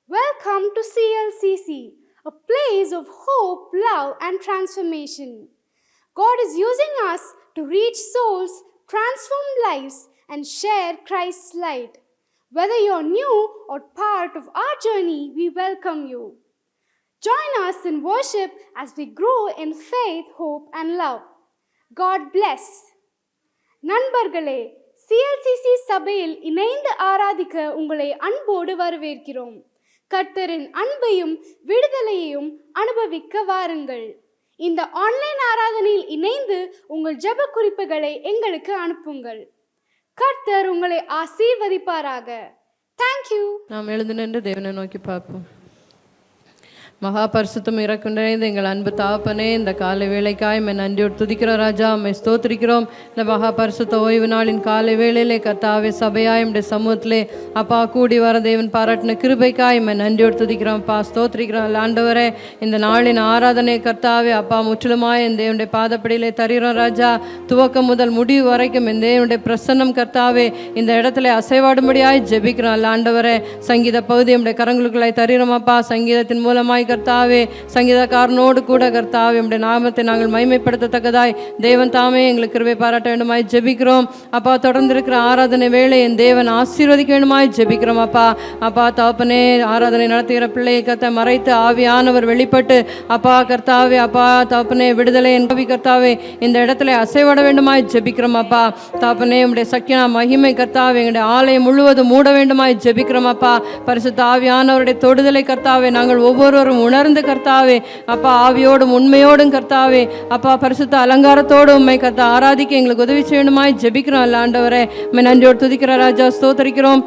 Welcome to CLCC, a place of hope, love, and transformation. God is using us to reach souls, transform lives, and share Christ's light. Whether you're new or part of our journey, we welcome you. Join us in worship as we grow in faith, hope, and love. God bless. நண்பர்களே, CLCC சபையில் இணைந்து ஆராதிக்க உங்களை அன்போடு வரவேற்கிறோம். கர்த்தரின் அன்பையும் விடுதலையையும் அனுபவிக்க வாருங்கள். இந்த ஆன்லைன் ஆராதனையில் இணைந்து உங்கள் ஜெப குறிப்புகளை எங்களுக்கு அனுப்புங்கள். கர்த்தர் உங்களை ஆசீர்வதிப்பாராக. தேங்க்யூ. நாம் எழுந்து நின்று தேவனை நோக்கி பார்ப்போம். மகா பரிசுத்தம் இறக்கும் நிறைந்த எங்கள் அன்பு தாப்பனே, இந்த காலை வேளைக்காய் மே நன்றியோடு துதிக்கிறோம் ராஜா, மே ஸ்தோத்திரிக்கிறோம். இந்த மகா பரிசுத்த ஓய்வு நாளின் காலை வேளையிலே கர்த்தாவே சபையாய் உடைய சமூகத்திலே அப்பா கூடி வர தேவன் பாராட்டின கிருபைக்காய் மே நன்றியோடு துதிக்கிறோம் அப்பா, ஸ்தோத்திரிக்கிறோம். ஆண்டவரே, இந்த நாளின் ஆராதனை கர்த்தாவே அப்பா முற்றிலுமாய் என் தேவனுடைய பாதப்படியிலே தருகிறோம் ராஜா. துவக்கம் முதல் முடிவு வரைக்கும் என் தேவனுடைய பிரசன்னம் கர்த்தாவே இந்த இடத்துல அசைவாடும்படியாய் ஜெபிக்கிறோம். ஆண்டவரே, சங்கீத பகுதி நம்முடைய கரங்களுக்குள்ளாய் தருகிறோம் அப்பா. சங்கீதத்தின் மூலமாய் கர்த்தாவே சங்கீதக்காரனோடு கூட கர்த்தாவே உம்முடைய நாமத்தை நாங்கள் மகிமைப்படுத்தத்தக்கதாய் தேவன் தாமே எங்களுக்கு கிருபை பாராட்ட வேண்டுமாய் ஜெபிக்கிறோம் அப்பா. தொடர்ந்து இருக்கிற ஆராதனை வேளை என் தேவன் ஆசீர்வதிக்க வேண்டுமாய் ஜெபிக்கிறோம் அப்பா. அப்பா தகப்பனே, ஆராதனை நடத்துகிற பிள்ளையை கர்த்த மறைத்து ஆவியானவர் வெளிப்பட்டு அப்பா கர்த்தாவே அப்பா தகப்பனே விடுதலை என்பவி கர்த்தாவே இந்த இடத்துல அசைவட வேண்டுமாய் ஜெபிக்கிறோம் அப்பா. தகப்பனே, உம்முடைய சக்கினா மகிமை கர்த்தாவே எங்களுடைய ஆலயம் முழுவதும் மூட வேண்டுமாய் ஜெபிக்கிறோம் அப்பா. பரிசுத்த ஆவியானவருடைய தொடுதலை கர்த்தாவே நாங்கள் ஒவ்வொருவரும் உணர்ந்து கர்த்தாவே அப்பா ஆவியோடும் உண்மையோடும் கர்த்தாவே அப்பா பரிசுத்த அலங்காரத்தோடு உண்மை கர்த்தா ஆராதிக்க எங்களுக்கு உதவி செய்யணுமாய் ஜெபிக்கிறோம். ஆண்டவரே, நன்றியோடு துதிக்கிற ராஜா, ஸ்தோத்திரிக்கிறோம்.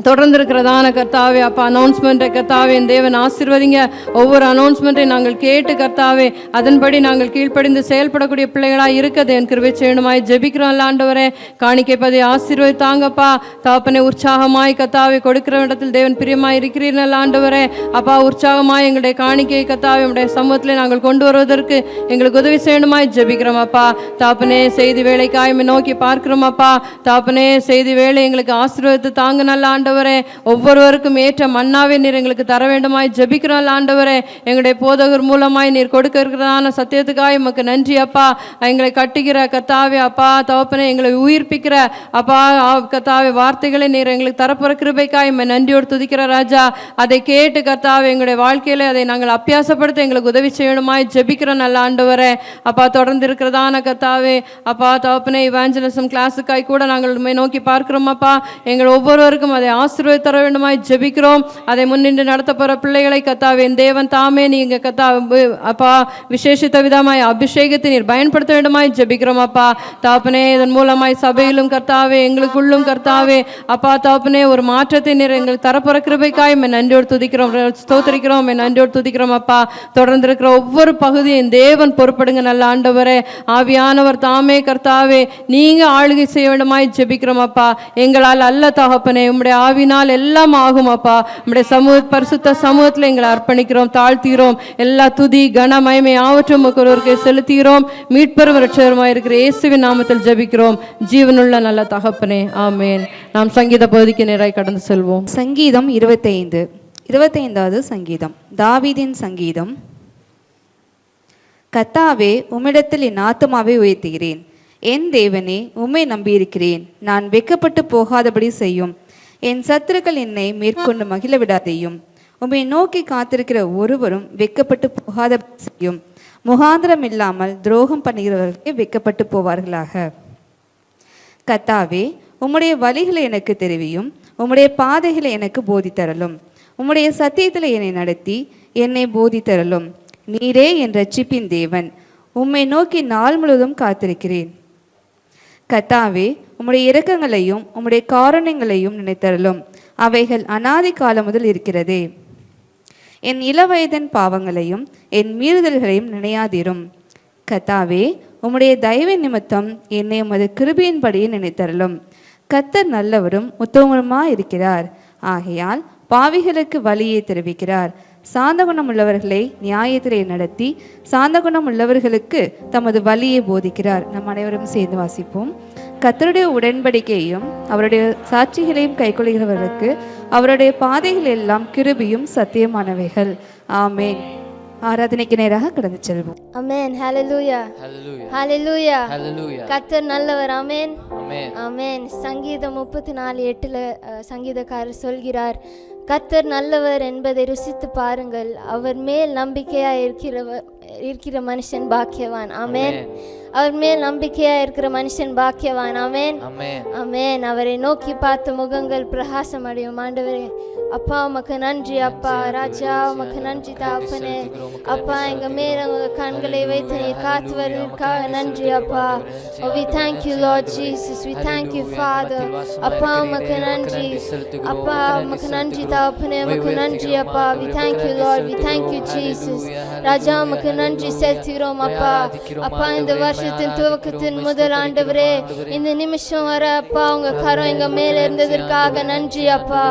தொடர்ந்து இருக்கிறதான கர்த்தாவே அப்பா அனௌன்ஸ்மெண்ட்டை கர்த்தாவே என் தேவன் ஆசீர்வதிங்க. ஒவ்வொரு அனௌன்ஸ்மெண்ட்டை நாங்கள் கேட்டு கர்த்தாவே அதன்படி நாங்கள் கீழ்ப்படிந்து செயல்படக்கூடிய பிள்ளைகளாக இருக்கது என் கிருபை செய்யணுமாய் ஜெபிக்கிறோம். ஆண்டவரே, காணிக்கைப்பதை ஆசீர்வதித்தாங்கப்பா. தகப்பனே, உற்சாகமாய் கர்த்தாவே கொடுக்கிற இடத்தில் தேவன் பிரியமாய் இருக்கிறீர்கள். ஆண்டவரே அப்பா, உற்சாகமாய் எங்களுடைய காணிக்கை கர்த்தாவே உடைய சமூகத்தில் நாங்கள் கொண்டு வருவதற்கு எங்களுக்கு உதவி செய்யணுமாய் ஜெபிக்கிறோம் அப்பா. தகப்பனே, செய்தி வேலைக்காய் நோக்கி பார்க்கிறோம் அப்பா. தகப்பனே, செய்தி வேலை எங்களுக்கு ஆசீர்வதித்து தாங்க நல்ல ஆண்டவரே. ஒவ்வொருவருக்கும் ஏற்ற மன்னாவே நீர் எங்களுக்கு தர வேண்டுமாய் ஜெபிக்கிறோம். ஆண்டவரே, எங்களுடைய போதகர் மூலமாய் நீர் கொடுக்க இருக்கிறதான சத்தியத்துக்காய் உமக்கு நன்றி அப்பா. எங்களை கட்டுகிற கர்த்தாவே அப்பா தகப்பனே, எங்களை உயிர்ப்பிக்கிற அப்பா கர்த்தாவே வார்த்தைகளை நீர் எங்களுக்கு தரப்புற கிருபைக்காய் நன்றியோடு துதிக்கிற ராஜா. அதை கேட்டு கர்த்தாவே எங்களுடைய வாழ்க்கையில அதை நாங்கள் அபியாசப்படுத்த எங்களுக்கு உதவி செய்யணுமாய் ஜெபிக்கிறோம் நல்ல ஆண்டவரே. அப்பா, தொடர்ந்து இருக்கிறதான கர்த்தாவே அப்பா தகப்பனே இவாஞ்சலிசம் கிளாஸுக்காய் கூட நாங்கள் நோக்கி பார்க்கிறோம் அப்பா. எங்கள் ஒவ்வொருவருக்கும் அதை ஆசீர்வாதம் தர வேண்டுமாய் ஜெபிக்கிறோம். அதை முன்னின்று நடத்த போற பிள்ளைகளை கர்த்தாவே என் தேவன் தாமே நீங்க கர்த்தா அப்பா விசேஷித்த விதமாய் அபிஷேகத்தை நீர் பயன்படுத்த வேண்டுமாய் ஜெபிக்கிறோம் அப்பா. தகப்பனே, இதன் மூலமாய் சபையிலும் கர்த்தாவே எங்களுக்குள்ளும் கர்த்தாவே அப்பா தகப்பனே ஒரு மாற்றத்தை நீர் எங்களுக்கு தரப்போற கிருபைக்காய் நன்றியோடு துதிக்கிறோம், ஸ்தோத்திரிக்கிறோம், நன்றியோடு துதிக்கிறோம் அப்பா. தொடர்ந்து இருக்கிற ஒவ்வொரு பகுதியும் தேவன் பொறுப்படுங்க நல்ல ஆண்டவரே. ஆவியானவர் தாமே கர்த்தாவே நீங்க ஆளுகை செய்ய வேண்டுமாய் ஜெபிக்கிறோம் அப்பா. எங்களால் அல்ல தகப்பனே, உம்முடைய ஆவினால் எல்லாம் ஆகும் அப்பா. நம்முடைய பரிசுத்த சமூகத்தில் எங்களை அர்ப்பணிக்கிறோம், தாழ்த்துகிறோம். எல்லா துதி கன மகிமை ஆவற்றும் ஒருவருக்கு செலுத்துகிறோம். மீட்பெரும் இரட்சகருமாய் இருக்கிற இயேசுவின் நாமத்தில் ஜெபிக்கிறோம் ஜீவனுள்ள நல்ல தகப்பனே, ஆமேன். நாம் சங்கீத பகுதிக்கு நேராய் கடந்து செல்வோம். சங்கீதம் 25வது சங்கீதம், தாவீதின் சங்கீதம். கர்த்தாவே, உம்மிடத்தில் என் ஆத்துமாவை உயர்த்துகிறேன். என் தேவனே, உம்மை நம்பியிருக்கிறேன். நான் வெட்கப்பட்டு போகாதபடி செய்யும். என் சத்துருக்கள் என்னை மேற்கொண்டு மகிழ விடாதையும். உம்மை நோக்கி காத்திருக்கிற ஒருவரும் வெட்கப்பட்டு போகாதபடி செய்யும். முகாந்திரம் இல்லாமல் துரோகம் பண்ணுகிறவர்களே வெட்கப்பட்டு போவார்களாக. கர்த்தாவே, உம்முடைய வழிகளை எனக்கு தெரிவியும். உம்முடைய பாதைகளை எனக்கு போதித்தரலும். உம்முடைய சத்தியத்தில் என்னை நடத்தி என்னை போதித்தரலும். நீரே என் ரட்சிப்பின் தேவன். உம்மை நோக்கி நாள் முழுவதும் காத்திருக்கிறேன். கர்த்தாவே, உம்முடைய இரக்கங்களையும் உம்முடைய காரணங்களையும் நினைத்தரலும். அவைகள் அநாதி காலம் முதல் இருக்கிறதே. என் இளவயதின் பாவங்களையும் என் மீறுதல்களையும் நினையாதிரும். கர்த்தாவே, உம்முடைய தயவின் நிமித்தம் என்னை உமது கிருபையின்படியே நினைத்தரலும். கர்த்தர் நல்லவரும் உத்தமருமாய் இருக்கிறார். ஆகையால் பாவிகளுக்கு வழியை தெரிவிக்கிறார். சாந்த குணம் உள்ளவர்களை நியாயத்திலே நடத்தி சாந்த குணம் உள்ளவர்களுக்கு தமது வழியை போதிக்கிறார். நம் அனைவரும் சேர்ந்து வாசிப்போம். கர்த்தருடைய உடன்படிக்கையும் அவருடைய சாட்சிகளையும் கைக்கொள்கிறவர்களுக்கு அவருடைய பாதைகள் எல்லாம் கிருபையும் சத்தியமானவைகள். ஆமென். ஆராதனைக்கு நேராக கடந்து செல்வோம். ஆமென். ஹalleluya. ஹalleluya. கர்த்தர் நல்லவர். ஆமென். ஆமென். சங்கீதம் 34:8 சங்கீதக்காரர் சொல்கிறார், கர்த்தர் நல்லவர் என்பதை ருசித்து பாருங்கள், அவர் மேல் நம்பிக்கையா இருக்கிற மனுஷன் பாக்கியவான். ஆமென். அவர் மேல் நம்பிக்கையா இருக்கிற மனுஷன் பாக்கியவான். ஆமென். ஆமென். அவரை நோக்கி பார்த்த முகங்கள் பிரகாசம் அடையும். ஆண்டவரே, அப்பா உமக்கு நன்றி. அப்பா ராஜா உமக்கு நன்றி தாப்பனே. அப்பா எங்க மேல உங்க கண்களை வைத்து நீ காத்து வருவதற்காக நன்றி. அப்பா we thank you Lord Jesus, we thank you Father. அப்பா உமக்கு நன்றி. அப்பா உமக்கு நன்றி தாப்பனே, உமக்கு நன்றி. அப்பா we thank you Lord, we thank you Jesus. ராஜா உமக்கு நன்றி செலுத்துகிறோம். அப்பா அப்பா இந்த வருஷத்தின் துவக்கத்தின் முதல் ஆண்டவரே, இந்த நிமிஷம் வர அப்பா உங்க கரம் எங்க மேல இருந்ததற்காக நன்றி. அப்பா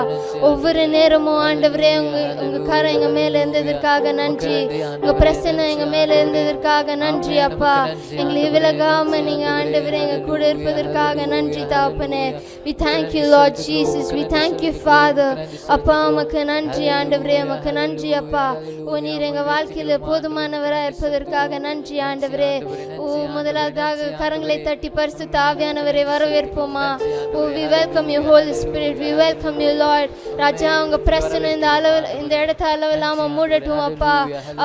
ஒவ்வொரு நேரமும் ஆண்டவரே உங்க கரம் எங்க மேல இருந்ததற்காக நன்றி. உங்க பிரசன்னம் எங்க மேல இருந்ததற்காக நன்றி. அப்பா எங்களை விலகாம நீங்க ஆண்டவரே எங்க கூட இருப்பதற்காக நன்றி தாப்பனே. we thank you Lord Jesus, we thank you Father. அப்பா உமக்கு நன்றி ஆண்டவரே, உமக்கு நன்றி. அப்பா ஓ நீர் எங்க வாழ்க்கையில போதுமானவராய் இருப்பதற்காக நன்றி ஆண்டவரே. ஓ முதலாவதாக கரங்களை தட்டி பரிசுத்த ஆவியானவரை வரவேற்போமா. ஓ we welcome you Holy Spirit, we welcome you Lord. ராஜா உங்க பிரசன்னம் இந்த இடத்த அளவில்லாம மூடட்டும். அப்பா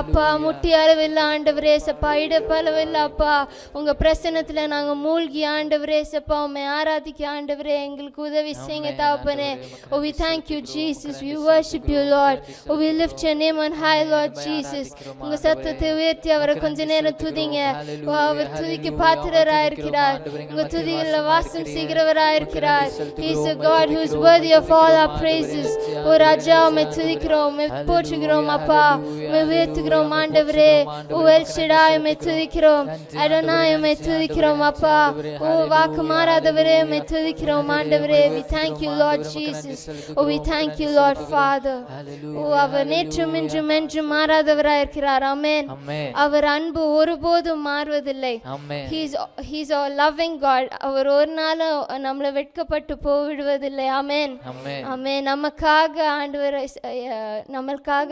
அப்பா முட்டி அளவில்லை ஆண்டவரே சப்பா, இடுப்பு அளவில்லை அப்பா. உங்க பிரசன்னத்துல நாங்க மூழ்கி ஆண்டவரே சப்பா உண்மை ஆராதிக்க ஆண்டவரே எங்களுக்கு உதவி செய்யுங்க தாப்பனே. Oh we thank you Jesus, we worship you Lord. Oh we lift your name on high Lord Jesus. உங்க சத்தத்தை உயர்த்தி அவரை கொஞ்ச நேரம் துதிங்க. அவர் துதிக்கு பாத்திரராய் இருக்கிறார், உங்க துதிகளில் வாசம் செய்கிறவராய் இருக்கிறார். He is a God who is worthy of all our praises. ஓ ராஜா உம்மை துதிக்கிறோம், உம்மை போற்றுகிறோம் அப்பா, உம்மை உயர்த்துகிறோம் ஆண்டவரே. ஓ எல் ஷடாய் உம்மை துதிக்கிறோம், அடோனாய் உம்மை துதிக்கிறோம் அப்பா. ஓ வாக்கு மாறாதவரே உம்மை துதிக்கிறோம் ஆண்டவரே. we thank you Lord Jesus. oh we thank you Lord Father. ஓ அவர் நேற்றும் இன்றும் என்றும் மாறாதவராய் இருக்கிறார். ஆமென். அவர் அன்பு ஒருபோதும் மாறுவதில்லை. he is a loving God. அவர் ஒரு நாளும் நம்மளை வெட்கப்பட்டு போய்விடுவதில்லை. ஆமென். ஆமென். நமக்காக ஆண்டவர் நம்மளுக்காக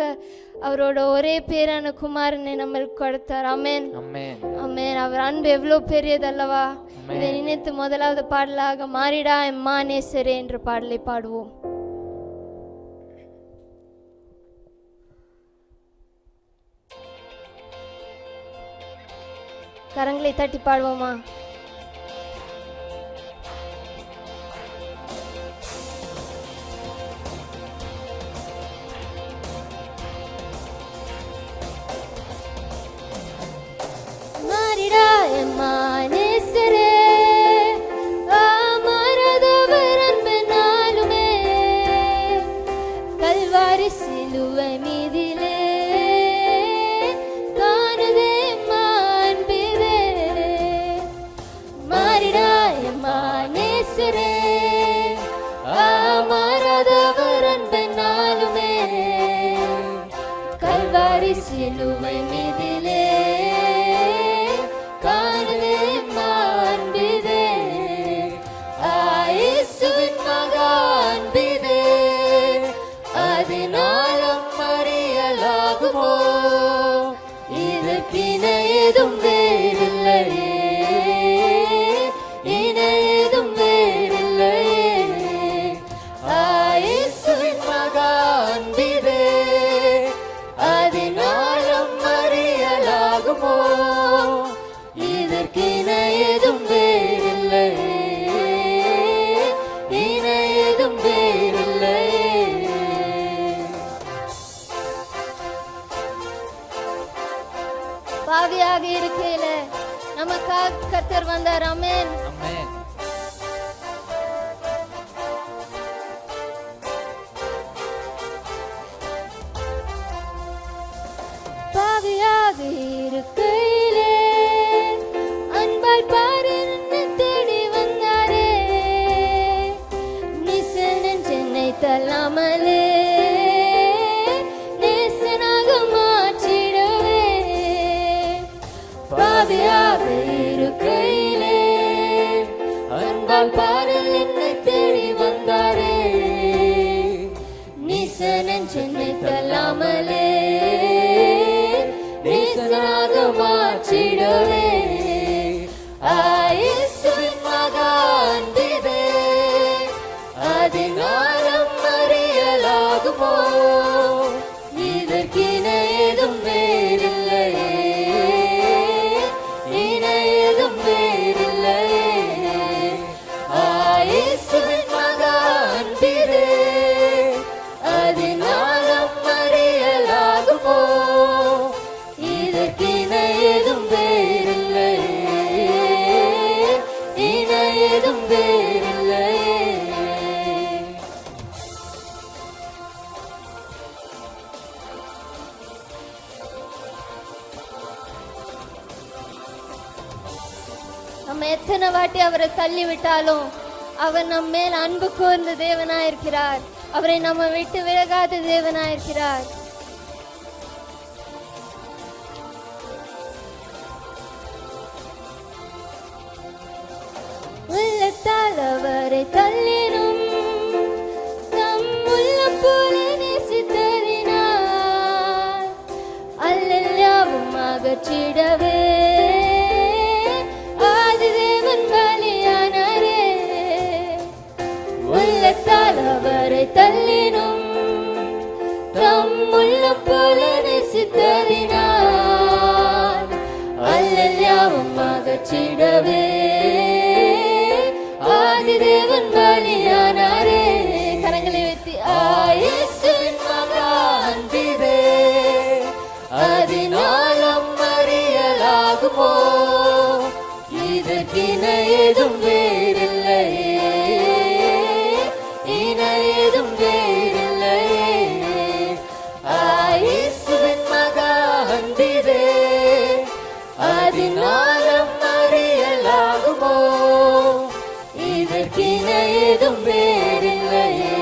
அவரோட ஒரே பேரான குமாரனை நம்மளுக்கு கொடுத்தார். ஆமென். ஆமென். அவர் அன்பு எவ்வளவு பெரியதல்லவா. இதை நினைத்து முதலாவது பாடலாக மாறிடா எம்மா நேசரே என்ற பாடலை பாடுவோம். கரங்களை தட்டி பாடுவோமா. சிலுவை மீதிலே காணுதே மாண்பிதே மாறிடாய மானேசரே மாறாதவர் அன்பென்னாலுமே கல்வாரி சிலுவை மீதிலே காணுதே மாண்பிதே இயேசுவின் மகா அன்பிதே அதனாலும் அறியலாகுமோ இதற்கின ஏதும் வேறில்லையே இன ஏதும் வேறில்லையே இயேசுவின் மகா அன்பிதே அதனாலும் அறியலாகுமோ இதற்கின ஏதும் வேறில்லையே இன ஏதும் வேறில்லையே. பாவியாக இருக்கையில நமக்காக கர்த்தர் வந்தார். ஆமென். பாவியாக இருக்கையிலே அன்பாய் பாரு தேடி வந்தாரே நிசனன் சென்னை தள்ளாமலே நேசனா வாழ் பாடல் என்னை தேடி வந்தாரே, நீசனன் சென்னை தள்ளாமலே நீசனாக மாற்றிடவே. இயேசுவின் மகா அன்பிதே, அதினாலம் அறியலாகுமோ, இதற்கின ஏதும் வேறில்லையே, இணை ஏதும் வேறில்லையே. இயேசுவின் மகா அன்பிதே, அதினாலம் அறியலாகுமோ, இதற்கின ஏதும் வேறில்லையே, இணை ஏதும் வேறில்லையே. நம்ம எத்தனை வாட்டி அவரை தள்ளி விட்டாலும் அவர் நம்ம மேல் அன்பு கூர்ந்த தேவனாயிருக்கிறார். அவரை நம்ம விட்டு விலகாத தேவனாயிருக்கிறார். உள்ளத்தால் அவரை தள்ளினும் தம் உள்ளம் போல நேசித்ததினார் அல்லெல்லாவும் அகற்றிடவே ஆதி தேவன் பலியானாரே. உள்ளத்தால் அவரை தள்ளினும் தம் உள்ளம் போல நேசித்ததினார் அல்லெல்லாவும் அகற்றிடவே ஆதிதேவன் பலியானாரே. கரங்களை வைத்து இயேசுவின் மகா அன்பிதே, அதினாலம் அறியலாகுமோ, இதற்கின ஏதும் வேறில்லையே, இணை ஏதும் வேறில்லையே. இயேசுவின் மகா அன்பிதே, அதினாலம் அறியலாகுமோ, இதற்கின ஏதும் வேறில்லையே,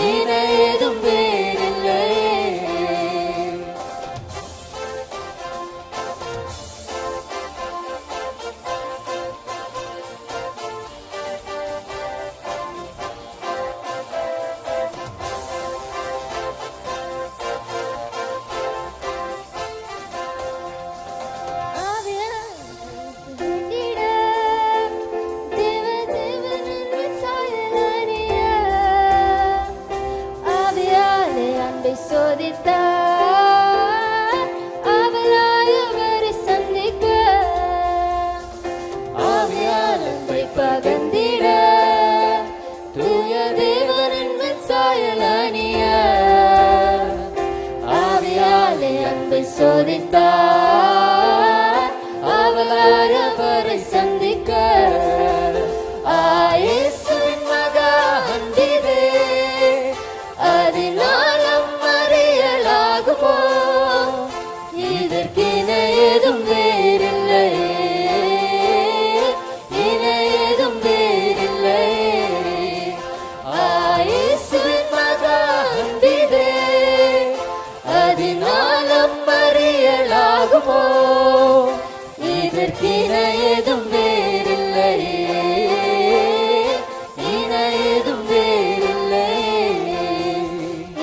இணை ஏதும் வேறில்லையே. சோதித்தார் அவளாய் அவரை சந்திக்க, ஆவியால் அன்பை பகர்ந்திட தூய தேவனின் சாயல் அணிய. ஆவியாலே அன்பை சோதித்தார் அவளாய் அவரை சந்திக்க. இயேசுவின் மகா அன்பிதே, அதினாலம் அறியலாகுமோ, இதற்கின ஏதும் வேறில்லையே, இணை ஏதும் வேறில்லையே. இயேசுவின் மகா அன்பிதே, அதினாலம் அறியலாகுமோ, இதற்கின ஏதும் வேறில்லையே, இணை ஏதும் வேறில்லையே.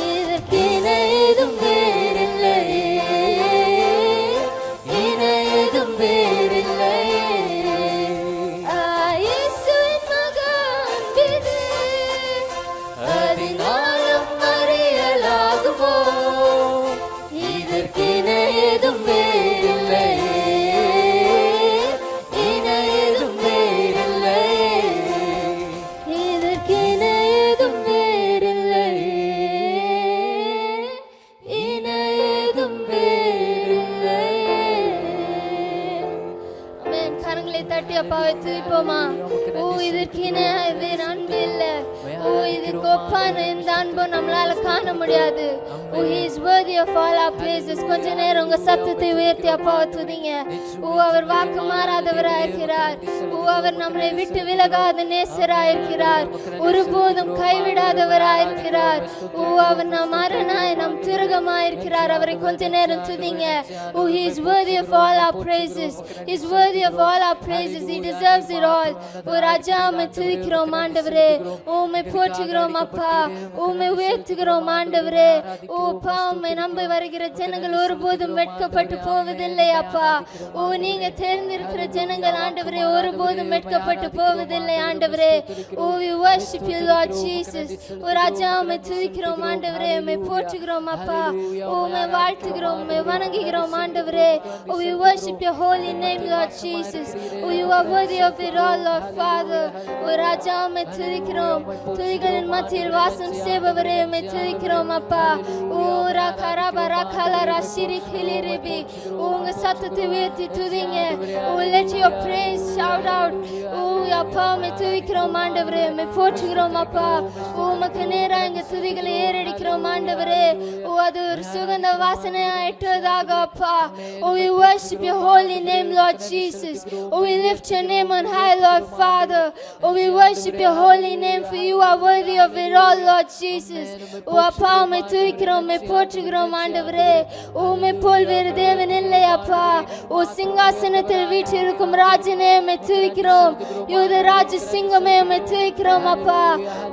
இதற்கின ஏதும் வேறில்லையே, இணை ஏதும் வேறில்லையே. இயேசுவின் மகா அன்பிதே, அதினாலம் அறியலாகுமோ, இதற்கின ஏதும் வேறில்லையே, இணை ஏதும் வேறில்லையே. இதற்கின ஏதும் வேறில்லையே, இணை ஏதும் வேறில்லையே. ஆமென். கரங்களை தட்டி அப்பாவை துதிப்போமா. ஓ, இதற்கின வேறு அன்பு இல்லை. ஓ, இதுக்கு ஒப்பான இந்த அன்பு நம்மளால காண முடியாது. ஓ, he is worthy of all our praises. கொஞ்ச நேரம் உங்க சத்தத்தை உயர்த்தி அப்பாவை துதிங்க. ஓ, அவர் வாக்கு மாறாதவராயிருக்கிறார். ஓ, அவர் நம்மளை விட்டு விலகாத நேசராயிருக்கிறார். ஒருபோதும் கைவிடாதவராயிருக்கிறார். ஓ, அவர் நம் அரணாய் நம் துருகமாயிருக்கிறார். அவரை கொஞ்ச நேரம் துதிங்க. ஓ, he is worthy of all our praises. He is worthy of all our praises. He deserves it all. ஓ ராஜா உம்மை துதிக்கிறோம் ஆண்டவரே, உம்மை போற்றுகிறோம் அப்பா, உம்மை உயர்த்துகிறோம் ஆண்டவரே. ஓ அப்பா, உம்மை நம்பி வருகிற ஜனங்கள் ஒருபோதும் வெட்கப்பட்டு போவதில்லை அப்பா. ஓ நீங்க தேர்ந்தெடுக்கிற ஜனங்கள் ஆண்டவரே ஒருபோதும் வெட்கப்பட்டு போவதில்லை ஆண்டவரே. ஓ we worship you Lord Jesus. ஓ ராஜா உம்மை துதிக்கிறோம் ஆண்டவரே, உம்மை போற்றுகிறோம் அப்பா, உம்மை வாழ்த்துகிறோம், உம்மை வணங்குகிறோம் ஆண்டவரே. Oh, we worship your holy name, Lord Jesus. Oh, you are worthy of it all, Lord Father. Oh, ராஜா உம்மை துதிக்கிறோம், துதிகளின் மத்தியில் வாசம் செய்பவரே உம்மை துதிக்கிறோம் அப்பா. ஓ ராகரபா ராகலா ராஷிரி கிலிரிபி, உங்க சத்தத்தை உயர்த்தி துதிங்க. Oh, let your praise shout out. ஓ அப்பா உம்மை துதிக்கிறோம் ஆண்டவரே, உம்மை போற்றுகிறோம் அப்பா. உமக்கு நேராக எங்க துதிகளை ஏறடிக்கிறோம் ஆண்டவரே. ஓ அது ஒரு சுகந்த வாசனையா எட்டுவதாக அப்பா. Oh, we worship your holy name, Lord Jesus. Oh, we lift your name on high, Lord Father. Oh, we worship your holy name, for you are worthy of it all, Lord Jesus. Oh, அப்பா உம்மை துதிக்கிறோம், உம்மை போற்றுகிறோம் ஆண்டவரே. உம்மை போல் வேறு தேவன் இல்லை அப்பா. ஓ சிங்காசனத்தில் வீற்றிருக்கும் ராஜனே உம்மை துதிக்கிறோம், யூத ராஜ சிங்கமே உம்மை துதிக்கிறோம் அப்பா.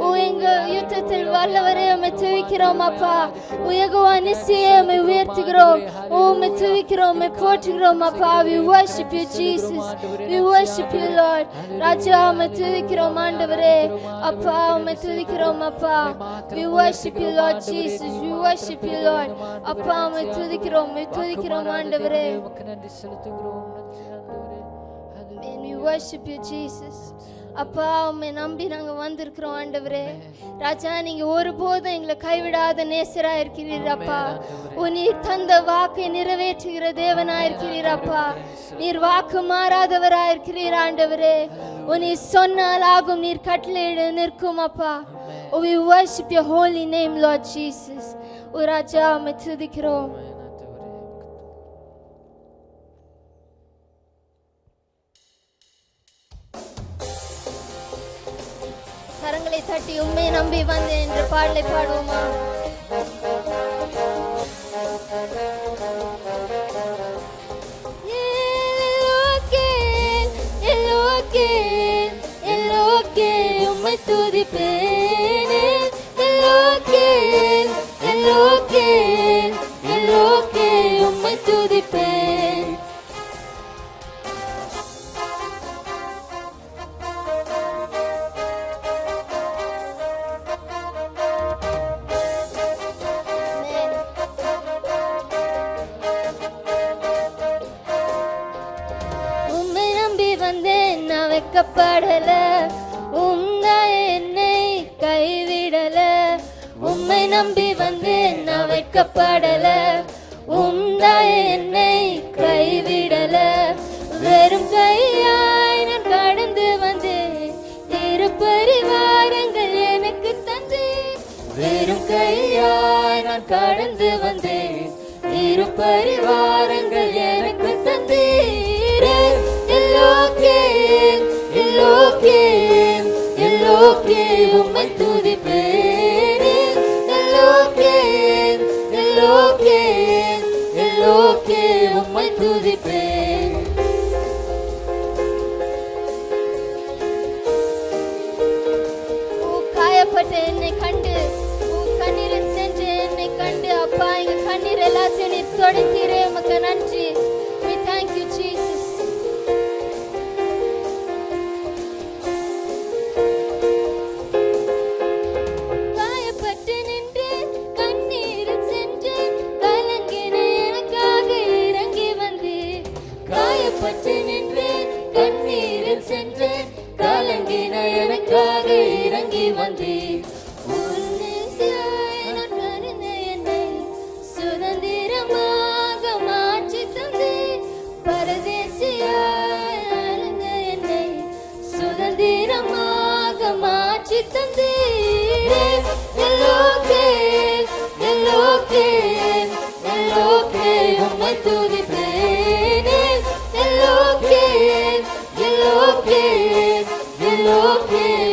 ஓ எங்க யுத்தத்தில் வல்லவரே உம்மை துதிக்கிறோம் அப்பா. ஓ யெகோவா நிசியே உம்மை உயர்த்துகிறோம், உம்மை துதிக்கிறோம், உம்மை போற்றுகிறோம் அப்பா. We worship you Jesus, we worship you Lord. ராஜா உம்மை துதிக்கிறோம் ஆண்டவரே, அப்பா உம்மை துதிக்கிறோம் அப்பா. We worship you Lord Jesus, we worship you Lord. அப்பா உம்மை துதிக்கிறோம், உம்மை துதிக்கிறோம் ஆண்டவரே. Amen. We worship you Jesus. அப்பா உம்மை நம்பி நாங்க வந்திருக்கிறோம் ஆண்டவரே. ராஜா நீங்க ஒருபோதும் எங்களை கைவிடாத நேசரா இருக்கிறீர் அப்பா. நீர் தந்த வாக்கை நிறைவேற்றுகிற தேவனா இருக்கிறீர் அப்பா. நீர் வாக்கு மாறாதவரா இருக்கிறீர் ஆண்டவரே. நீர் சொன்னால் ஆகும், நீர் கட்டளையிட நிற்கும் அப்பா. We worship your holy name Lord Jesus. ஓ ராஜா உம்மை துதிக்கிறோம். கரங்களை தட்டி உம்மை நம்பி வந்தேன் என்ற பாடலை பாடுவோமா? உம்மை துதிப்பேனே, உம்மை துதிப்பேன். வெட்கப்படல, என்னை கைவிடல. உம்மை நம்பி வந்தேன் நான் வெட்கப்படல, என்னை கைவிடல. வெறும் கையாய் நான் கடந்து வந்தேன், திருப்பரிவாரங்கள் எனக்கு தந்தேன். வெறும் கையாய் நான் கடந்து வந்தேன், திருப்பரிவாரங்கள் எனக்கு தந்தேன். உம்மை துதிப்பேனே, உம்மை துதிப்பேன். காயப்பட்ட என்னை கண்டு, கண்ணீரில் சென்று என்னை கண்டு அப்பா எங்க கண்ணீர் எல்லாத்தையும் நீ தொடக்கிறே. உமக்கு நன்றி. We thank you Jesus. எனக்காக இறங்கி வந்தேன். என்னை சுதந்திரமாக மாற்றி தந்தேன். பரதேசியாய் என்னை சுதந்திரமாக மாற்றி தந்தேன். உம்மை துதிப்பேனே,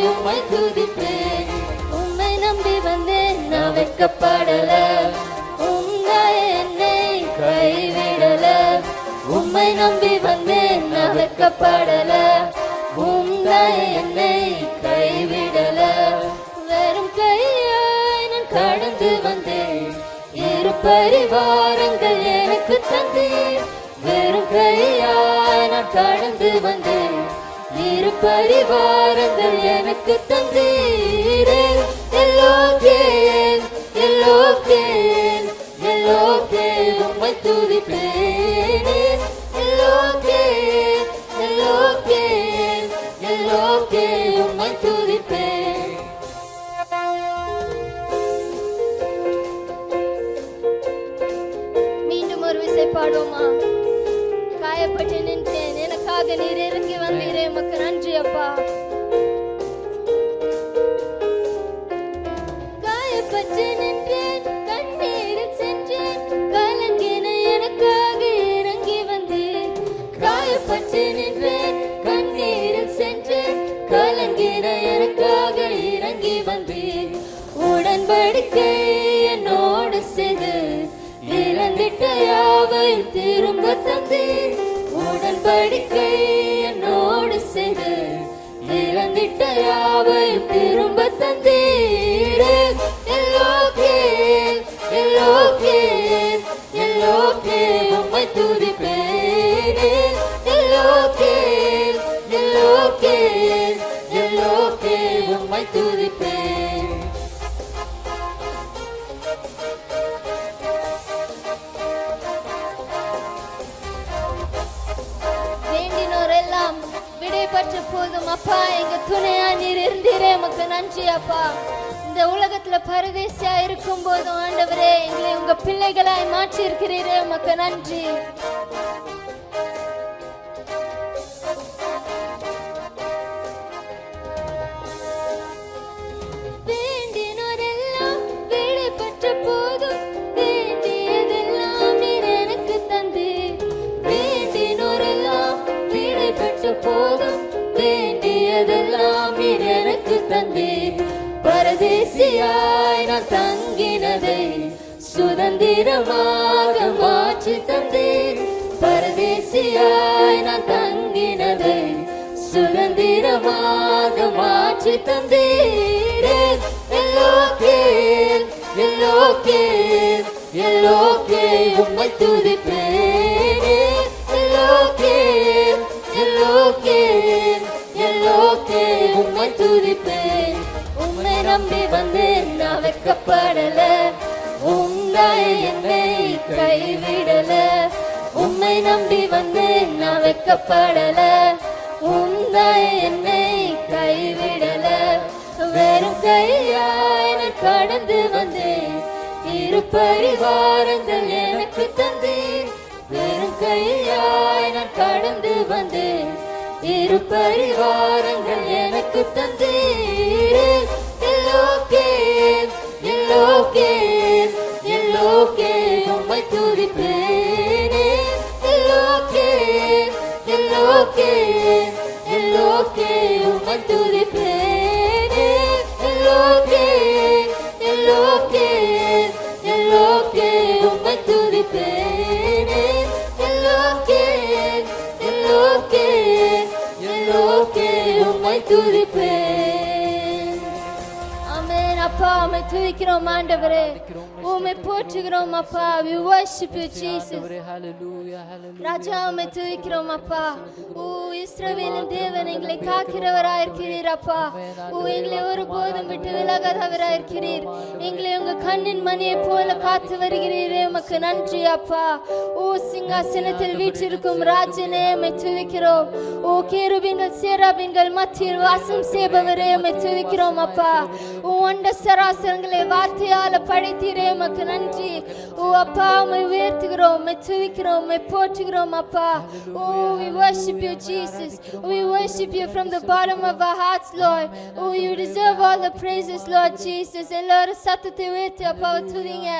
உம்மை துதிப்பேன். உம்மை நம்பி வந்தேன் நான் வெட்கப்படல, என்னை கைவிடல. உம்மை நம்பி வந்தேன் நான் வெட்கப்படல, என்னை கைவிடல. வெறும் கையாய் நான் கடந்து வந்தேன், இரு பரிவாரங்கள் எனக்கு தந்தீர். வெறும் கையாய் நான் கடந்து வந்தேன், இரு பரிவாரங்கள் எனக்கு தந்தீரே. எல்லோகேல் எல்லோகேல் எல்லோகேல் உம்மை துதிப்பேனே. எல்லோகேல் எல்லோகேல் எல்லோகேல் உம்மை துதிப்பேன். மீண்டும் ஒரு விசை பாடுவோமா? காயப்பட்டு நின்றேன், எனக்காக நீர் இறங்கி வந்தீரே, உமக்கு நன்றி அப்பா. காயப்பட்டு நின்றேன், கண்ணீரில் சென்றேன், கலங்கின எனக்காக இறங்கி வந்தீர். காயப்பட்டு நின்றேன், கண்ணீரில் சென்றேன், கலங்கின எனக்காக இறங்கி வந்தீர். உடன்படிக்கை என்னோடு செய்து இழந்திட்ட யாவையும் திரும்ப தந்தீர். உடன்படிக்கை என்னோடு செய்து இழந்திட்ட யாவையும் திரும்ப தந்தீரே. எல்லோகேல் எல்லோகேல் எல்லோகேல் உம்மை துதிப்பேனே. எல்லோகேல் எல்லோகேல் எல்லோகேல் உம்மை துதிப்பேன். வேண்டினோரெல்லாம் விடை பெற்ற போதும் அப்பா, எங்க துணையா நீர் இருந்தீரே, உமக்கு நன்றி அப்பா. இந்த உலகத்துல பரதேசியா இருக்கும் போதும் ஆண்டவரே எங்களை உங்க பிள்ளைகளாய் மாற்றி இருக்கிறீரே, உமக்கு நன்றி. வேண்டினோரெல்லாம் விடை பெற்ற போதும் வேண்டியதெல்லாம் நீர் எனக்கு தந்தீர். வேண்டினோரெல்லாம் விடை பெற்ற போதும் வேண்டியதெல்லாம் நீர் எனக்கு தந்தீர். பரதேசியாய் நான் தங்கினதை சுதந்திரமாக மாற்றி தந்தீர். பரதேசியாய் நான் தங்கினதை சுதந்திரமாக மாற்றி தந்தீரே. எல்லோகேல் எல்லோகேல் எல்லோகேல் உம்மை துதிப்பேனே. எல்லோகேல் எல்லோகேல் எல்லோகேல் உம்மை துதிப்பேன். உம்மை நம்பி வந்தேன், நான் வெட்கப்படல. உம்மாய் என்னை கைவிடல. உம்மை நம்பி வந்தேன், நான் வெட்கப்படல. உம்மாய் என்னை கைவிடல. வெறும் கையாய் நான் கடந்து வந்தேன், இரு பரிவாரங்கள் எனக்கு தந்தீர். வெறும் கையாய் நான் கடந்து வந்தேன், இரு பரிவாரங்கள் எனக்கு தந்தீரே. எல்லோகேல் எல்லோகேல் எல்லோகேல் உம்மை துதிப்பேனே. எல்லோகேல் எல்லோகேல் எல்லோகேல் உம்மை துதிப்பேனே. எல்லோகேல் எல்லோகேல் எல்லோகேல் உம்மை துதிப்பேனே. எல்லோகேல் எல்லோகேல் எல்லோகேல் உம்மை துதிப்பேன். ஆமென் அப்பா, உம்மை துதிக்கிறோம் ஆண்டவரே, உம்மை போற்றுகிறோம் அப்பா. we worship you Jesus. ராஜா, உம்மை துதிக்கிறோம் அப்பா. ஓ இஸ்ரவேலின் தேவன், எங்களை காக்கிறவராய் இருக்கிறீர் அப்பா. ஓ எங்களை ஒருபோதும் விட்டு விலகாதவராய் இருக்கிறீர். எங்களை உங்க கண்ணின் மணியை போல காத்து வருகிறீரே, உமக்கு நன்றி அப்பா. ஓ சிங்காசனத்தில் வீற்றிருக்கும் ராஜனே, உம்மை துதிக்கிறோம். ஓ கேருபீன்கள் சேராபீன்கள் மத்தியில் வாசம் செய்பவரே, உம்மை துதிக்கிறோம் அப்பா. ஓ அண்ட சராசரங்களை வார்த்தையால படைத்தீரே, உமக்கு நன்றி. ஓ அப்பா, உம்மை உயர்த்துகிறோம், உம்மை துதிக்கிறோம், உம்மை போற்றுகிறோம் அப்பா. Oh, we worship you Jesus. We worship you from the bottom of our hearts, Lord. Oh, you deserve all the praises, Lord Jesus. எல்லாரும் சத்தத்தை உயர்த்தி அப்பாவை துதிங்க.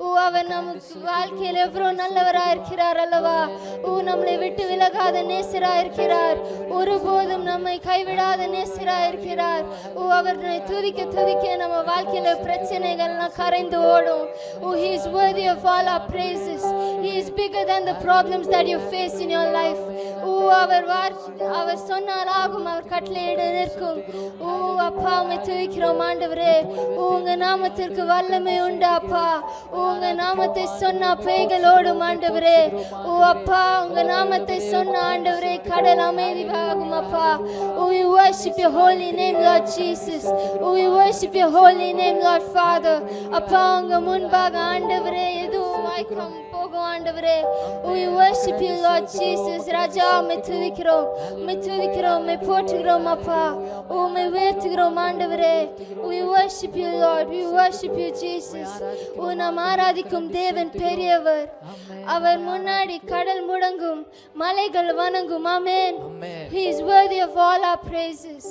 ஓ அவர் நமக்கு வாழ்க்கையில் எவ்வளோ நல்லவராக இருக்கிறார் அல்லவா. ஓ நம்மளை விட்டு விலகாத நேசராக இருக்கிறார். ஒருபோதும் நம்மை கைவிடாத நேசராக இருக்கிறார். ஓ அவரை துதிக்க துதிக்க நம்ம வாழ்க்கையில பிரச்சனைகள்லாம் கரைந்து ஓடும். Oh, he is worthy of all our praises. He is bigger than the problems that you face in your life. Oh, அவர் சொன்னால் ஆகும், அவர் கட்டளையிட நிற்கும். ஓ அப்பா, உம்மை துதிக்கிறோம் ஆண்டவரே. உங்க நாமத்திற்கு வல்லமை உண்டு அப்பா. உங்க நாமத்தை சொன்ன பேய்களோடும் ஆண்டவரே. ஓ அப்பா, உங்க நாமத்தை சொன்ன ஆண்டவரே கடல் அமைதியாகும் அப்பா. We worship your holy name, Lord Jesus. We worship your holy name, Lord Father. அப்பா, உங்க முன்பாக ஆண்டவரே எதுவும் வாய்க்காம போகும் ஆண்டவரே. We worship you, Lord Jesus. ராஜா, உம்மை துதிக்கிறோம், உம்மை துதிக்கிறோம், உம்மை போற்றுகிறோம் அப்பா. உம்மை உயர்த்துகிறோம் ஆண்டவரே. We worship you, Lord. We worship you, Jesus. நாம் ஆராதிக்கும் தேவன் பெரியவர். அவர் முன்னாடி கடல் முடங்கும், மலைகள் வணங்கும். ஆமென். He is worthy of all our praises.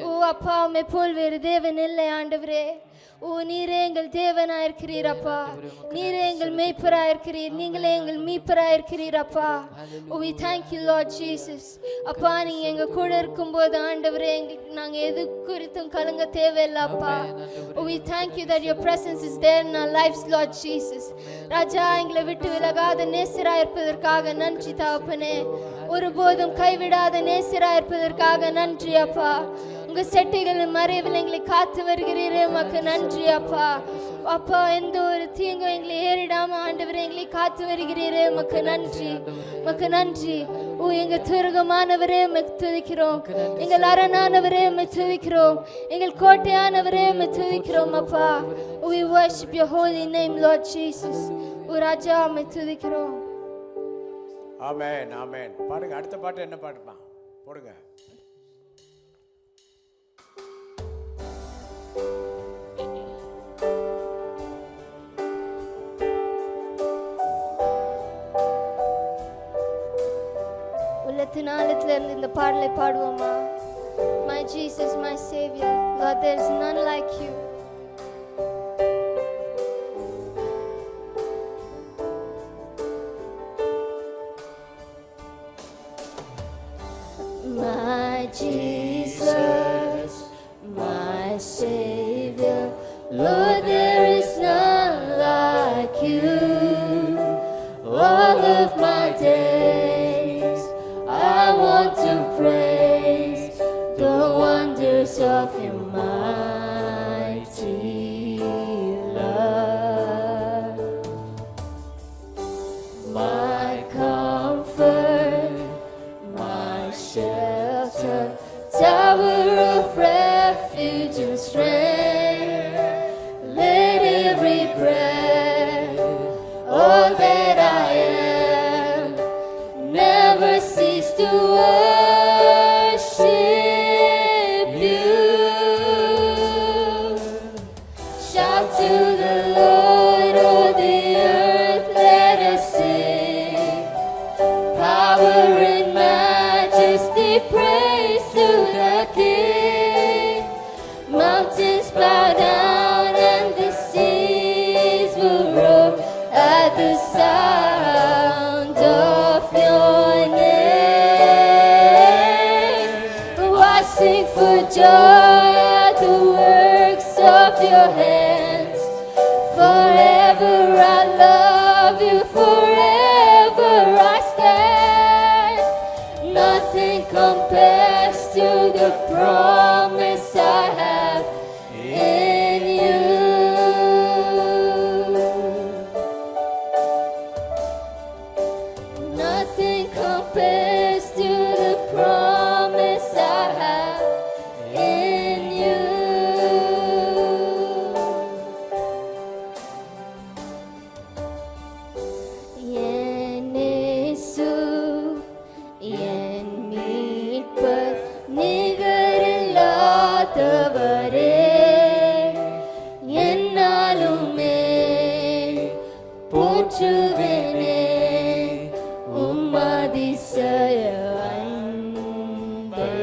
ஓ அப்பா, உம்மை போல் வேறு தேவன் இல்லை ஆண்டவரே. ஓ நீரே எங்கள் தேவனாயிருக்கிறீர் அப்பா. நீரே எங்கள் மேய்ப்பராயிருக்கிறீர். நீங்களே எங்கள் மீட்பராயிருக்கிறீர் அப்பா. ஓ we thank you, Lord Jesus. அப்பா, நீங்க எங்க கூட இருக்கும்போது ஆண்டவரே எங்களுக்கு நாங்க எது குறித்தும் கலங்க தேவையில்லை அப்பா. ஓ we thank you that your presence is there in our lives, Lord Jesus. ராஜா, எங்களை விட்டு விலகாத நேசராயிருப்பதற்காக நன்றி தகப்பனே. ஒருபோதும் கைவிடாத நேசராயிருப்பதற்காக நன்றி அப்பா. உங்க செட்டைகளின் மறைவில் எங்களை காத்து வருகிறீரே, உமக்கு நன்றி அப்பா. அப்பா, எந்த ஒரு தீங்கும் எங்களை ஏறிடாம ஆண்டவரே எங்களை காத்து வருகிறீரே, உமக்கு நன்றி, உமக்கு நன்றி. ஓ எங்க துருகமானவரே உம்மை துதிக்கிறோம். எங்கள் அரணானவரே உம்மை துதிக்கிறோம். எங்கள் கோட்டையானவரே உம்மை துதிக்கிறோம் அப்பா. We worship your holy name, Lord Jesus. ஓ ராஜா, உம்மை துதிக்கிறோம். ஆமென், ஆமென். பாடுங்க, அடுத்த பாட்டு என்ன பாட்டுமா போடுங்க. உள்ளத்தின் ஆழத்துல இருந்து இந்த பாடலை பாடுவோமா? My Jesus, my Savior, Lord, there is none like you. My Jesus, my Savior, Lord, there is none like you. All of my days I want to praise the wonders of your mighty love. My comfort, my shelter, tower of refuge and strength. Let every breath, all that I am, never cease to worship you. Shout to the Lord, oh the earth, let us sing. Power and majesty, praise to the King. Mountains bow down and the seas will roar at the sound of your name. Oh, I sing for joy at the works of your hands. Forever I love you, forever I stand. Nothing compares to the promise I have in you. Nothing compares to the promise I have in you. என் இயேசு, என் மீட்பர், நிகரில்லாதவரே, என்னாலுமே போற்றுவேனே உம் அதிசய அன்பை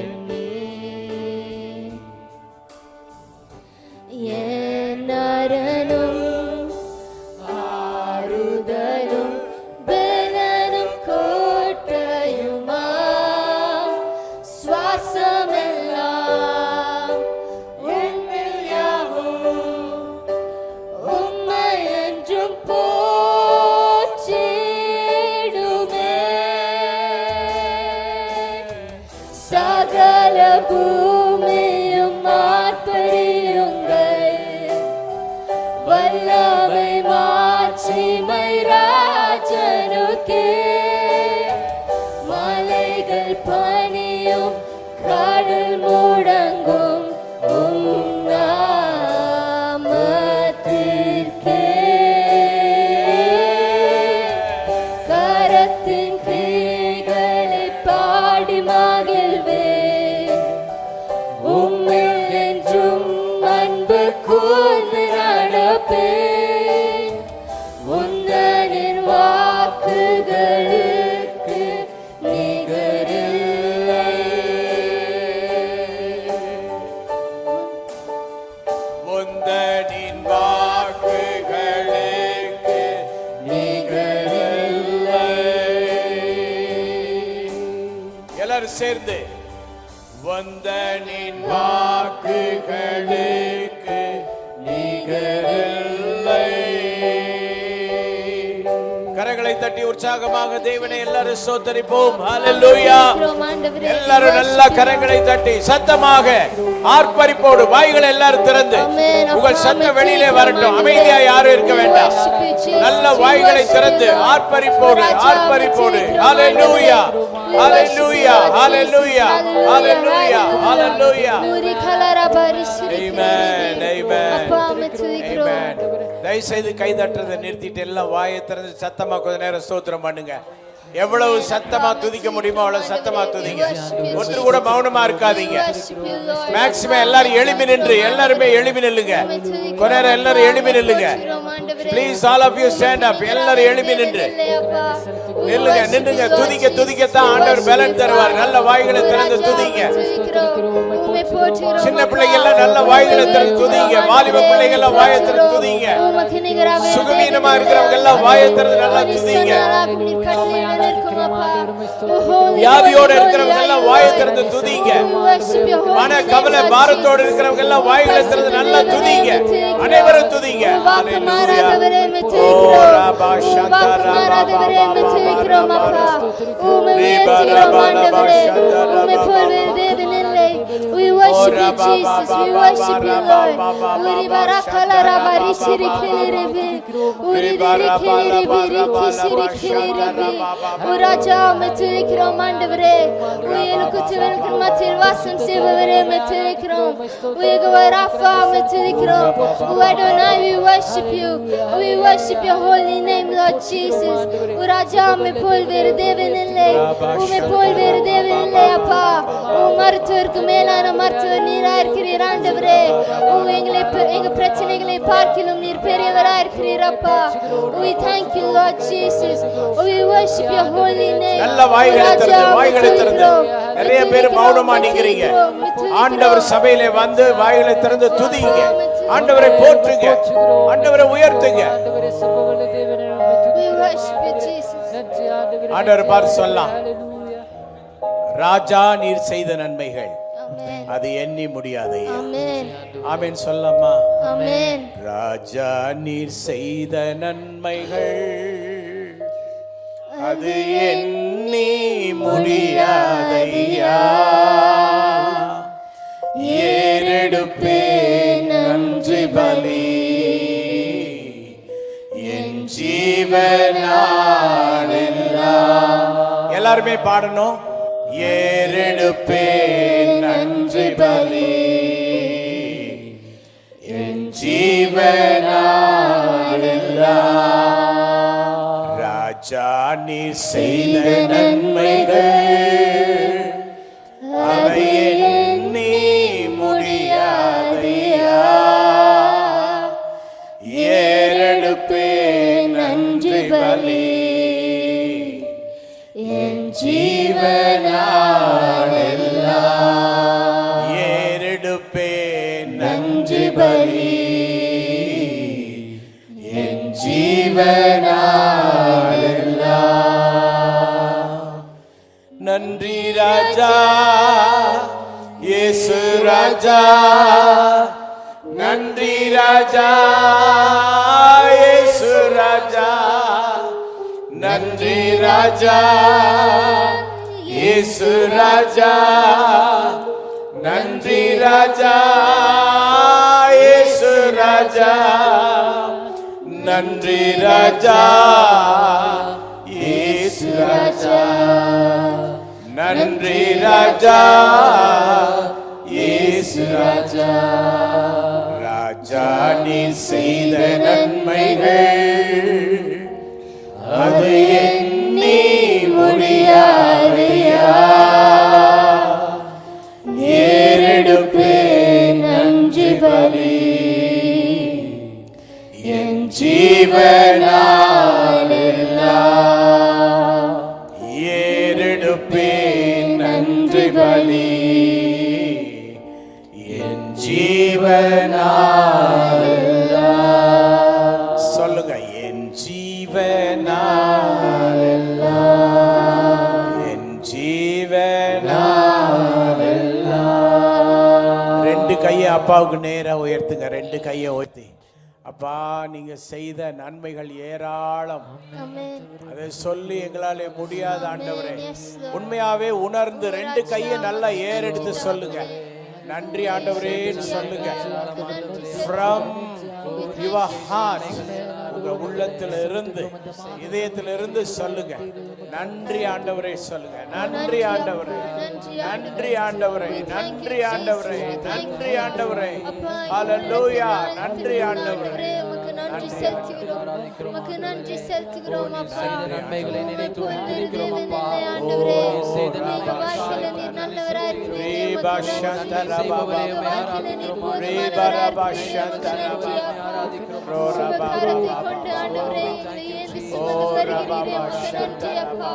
எண்ணி. என் அரணும் ஆறுதலும் பலனும் கோட்டையுமாம், சுவாசமெல்லாம் கடல் முடங்கும் நாமத்திற்கே கரத்தின் கிளைகளை பாடி மகிழ்வேன். உம்மில் என்றும் அன்பு கூர்ந்து நடப்பேன். உந்தனின் வாக்குகளுக்கு நிகரில்லை. உந்தனின் வாக்குகளுக்கு நிகரில்லை. எல்லாரும் சேர்ந்து வந்தனின் வாக்குகளுக்கு நிகரில்லை. கரங்களை தட்டி உற்சாகமாக தேவனை எல்லாரும் ஸ்தோத்திரிப்போம். ஹல்லேலூயா. எல்லாரும் நல்லா கரங்களை தட்டி சத்தமாக ஆர்ப்பரிப்போடு வாய்களை எல்லாரும் திறந்து உங்கள் சத்தம் வெளியிலே வரட்டும். அமைதியா யாரும் இருக்க வேண்டாம். நல்ல வாய்களை திறந்து ஆர்ப்பரிப்போடு ஆர்ப்பரிப்போடு ஹல்லேலூயா ஹல்லேலூயா ஹல்லேலூயா ஹல்லேலூயா ஹல்லேலூயா. ஆமென் ஆமென் ஆமென். தயவு செய்து கை தட்டுறதை நிறுத்திட்டு எல்லாம் வாயை திறந்து சத்தமா கொஞ்ச நேரம் ஸ்தோத்திரம் பண்ணுங்க. எவ்வளவு சத்தமா துதிக்க முடியுமோ அவ்வளவு சத்தமா துதிங்க. ஒருத்தர் கூட மௌனமா இருக்காதீங்க. மேக்ஸிமம் எல்லாரும் எழுப்பி நின்று எல்லாருமே எழுப்பி நில்லுங்க. கொஞ்ச நேரம் எல்லாரும் எழுப்பி நில்லுங்க. Please all of you stand up. எல்லாரும் எழுப்பி நின்று நில்லுங்க. நின்றுங்க. துதிக்க துதிக்கத்தான் ஆண்டவர் பலன் தருவார். நல்ல வாய்களை திறந்து துதிங்க. சின்ன பிள்ளைங்க எல்லாம் நல்ல வாய்களை திறந்து துதிங்க. வாலிப பிள்ளைங்க எல்லாம் வாயை திறந்து துதிங்க. சுகவீனமா இருக்கிறவங்க எல்லாம் வாயை திறந்து நல்லா துதிங்க. வியாதியோடு இருக்கிறவங்க எல்லாம் வாயை திறந்து துதிங்க. மன கவலை பாரத்தோடு இருக்கிறவங்க எல்லாம் வாய்களை திறந்து நல்லா துதிங்க. அனைவரும் துதிங்க. We worship you, Jesus. We worship you, Lord. Uri barakala rabari shirikili ribi. Uri dirikili ribi rikishiri kili ribi. Uraja metuikrom andavre. Uye kutuvelkir matir vasam sivavre metuikrom. Uye gavarafa metuikrom. Adonai, we worship you. We worship your holy name, Lord Jesus. Uraja me polver devinille. Ume polver devinille appa. மருத்துவருக்கு மேலான மருத்துவர் நீரா இருக்கிறீர் ஆண்டவரே. எங்க பிரச்சனைகளை பார்க்கிலும் நீர் பெரியவரா இருக்கிறீர் அப்பா. We thank you, Lord Jesus. We worship your holy name. நல்ல வாய்களை திறந்து நிறைய பேர் மௌனமா நிக்கிறீங்க. ஆண்டவர் சபையிலே வந்து வாய்களை திறந்து துதிங்க. ஆண்டவரை போற்றுங்க. ஆண்டவரை உயர்த்துங்க. We worship you, Jesus. ஆண்டவர் பார்த்து சொல்லலாம், ராஜா நீர் செய்த நன்மைகள் அது எண்ணி முடியாதையா. ஆமென் சொல்லம்மா. ஆமென். ராஜா நீர் செய்த நன்மைகள் அது எண்ணி முடியாதையா. ஏறெடுப்பேன் நன்றி பலி என் ஜீவனாலெல்லாம். எல்லாருமே பாடணும். ஏறெடுப்பேன் நன்றி பலி என் ஜீவனாலெல்லாம். ராஜா நீர் செய்த நன்மைகள் அவை எண்ணி முடியாதையா. ஏறெடுப்பேன் நன்றி பலி என் ஜீவனாலெல்லாம். ஏறெடுப்பேன் நன்றி பலி என் ஜீவனாலெல்லாம். நன்றி ராஜா இயேசு ராஜா. நன்றி ராஜா இயேசு ராஜா. நன்றி ராஜா இயேசு ராஜா. நன்றி ராஜா இயேசு ராஜா. நன்றி ராஜா இயேசு ராஜா. நன்றி ராஜா இயேசு ராஜா. ராஜா நீ செய்த நன்மைகள் அது எண்ணி முடியாதையா. ஏறெடுப்பேன் நன்றி பலி என் ஜீவனாலெல்லாம். ஏறெடுப்பேன் நன்றி பலி என் ஜீவனாலெல்லாம். சொல்லுங்க, என் ஜீவனாலெல்லாம், என் ஜீவனாலெல்லாம். ரெண்டு கையை அப்பாவுக்கு நேரா உயர்த்துங்க. ரெண்டு கையை உயர்த்தி, அப்பா நீங்க செய்த நன்மைகள் ஏராளம், அதை சொல்லி எங்களாலே முடியாத ஆண்டவரே. உண்மையாவே உணர்ந்து ரெண்டு கையை நல்லா ஏறெடுத்து சொல்லுங்க, நன்றி ஆண்டவரேன்னு சொல்லுங்க. From your heart, உங்க உள்ளத்துல இருந்து, இதயத்துல இருந்து சொல்லுங்க, நன்றி ஆண்டவரே சொல்லுங்க. நன்றி ஆண்டவரே, நன்றி ஆண்டவரே, நன்றி ஆண்டவரே, நன்றி ஆண்டவரே. ஹல்லேலூயா, நன்றி ஆண்டவரே. நன்றி செலுத்துகிறோம், உமக்கு நன்றி செலுத்துகிறோம் அப்பா. நன்மைகளை நினைத்து இருக்கிறோம் அப்பா. ஆண்டவரே, நீங்க வாழ்க்கையில நீர் நல்லவராய் இருக்கிறீர். கொண்டு ஆண்டவரே எங்களை ஏந்தி சுமந்து வருகிறீரே, உமக்கு நன்றி அப்பா.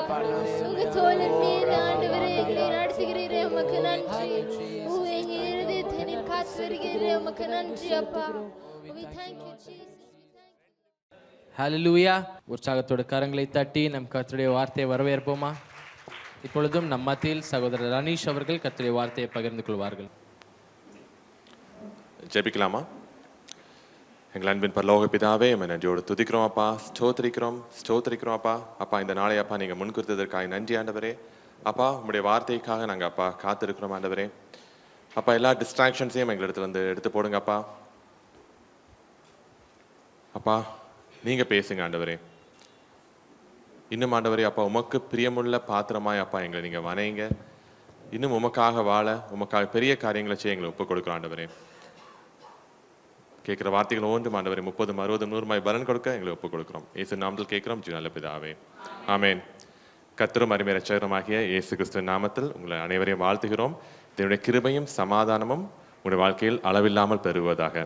உங்க தோளின் மீது ஆண்டவரே எங்களை நடத்துகிறீரே, உமக்கு நன்றி. எங்க இருதயத்தை நீர் காத்து வருகிறீரே, உமக்கு நன்றி அப்பா. We thank you Jesus. ஹல்லேலூயா. உற்சாகத்தோடு கரங்களை தட்டி நம் கர்த்தருடைய வார்த்தையை வரவேற்போமா? இப்பொழுதும் நம் மத்தியில் சகோதரர் ரனீஷ் அவர்கள் கர்த்தருடைய வார்த்தையை பகிர்ந்து கொள்வார்கள். ஜெபிக்கலாமா? எங்கள் அன்பின் பரலோக பிதாவே, நன்றியோடு துதிக்கிறோம் அப்பா, ஸ்தோத்திரிக்கிறோம் அப்பா. அப்பா இந்த நாளை அப்பா நீங்கள் முன்குறித்ததற்காக நன்றி ஆண்டவரே. அப்பா உங்களுடைய வார்த்தைக்காக நாங்கள் அப்பா காத்திருக்கிறோம் ஆண்டவரே. அப்பா எல்லா டிஸ்ட்ராக்ஷன்ஸையும் எங்களிடத்துல வந்து எடுத்து போடுங்க அப்பா. அப்பா நீங்கள் பேசுங்க ஆண்டவரே. இன்னும் ஆண்டவரே அப்பா உமக்கு பிரியமுள்ள பாத்திரமாய் அப்பா எங்களை நீங்கள் வணைங்க. இன்னும் உமக்காக வாழ, உமக்காக பெரிய காரியங்களை செய்ய எங்களை ஒப்புக் கொடுக்குறோம் ஆண்டவரே. கேட்குற வார்த்தைகள் ஒன்றும் ஆண்டவரே 30, 60, 100 பலன் கொடுக்க எங்களை ஒப்புக் கொடுக்குறோம். இயேசு நாமத்தில் கேட்கிறோம் நல்ல பிதாவே, ஆமேன். கர்த்தரும் அருமை இரட்சகருமாகிய இயேசு கிறிஸ்துவின் நாமத்தில் உங்களை அனைவரையும் வாழ்த்துகிறோம். இதனுடைய கிருபையும் சமாதானமும் உங்களுடைய வாழ்க்கையில் அளவில்லாமல் பெறுவதாக.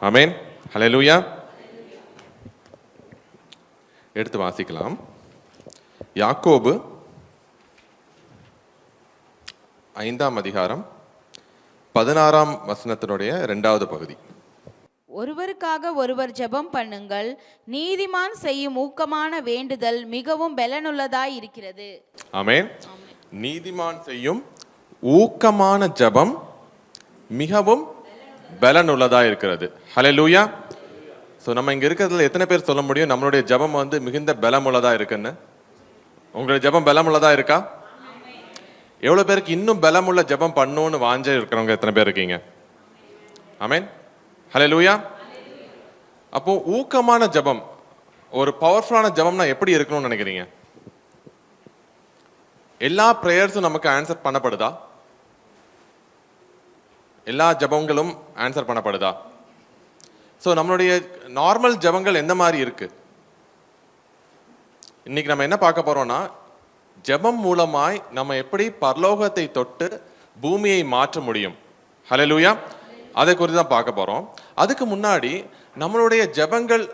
ஆமேன். ஹல்லேலூயா. எடுத்து வாசிக்கலாம். யாக்கோபு 5ஆம் அதிகாரம் 16ஆம் வசனத்தினுடைய 2வது பகுதி. ஒருவருக்காக ஒருவர் ஜெபம் பண்ணுங்கள், நீதிமான் செய்யும் ஊக்கமான வேண்டுதல் மிகவும் பலனுள்ளதாய் இருக்கிறது. ஆமென். நீதிமான் செய்யும் ஊக்கமான ஜெபம் மிகவும் பலனுள்ளதாய் இருக்கிறது. ஹல்லேலூயா. ஸோ நம்ம இங்கே இருக்கிறதுல எத்தனை பேர் சொல்ல முடியும் நம்மளுடைய ஜெபம் வந்து மிகுந்த பலமுள்ளதா இருக்குன்னு? உங்களுடைய ஜெபம் பலமுள்ளதா இருக்கா? எவ்வளோ பேருக்கு இன்னும் பலமுள்ள ஜெபம் பண்ணணும்னு வாஞ்ச இருக்கிறவங்க எத்தனை பேர் இருக்கீங்க? ஆமென். ஹல்லேலூயா. அப்போ ஊக்கமான ஜெபம், ஒரு பவர்ஃபுல்லான ஜெபம்னா எப்படி இருக்கணும்னு நினைக்கிறீங்க? எல்லா ப்ரேயர்ஸும் நமக்கு ஆன்சர் பண்ணப்படுதா? எல்லா ஜெபங்களும் ஆன்சர் பண்ணப்படுதா? ஸோ நம்மளுடைய நார்மல் ஜெபங்கள் எந்த மாதிரி இருக்கு? இன்னைக்கு நம்ம என்ன பார்க்க போறோம்னா, ஜெபம் மூலமாய் நம்ம எப்படி பரலோகத்தை தொட்டு பூமியை மாற்ற முடியும். ஹல்லேலூயா. அதை குறித்து தான் பார்க்க போறோம். அதுக்கு முன்னாடி நம்மளுடைய ஜெபங்கள்,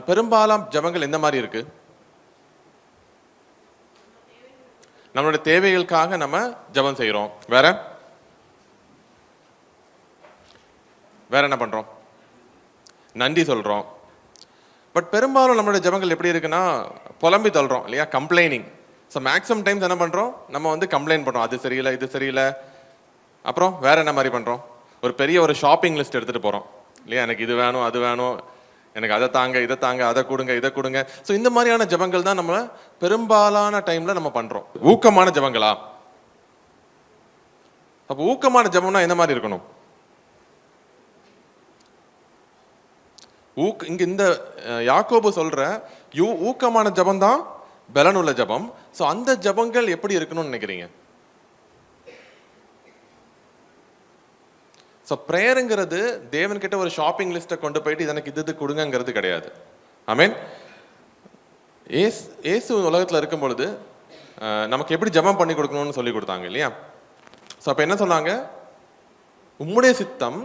பெரும்பாலும் ஜெபங்கள் எந்த மாதிரி இருக்கு? நம்மளுடைய தேவைகளுக்காக நம்ம ஜெபம் செய்யறோம். வேற என்ன பண்றோம்? நன்றி சொல்றோம். பட் பெரும்பாலும் நம்மளுடைய ஜெபங்கள் எப்படி இருக்குன்னா, புலம்பி தள்ளுறோம் இல்லையா? கம்ப்ளைனிங். ஸோ மேக்ஸிமம் டைம்ஸ் என்ன பண்றோம், நம்ம வந்து கம்ப்ளைண்ட் பண்றோம், அது சரியில்லை, இது சரியில்லை. அப்புறம் வேற என்ன மாதிரி பண்றோம்? ஒரு பெரிய ஒரு ஷாப்பிங் லிஸ்ட் எடுத்துட்டு போறோம் இல்லையா? எனக்கு இது வேணும், அது வேணும், எனக்கு அதை தாங்க, இதை தாங்க, அதை கொடுங்க, இதை கொடுங்க. ஸோ இந்த மாதிரியான ஜெபங்கள் தான் நம்ம பெரும்பாலான டைம்ல நம்ம பண்றோம். ஊக்கமான ஜெபங்களா? அப்போ ஊக்கமான ஜெபம்னா என்ன மாதிரி இருக்கணும்? இங்க இந்த யாக்கோபு சொல்ற ஊக்கமான ஜெபம் தான் பலனுள்ள ஜெபம். ஸோ அந்த ஜெபங்கள் எப்படி இருக்கணும்னு நினைக்கிறீங்க? ஸோ ப்ரேயருங்கிறது தேவன்கிட்ட ஒரு ஷாப்பிங் லிஸ்ட்டை கொண்டு போயிட்டு எனக்கு இது கொடுங்கிறது கிடையாது. ஆமீன். ஏசு உலகத்தில் இருக்கும் பொழுது நமக்கு எப்படி ஜெபம் பண்ணி கொடுக்கணும்னு சொல்லி கொடுத்தாங்க இல்லையா? ஸோ அப்போ என்ன சொன்னாங்க? உம்முடைய சித்தம்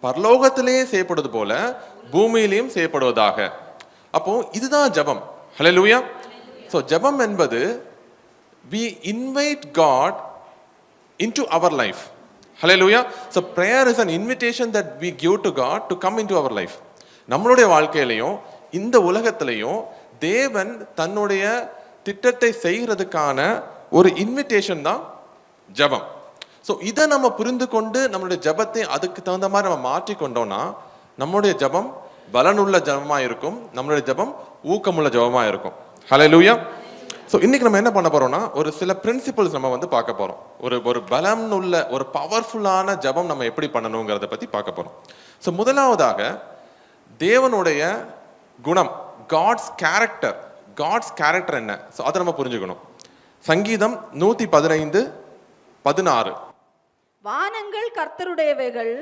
பரலோகத்திலேயே செய்யப்படுவது போல பூமியிலையும் செய்யப்படுவதாக. அப்போ இதுதான் ஜெபம். ஹல்லேலூயா. ஸோ ஜெபம் என்பது we invite God into our life. Hallelujah. So prayer is an invitation that we give to God to come into our life. நம்மளுடைய வாழ்க்கையிலையும் இந்த உலகத்திலையும் தேவன் தன்னுடைய திட்டத்தை செய்கிறதுக்கான ஒரு இன்விடேஷன் தான் ஜெபம். ஸோ இதை நம்ம புரிந்து கொண்டு நம்மளுடைய ஜெபத்தை அதுக்கு தகுந்த மாதிரி நம்ம மாற்றிக்கொண்டோம்னா நம்மளுடைய ஜெபம் பலனுள்ள ஜெபமாக இருக்கும், நம்மளுடைய ஜெபம் ஊக்கமுள்ள ஜெபமாக இருக்கும். ஹல்லேலூயா. ஸோ இன்னைக்கு நம்ம என்ன பண்ண போறோம்னா ஒரு சில பிரின்சிபிள்ஸ் நம்ம வந்து பார்க்க போறோம். ஒரு பலம் உள்ள ஒரு பவர்ஃபுல்லான ஜெபம் நம்ம எப்படி பண்ணணுங்கிறத பத்தி பார்க்க போறோம். ஸோ முதலாவதாக தேவனுடைய குணம், காட்ஸ் கேரக்டர் என்ன, ஸோ அதை நம்ம புரிஞ்சுக்கணும். சங்கீதம் 115:16. வானங்கள் கர்த்தருடையவைகள்,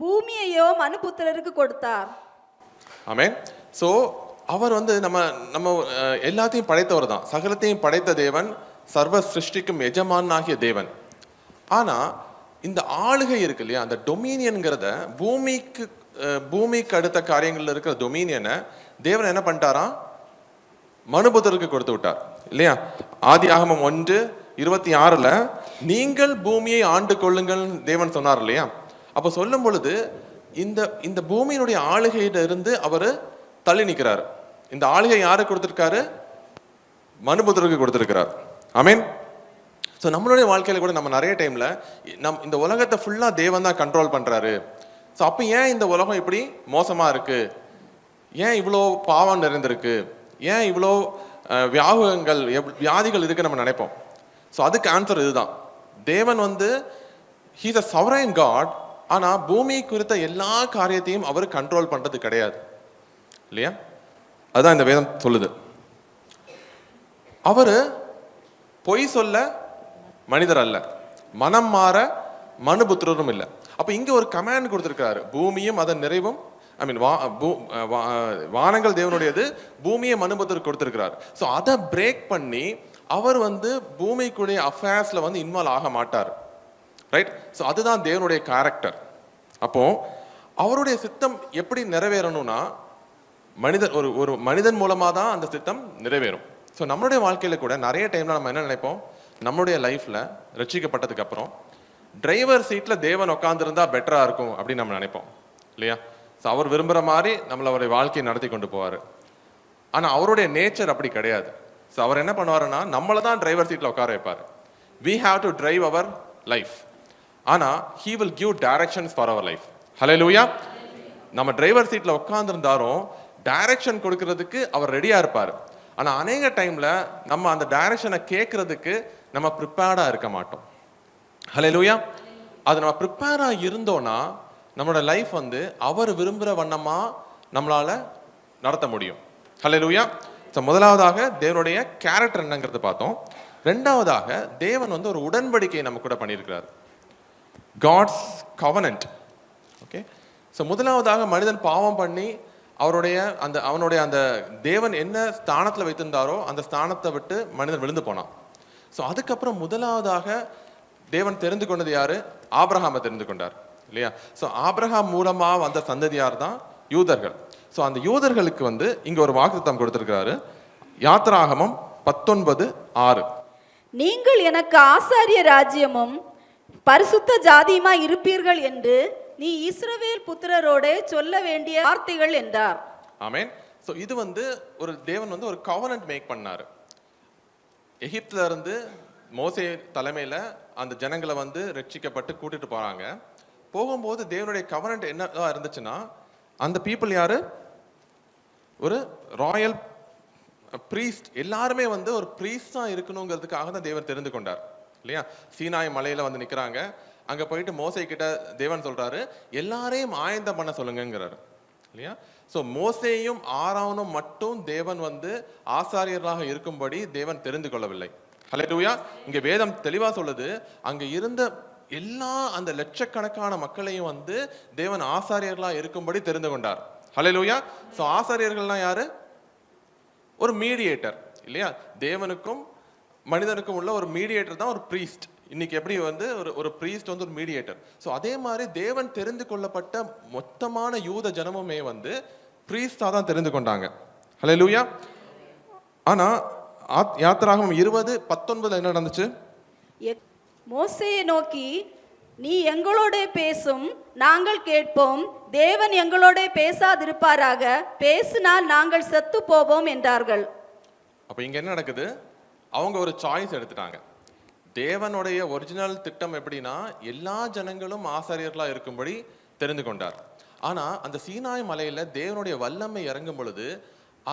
பூமியையோ மனுபுத்திரருக்கு கொடுத்தார். ஆமென். ஸோ அவர் வந்து நம்ம எல்லாத்தையும் படைத்தவர் தான், சகலத்தையும் படைத்த தேவன், சர்வ சிருஷ்டிக்கும் எஜமானாகிய தேவன். ஆனா இந்த ஆளுகை இருக்கு இல்லையா, அந்த டொமினியன்கிறத பூமிக்கு அடுத்த காரியங்கள்ல இருக்கிற டொமினியனை தேவன் என்ன பண்ணிட்டாராம்? மனுபுத்திரருக்கு கொடுத்து விட்டார் இல்லையா? ஆதியாகமம் 1:26 நீங்கள் பூமியை ஆண்டு கொள்ளுங்கள் தேவன் சொன்னார் இல்லையா? அப்ப சொல்லும் பொழுது இந்த பூமியினுடைய ஆளுகையில இருந்து அவர் தள்ளி நிற்கிறார். இந்த ஆளுகை யாருக்கு கொடுத்திருக்காரு? மனுபுத்திரருக்கு கொடுத்திருக்கிறார். ஆமீன். ஸோ நம்மளுடைய வாழ்க்கையில கூட நம்ம நிறைய டைம்ல இந்த உலகத்தை ஃபுல்லா தேவன் தான் கண்ட்ரோல் பண்றாரு. ஸோ அப்போ ஏன் இந்த உலகம் இப்படி மோசமா இருக்கு, ஏன் இவ்வளோ பாவம் நிறைந்திருக்கு, ஏன் இவ்வளோ வியாதிகள் இருக்கு நம்ம நினைப்போம். ஸோ அதுக்கு ஆன்சர் இதுதான். தேவன் வந்து ஹீஸ் அ சவரைன் காட். ஆனா பூமி குறித்த எல்லா காரியத்தையும் அவர் கண்ட்ரோல் பண்றது கிடையாது இல்லையா? அதுதான் இந்த வேதம் சொல்லுது. அவரு பொய் சொல்ல மனிதர் அல்ல, மனம் மாற மனுபுத்திரரும் இல்லை. அப்ப இங்க ஒரு கமாண்ட் கொடுத்திருக்காரு, பூமியும் அதன் நிறைவும், வானங்கள் தேவனுடையது, பூமியை மனுபுத்திரருக்கு கொடுத்திருக்கிறார். ஸோ அதை பிரேக் பண்ணி அவர் வந்து பூமிக்குடைய அஃபேர்ஸ்ல வந்து இன்வால்வ் ஆக மாட்டார். ரைட். ஸோ அதுதான் தேவனுடைய கேரக்டர். அப்போ அவருடைய சித்தம் எப்படி நிறைவேறணும்னா ஒரு மனிதன் மூலமா தான் அந்த சித்தம் நிறைவேறும். ஸோ நம்மளுடைய வாழ்க்கையில கூட நிறைய டைம்ல நம்ம என்ன நினைப்போம், நம்மளுடைய லைஃப்ல ரட்சிக்கப்பட்டதுக்கு அப்புறம் டிரைவர் சீட்ல தேவன் உட்காந்துருந்தா பெட்டரா இருக்கும் அப்படின்னு நம்ம நினைப்போம் இல்லையா? ஸோ அவர் விரும்புற மாதிரி நம்மளுடைய வாழ்க்கையை நடத்தி கொண்டு போவாரு. ஆனா அவருடைய நேச்சர் அப்படி கிடையாது. ஸோ அவர் என்ன பண்ணுவாருன்னா நம்மளை தான் டிரைவர் சீட்ல உட்கார வைப்பாரு. we have to drive our life. ஆனா he will give directions for our life. ஹல்லேலூயா. நம்ம டிரைவர் சீட்ல உட்கார்ந்திருந்தாலும் டைரக்ஷன் கொடுக்கிறதுக்கு அவர் ரெடியா இருப்பார். ஆனா அநேக டைம்ல நம்ம அந்த டைரக்ஷனை கேட்கறதுக்கு நம்ம ப்ரிப்பேர்டா இருக்க மாட்டோம். ஹல்லேலூயா. அது நம்ம ப்ரிப்பேரா இருந்தோம்னா நம்மளோட லைஃப் வந்து அவர் விரும்புகிற வண்ணமா நம்மளால நடத்த முடியும். ஹல்லேலூயா. ஸோ முதலாவதாக தேவனுடைய கேரக்டர் என்னங்கிறத பார்த்தோம். ரெண்டாவதாக தேவன் வந்து ஒரு உடன்படிக்கையை நம்ம கூட பண்ணியிருக்கிறார், காட்ஸ் கவனன்ட். ஓகே. ஸோ முதலாவதாக மனிதன் பாவம் பண்ணி அவனுடைய அந்த தேவன் என்ன ஸ்தானத்தில் வைத்திருந்தாரோ அந்த ஸ்தானத்தை விட்டு மனிதன் விழுந்து போனான். ஸோ அதுக்கப்புறம் முதலாவதாக தேவன் தெரிந்து கொண்டது யாரு? ஆபிரகாமை தெரிந்து கொண்டார் இல்லையா? ஸோ ஆபிரகாம் மூலமா வந்த சந்ததியார் தான் யூதர்கள். ஸோ அந்த யூதர்களுக்கு வந்து இங்க ஒரு வாக்குத்தத்தம் கொடுத்திருக்கிறாரு. யாத்திராகமம் 19:6. நீங்கள் எனக்கு ஆசாரிய ராஜ்யமும் பரிசுத்த ஜாதியுமா இருப்பீர்கள் என்று நீ இஸ்ரவேல் புத்திரரோட சொல்ல வேண்டிய வார்த்தைகள் என்றார். ஆமென். ஸோ இது வந்து ஒரு தேவன் வந்து ஒரு கவனன்ட் மேக் பண்ணாரு. எகிப்துல இருந்து மோசே தலைமையில அந்த ஜனங்களை வந்து ரட்சிக்கப்பட்டு கூட்டிட்டு போறாங்க. போகும்போது தேவனுடைய கவனன்ட் என்ன இருந்துச்சுன்னா, அந்த பீப்புள் யாரு? ஒரு ராயல் பிரீஸ்ட். எல்லாருமே வந்து ஒரு பிரீஸ்டா இருக்கணுங்கிறதுக்காக தான் தேவன் தெரிந்து கொண்டார் இல்லையா? சீனாய் மலையில வந்து நிக்கிறாங்க. அங்க போயிட்டு மோசே கிட்ட தேவன் சொல்றாரு, எல்லாரையும் ஆயந்தம் பண்ண சொல்லுங்கிறாரு இல்லையா? ஸோ மோசேயும் ஆரோனும் மட்டும் தேவன் வந்து ஆசாரியர்களாக இருக்கும்படி தேவன் தெரிந்து கொள்ளவில்லை. ஹல்லேலூயா. இங்க வேதம் தெளிவா சொல்லுது, அங்க இருந்த எல்லா அந்த லட்சக்கணக்கான மக்களையும் வந்து தேவன் ஆசாரியர்களா இருக்கும்படி தெரிந்து கொண்டார். ஹல்லேலூயா. சோ ஆசாரியர்கள்னா யாரு? ஒரு மீடியேட்டர் இல்லையா? தேவனுக்கும் மனிதனுக்கும் உள்ள ஒரு மீடியேட்டர் தான் ஒரு பிரீஸ்ட். இன்னைக்கு எப்படி வந்து ஒரு பிரீஸ்ட் வந்து ஒரு மீடியேட்டர். ஸோ அதே மாதிரி தேவன் தெரிந்து கொள்ளப்பட்ட மொத்தமான யூத ஜனமுமே வந்து பிரீஸ்டா தான் தெரிந்து கொண்டாங்க. ஹல்லேலூயா. ஆனா யாத்திராகமம் 20:19 என்ன நடந்துச்சு? மோசேயை நோக்கி, நீ எங்களோட பேசும், நாங்கள் கேட்போம். தேவன் எங்களோட பேசாதிருப்பாராக, பேசினால் நாங்கள் செத்து போவோம் என்றார்கள். அப்ப இங்க என்ன நடக்குது? அவங்க ஒரு சாய்ஸ் எடுத்துட்டாங்க. தேவனுடைய ஒரிஜினல் திட்டம் எப்படின்னா எல்லா ஜனங்களும் ஆசாரியர்களா இருக்கும்படி தெரிந்து கொண்டார். ஆனா அந்த சீனாய் மலையில தேவனுடைய வல்லமை இறங்கும் பொழுது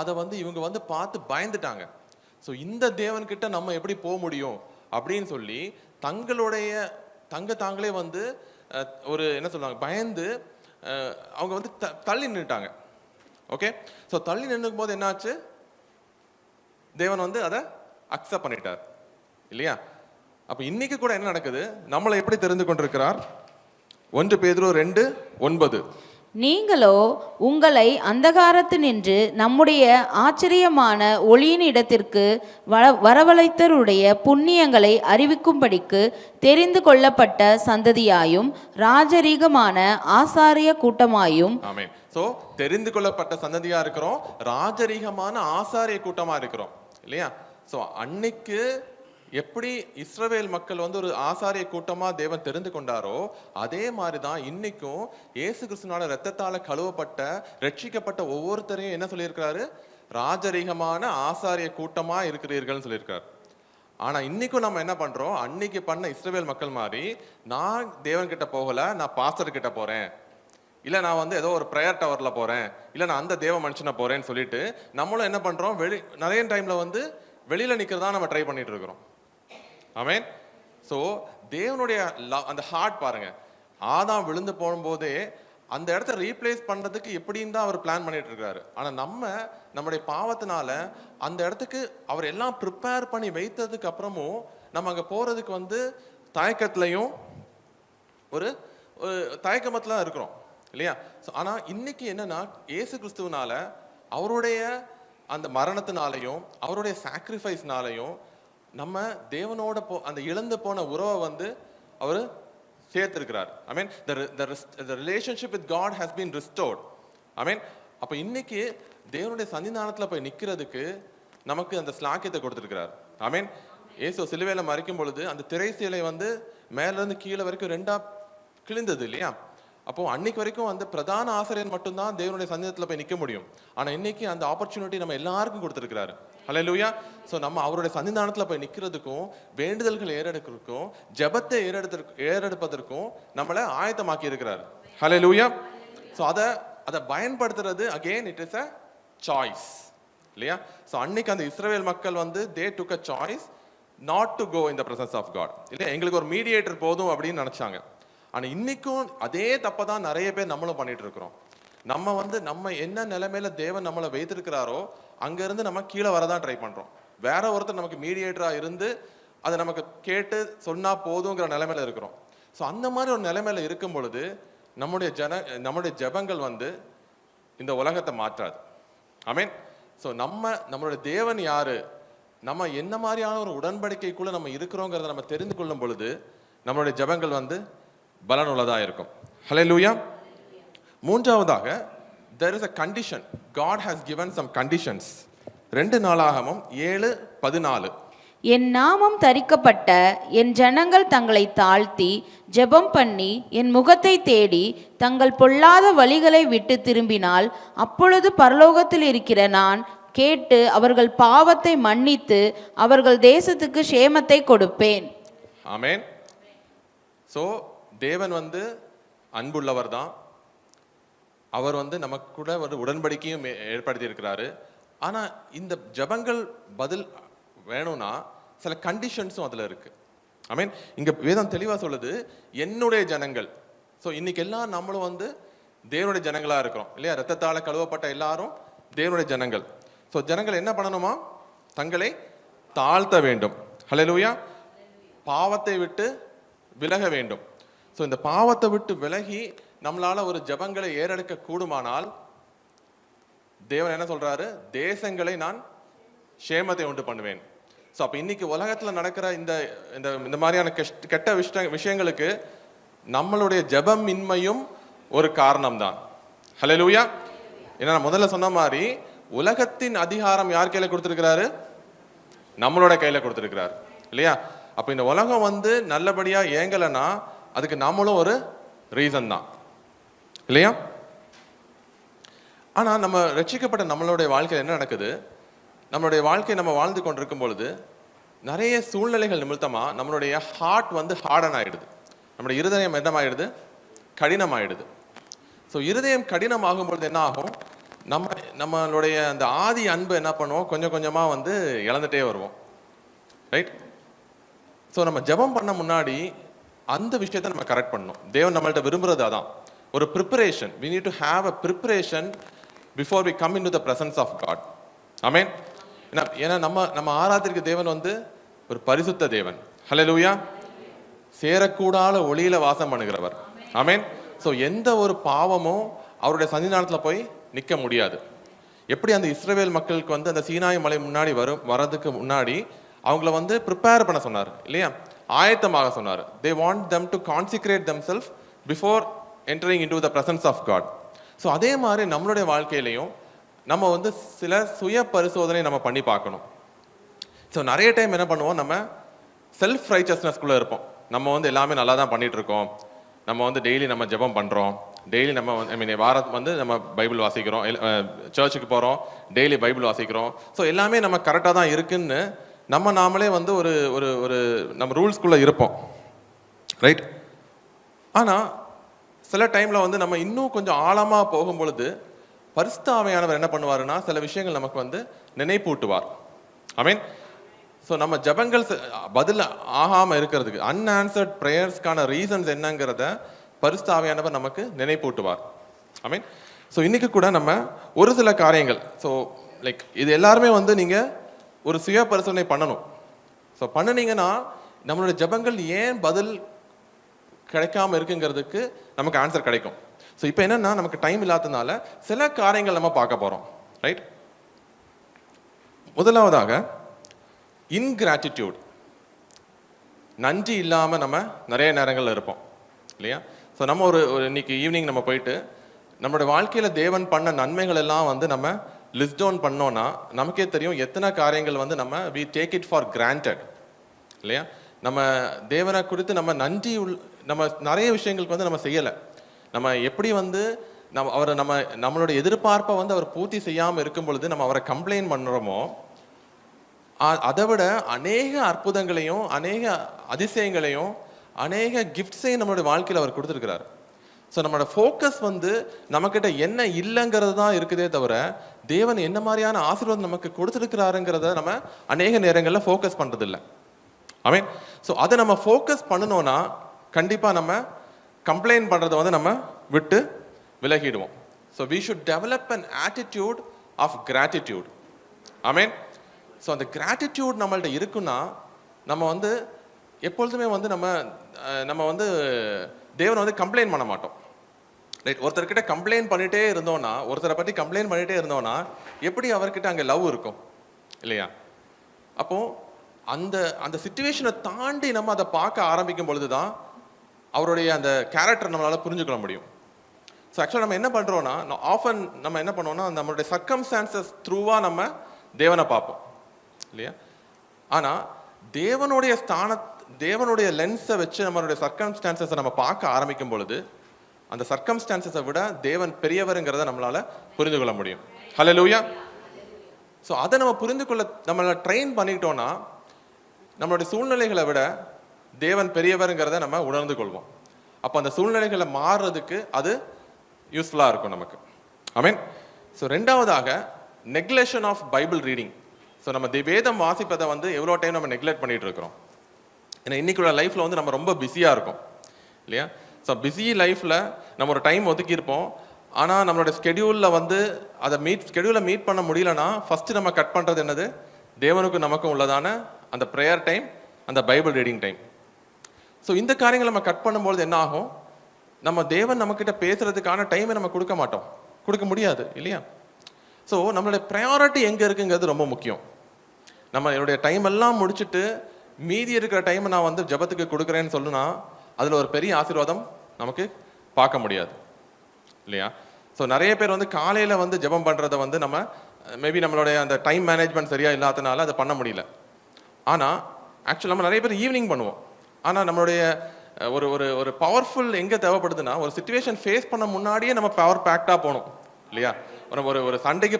அதை வந்து இவங்க வந்து பார்த்து பயந்துட்டாங்க. ஸோ இந்த தேவன்கிட்ட நம்ம எப்படி போக முடியும் அப்படின்னு சொல்லி தாங்களே வந்து ஒரு என்ன சொல்லுவாங்க, பயந்து அவங்க வந்து தள்ளி நின்றுட்டாங்க. ஓகே, ஸோ தள்ளி நின்றுக்கும் போது என்னாச்சு? தேவன் வந்து அதை அக்செப்ட் பண்ணிட்டார் இல்லையா? அப்ப இன்னைக்கு கூட என்ன நடக்குது? நம்மளை எப்படி தெரிந்து கொண்டிருக்கிறார்? 1 பேதுரு 2:9, நீங்களோ உங்களை அந்தகாரத்தினின்று நம்முடைய ஆச்சரியமான ஒளியின் இடத்திற்கு வரவழைத்தருடைய புண்ணியங்களை அறிவிக்கும்படிக்கு தெரிந்து கொள்ளப்பட்ட சந்ததியாயும் ராஜரீகமான ஆசாரிய கூட்டமாயும். ஆமென். சோ தெரிந்து கொள்ளப்பட்ட சந்ததியா இருக்கிறோம், ராஜரீகமான ஆசாரிய கூட்டமா இருக்கிறோம் இல்லையா? சோ அன்னைக்கு எப்படி இஸ்ரவேல் மக்கள் வந்து ஒரு ஆசாரிய கூட்டமா தேவன் தெரிந்து கொண்டாரோ அதே மாதிரிதான் இன்னைக்கும் இயேசு கிறிஸ்துவினால இரத்தத்தால கழுவப்பட்ட ரட்சிக்கப்பட்ட ஒவ்வொருத்தரையும் என்ன சொல்லியிருக்கிறாரு? ராஜரீகமான ஆசாரிய கூட்டமா இருக்கிறீர்கள்னு சொல்லியிருக்காரு. ஆனா இன்னைக்கும் நம்ம என்ன பண்றோம்? அன்னைக்கு பண்ண இஸ்ரவேல் மக்கள் மாதிரி, நான் தேவன் கிட்ட போகல, நான் பாஸ்டர் கிட்ட போறேன், இல்ல நான் வந்து ஏதோ ஒரு ப்ரேயர் டவர்ல போறேன், இல்ல நான் அந்த தேவ மனுஷனை போறேன்னு சொல்லிட்டு நம்மளும் என்ன பண்றோம்? நிறைய டைம்ல வந்து வெளியில நிக்கிறதா நம்ம ட்ரை பண்ணிட்டு இருக்கிறோம். ஆமென். சோ தேவனுடைய அந்த ஹார்ட் பாருங்க, ஆதாம் விழுந்து போகும்போதே அந்த இடத்த ரீப்ளேஸ் பண்றதுக்கு எப்படின்னு தான் அவர் பிளான் பண்ணிட்டு இருக்காரு. ஆனா நம்முடைய பாவத்தினால அந்த இடத்துக்கு அவர் எல்லாம் ப்ரிப்பேர் பண்ணி வைத்ததுக்கு அப்புறமும் நம்ம அங்க போறதுக்கு வந்து தயக்கத்திலையும் ஒரு தயக்கமத்துல இருக்கிறோம் இல்லையா? ஆனா இன்னைக்கு என்னன்னா, இயேசு கிறிஸ்துவனால அவருடைய அந்த மரணத்தினாலையும் அவருடைய சாக்ரிஃபைஸ்னாலையும் நம்ம தேவனோட அந்த இழந்து போன உறவை வந்து அவர் சேர்த்திருக்கிறார். ஐ மீன் the relationship with God has been restored. ஐ மீன் அப்ப இன்னைக்கு தேவனுடைய சன்னிதானத்துல போய் நிக்கிறதுக்கு நமக்கு அந்த ஸ்லாக்கியத்தை கொடுத்திருக்கிறார். ஐ மீன் இயேசு சிலுவையில மரிக்கும் பொழுது அந்த திரை சீலை வந்து மேல இருந்து கீழே வரைக்கும் 2ஆ கிழிந்தது இல்லையா? அப்போ அன்னைக்கு வரைக்கும் அந்த பிரதான ஆசிரியர் மட்டும்தான் தேவனுடைய சன்னிதானத்துல போய் நிக்க முடியும். ஆனா இன்னைக்கு அந்த ஆப்பர்ச்சுனிட்டி நம்ம எல்லாருக்கும் கொடுத்திருக்கிறாரு. ஹல்லேலூயா. சோ நம்ம அவருடைய சன்னிதானத்துல போய் நிக்கிறதுக்கும் வேண்டுதல்கள் ஏறெடுக்கிறதுக்கும் ஜெபத்தை ஏறெடுப்பதற்கும் நம்மளை ஆயத்தமாக்கி இருக்கிறார். ஹல்லேலூயா. சோ அதை பயன்படுத்துறது again it is a choice இல்லையா? சோ அன்னைக்கு அந்த இஸ்ரவேல் மக்கள் வந்து they took a choice not to go in the presence of God இல்லையா? எங்களுக்கு ஒரு மீடியேட்டர் போதும் அப்படின்னு நினைச்சாங்க. ஆனா இன்னைக்கும் அதே தப்பை தான் நிறைய பேர் நம்மளும் பண்ணிட்டு இருக்கிறோம். நம்ம என்ன நிலைமையில தேவன் நம்மளை வைத்திருக்கிறாரோ அங்க இருந்து நம்ம கீழே வரதான் ட்ரை பண்றோம். வேற ஒருத்தர் நமக்கு மீடியேட்டரா இருந்து அதை நமக்கு கேட்டு சொன்னா போதுங்கிற நிலைமையில இருக்கிறோம். ஸோ அந்த மாதிரி ஒரு நிலைமையில இருக்கும் பொழுது நம்முடைய ஜெபங்கள் வந்து இந்த உலகத்தை மாற்றாது. ஆமென். ஸோ நம்மளுடைய தேவன் யாரு, நம்ம என்ன மாதிரியான ஒரு உடன்படிக்கைக்குள்ள நம்ம இருக்கிறோங்கிறத நம்ம தெரிந்து கொள்ளும் பொழுது நம்மளுடைய ஜெபங்கள் வந்து பலனுள்ளதா இருக்கும். ஹல்லேலூயா. மூன்றாவதாக there is a condition. God has given some conditions. 2 நாளாகமம் 7:14, என் நாமம் தரிக்கப்பட்ட என் ஜனங்கள் தங்களை தாழ்த்தி ஜெபம் பண்ணி என் முகத்தை தேடி தங்கள் பொல்லாத வழிகளை விட்டு திரும்பினால் அப்பொழுது பரலோகத்தில் இருக்கிற நான் கேட்டு அவர்கள் பாவத்தை மன்னித்து அவர்கள் தேசத்துக்கு சேமத்தை கொடுப்பேன். ஆமென். சோ தேவன் வந்து அன்புள்ளவர் தான். அவர் வந்து நமக்கு கூட ஒரு உடன்படிக்கையும் ஏற்படுத்தி இருக்கிறாரு. ஆனா இந்த ஜெபங்கள் பதில் வேணும்னா சில கண்டிஷன்ஸும் அதுல இருக்கு. ஐ மீன் இங்க வேதம் தெளிவா சொல்லுது, என்னுடைய ஜனங்கள். ஸோ இன்னைக்கு எல்லாம் நம்மளும் வந்து தேவனுடைய ஜனங்களா இருக்கிறோம் இல்லையா? ரத்தத்தால கழுவப்பட்ட எல்லாரும் தேவனுடைய ஜனங்கள். ஸோ ஜனங்கள் என்ன பண்ணணுமா? தங்களை தாழ்த்த வேண்டும். ஹல்லேலூயா. பாவத்தை விட்டு விலக வேண்டும். ஸோ இந்த பாவத்தை விட்டு விலகி நம்மளால ஒரு ஜபங்களை ஏறெடுக்க கூடுமானால் தேவன் என்ன சொல்றாரு? தேசங்களை நான் சேமத்தை உண்டு பண்ணுவேன். ஸோ அப்போ இன்னைக்கு உலகத்தில் நடக்கிற இந்த இந்த இந்த மாதிரியான கெட்ட விஷயங்களுக்கு நம்மளுடைய ஜபமின்மையும் ஒரு காரணம் தான். ஹல்லேலூயா. ஏன்னா நான் முதல்ல சொன்ன மாதிரி உலகத்தின் அதிகாரம் யார் கையில கொடுத்துருக்கிறாரு? நம்மளோட கையில கொடுத்துருக்கிறாரு இல்லையா? அப்போ இந்த உலகம் வந்து நல்லபடியா இயங்கலைன்னா அதுக்கு நம்மளும் ஒரு ரீசன் தான் இல்லையா? ஆனா நம்ம ரட்சிக்கப்பட்ட நம்மளுடைய வாழ்க்கையில் என்ன நடக்குது? நம்மளுடைய வாழ்க்கையை நம்ம வாழ்ந்து கொண்டிருக்கும் பொழுது நிறைய சூழ்நிலைகள் நிமித்தமா நம்மளுடைய ஹார்ட் வந்து ஹார்டன் ஆயிடுது. நம்மளுடைய இருதயம் என்னமாயிடுது? கடினமாயிடுது. ஸோ இருதயம் கடினமாகும் பொழுது என்ன ஆகும்? நம்மளுடைய அந்த ஆதி அன்பு என்ன பண்ணுவோம்? கொஞ்சம் கொஞ்சமா வந்து இழந்துட்டே வருவோம். ரைட்? ஸோ நம்ம ஜெபம் பண்ண முன்னாடி அந்த விஷயத்தை நம்ம கரெக்ட் பண்ணணும். தேவன் நம்மள்ட்ட விரும்புறது அதான், ஒரு preparation. we need to have a preparation before we come into the presence of God. ஆமென். ஏன்னா நம்ம ஆராதிக்கிற தேவன் வந்து ஒரு பரிசுத்த தேவன். ஹல்லேலூயா. சேரக்கூடாத ஒளியில வாசம் பண்ணுகிறவர். ஆமென். ஸோ எந்த ஒரு பாவமும் அவருடைய சன்னிதானத்தில் போய் நிற்க முடியாது. எப்படி அந்த இஸ்ரவேல் மக்களுக்கு வந்து அந்த சீனாய் மலை முன்னாடி வரதுக்கு முன்னாடி அவங்கள வந்து ப்ரிப்பேர் பண்ண சொன்னார் இல்லையா? ஆயத்தமாக சொன்னார். they want them to consecrate themselves before entering into the presence of God. So அதே மாதிரி நம்மளுடைய வாழ்க்கையிலையும் நம்ம வந்து சில சுய பரிசோதனை நம்ம பண்ணி பார்க்கணும். ஸோ நிறைய டைம் என்ன பண்ணுவோம்? நம்ம செல்ஃப் ரைச்சஸ்னஸ்குள்ளே இருப்போம். நம்ம வந்து எல்லாமே நல்லா தான் பண்ணிட்டு இருக்கோம், நம்ம வந்து டெய்லி நம்ம ஜெபம் பண்ணுறோம், டெய்லி நம்ம வாரம் வந்து நம்ம பைபிள் வாசிக்கிறோம், சர்ச்சுக்கு போகிறோம், டெய்லி பைபிள் வாசிக்கிறோம், ஸோ எல்லாமே நம்ம கரெக்டாக தான் இருக்குன்னு நாமளே வந்து ஒரு ஒரு ஒரு நம்ம ரூல்ஸ்குள்ளே இருப்போம். ரைட்? ஆனால் சில டைமில் வந்து நம்ம இன்னும் கொஞ்சம் ஆழமாக போகும் பொழுது பரிசுத்த ஆவியானவர் என்ன பண்ணுவாருன்னா சில விஷயங்கள் நமக்கு வந்து நினைப்பூட்டுவார். ஐ மீன், ஸோ நம்ம ஜபங்கள் பதில் ஆகாமல் இருக்கிறதுக்கு, அன்ஆன்சர்ட் ப்ரேயர்ஸ்க்கான ரீசன்ஸ் என்னங்கிறத பரிசுத்த ஆவியானவர் நமக்கு நினைப்பூட்டுவார். ஐ மீன், ஸோ இன்னைக்கு கூட நம்ம ஒரு சில காரியங்கள், ஸோ லைக் இது எல்லாருமே வந்து நீங்கள் ஒரு சுய பரிசோதனை பண்ணணும். ஸோ பண்ணினீங்கன்னா நம்மளுடைய ஜபங்கள் ஏன் பதில் கிடைக்காம இருக்குங்கிறதுக்கு நமக்கு ஆன்சர் கிடைக்கும். ஸோ இப்போ என்னன்னா நமக்கு டைம் இல்லாததுனால சில காரியங்கள் நம்ம பார்க்க போகிறோம். ரைட்? முதலாவதாக இன்கிராட்டிடியூட், நன்றி இல்லாமல் நம்ம நிறைய நேரங்களில் இருப்போம் இல்லையா? ஸோ நம்ம ஒரு இன்னைக்கு ஈவினிங் நம்ம போயிட்டு நம்மளுடைய வாழ்க்கையில் தேவன் பண்ண நன்மைகள் எல்லாம் வந்து நம்ம லிஸ்ட் டவுன் பண்ணோன்னா நமக்கே தெரியும் எத்தனை காரியங்கள் வந்து நம்ம we take it for granted இல்லையா? நம்ம தேவனை குறித்து நம்ம நன்றி நம்ம நிறைய விஷயங்களுக்கு வந்து நம்ம செய்யலை. நம்ம எப்படி வந்து அவரை நம்மளுடைய எதிர்பார்ப்பை வந்து அவர் பூர்த்தி செய்யாமல் இருக்கும் பொழுது நம்ம அவரை கம்ப்ளைண்ட் பண்ணுறோமோ, அதை விட அநேக அற்புதங்களையும் அநேக அதிசயங்களையும் அநேக கிஃப்ட்ஸையும் நம்மளுடைய வாழ்க்கையில் அவர் கொடுத்துருக்கிறார். ஸோ நம்மளோட ஃபோக்கஸ் வந்து நம்மக்கிட்ட என்ன இல்லைங்கிறது தான் இருக்குதே தவிர தேவன் என்ன மாதிரியான ஆசீர்வாதம் நமக்கு கொடுத்துருக்கிறாருங்கிறத நம்ம அநேக நேரங்களில் ஃபோக்கஸ் பண்ணுறதில்லை. ஐ மீன், ஸோ அதை நம்ம ஃபோக்கஸ் பண்ணணும்னா கண்டிப்பாக நம்ம கம்ப்ளைண்ட் பண்ணுறதை வந்து நம்ம விட்டு விலகிடுவோம். So we should develop an attitude of gratitude. I mean, so அந்த கிராட்டிடியூட் நம்மள்ட்ட இருக்குன்னா நம்ம வந்து எப்பொழுதுமே வந்து நம்ம வந்து தேவனை வந்து கம்ப்ளைண்ட் பண்ண மாட்டோம். ரைட்? ஒருத்தர்கிட்ட கம்ப்ளைண்ட் பண்ணிகிட்டே இருந்தோன்னா, ஒருத்தரை பற்றி கம்ப்ளைண்ட் பண்ணிகிட்டே இருந்தோன்னா எப்படி அவர்கிட்ட அங்கே லவ் இருக்கும் இல்லையா? அப்போது அந்த அந்த சிச்சுவேஷனை தாண்டி நம்ம அதை பார்க்க ஆரம்பிக்கும் பொழுது தான் அவருடைய அந்த கேரக்டர் நம்மளால் புரிஞ்சுக்கொள்ள முடியும். ஸோ ஆக்சுவலாக நம்ம என்ன பண்ணுறோன்னா, ஆஃபன் நம்ம என்ன பண்ணுவோம்னா நம்மளுடைய சர்க்கம்ஸ்டான்சஸ் த்ரூவாக நம்ம தேவனை பார்ப்போம் இல்லையா? ஆனால் தேவனுடைய லென்ஸை வச்சு நம்மளுடைய சர்க்கம்ஸ்டான்சஸை நம்ம பார்க்க ஆரம்பிக்கும் பொழுது அந்த சர்க்கம்ஸ்டான்சஸை விட தேவன் பெரியவருங்கிறத நம்மளால புரிந்து கொள்ள முடியும். ஹல்லேலூயா. ஸோ அதை நம்ம புரிந்து கொள்ள நம்மளை ட்ரெயின் பண்ணிக்கிட்டோம்னா நம்மளுடைய சூழ்நிலைகளை விட தேவன் பெரியவருங்கிறத நம்ம உணர்ந்து கொள்வோம். அப்போ அந்த சூழ்நிலைகளை மாறுறதுக்கு அது யூஸ்ஃபுல்லாக இருக்கும் நமக்கு. ஐ மீன், ஸோ ரெண்டாவதாக நெக்லெக்ஷன் ஆஃப் பைபிள் ரீடிங். ஸோ நம்ம வேதம் வாசிப்பதை வந்து எவ்வளோ டைம் நம்ம நெக்லெக்ட் பண்ணிட்டு இருக்கிறோம். ஏன்னா இன்னைக்குள்ள லைஃப்பில் வந்து நம்ம ரொம்ப பிஸியாக இருக்கும் இல்லையா? ஸோ பிஸி லைஃப்பில் நம்ம ஒரு டைம் ஒதுக்கியிருப்போம். ஆனால் நம்மளோட ஸ்கெடியூலில் வந்து ஸ்கெடியூலை மீட் பண்ண முடியலன்னா ஃபஸ்ட்டு நம்ம கட் பண்ணுறது என்னது? தேவனுக்கும் நமக்கும் உள்ளதான அந்த ப்ரேயர் டைம், அந்த பைபிள் ரீடிங் டைம். ஸோ இந்த காரியங்களை நம்ம கட் பண்ணும்போது என்ன ஆகும், நம்ம தேவன் நம்மக்கிட்ட பேசுறதுக்கான டைமை நம்ம கொடுக்க மாட்டோம், கொடுக்க முடியாது இல்லையா? ஸோ நம்மளுடைய ப்ரையாரிட்டி எங்கே இருக்குங்கிறது ரொம்ப முக்கியம். நம்ம என்னுடைய டைம் எல்லாம் முடிச்சுட்டு மீதி இருக்கிற டைமை நான் வந்து ஜபத்துக்கு கொடுக்குறேன்னு சொல்லுனா அதில் ஒரு பெரிய ஆசீர்வாதம் நமக்கு பார்க்க முடியாது இல்லையா? ஸோ நிறைய பேர் வந்து காலையில் வந்து ஜபம் பண்ணுறதை வந்து நம்ம மேபி நம்மளுடைய அந்த டைம் மேனேஜ்மெண்ட் சரியாக இல்லாதனால அதை பண்ண முடியல. ஆனால் ஆக்சுவலாக நம்ம நிறைய பேர் ஈவினிங் பண்ணுவோம். ஆனால் நம்மளுடைய ஒரு ஒரு ஒரு பவர்ஃபுல் எங்கே தேவைப்படுதுன்னா, ஒரு சுச்சுவேஷன் ஃபேஸ் பண்ண முன்னாடியே நம்ம பவர் பேக்டாக போகணும் இல்லையா? ஒரு ஒரு சண்டைக்கு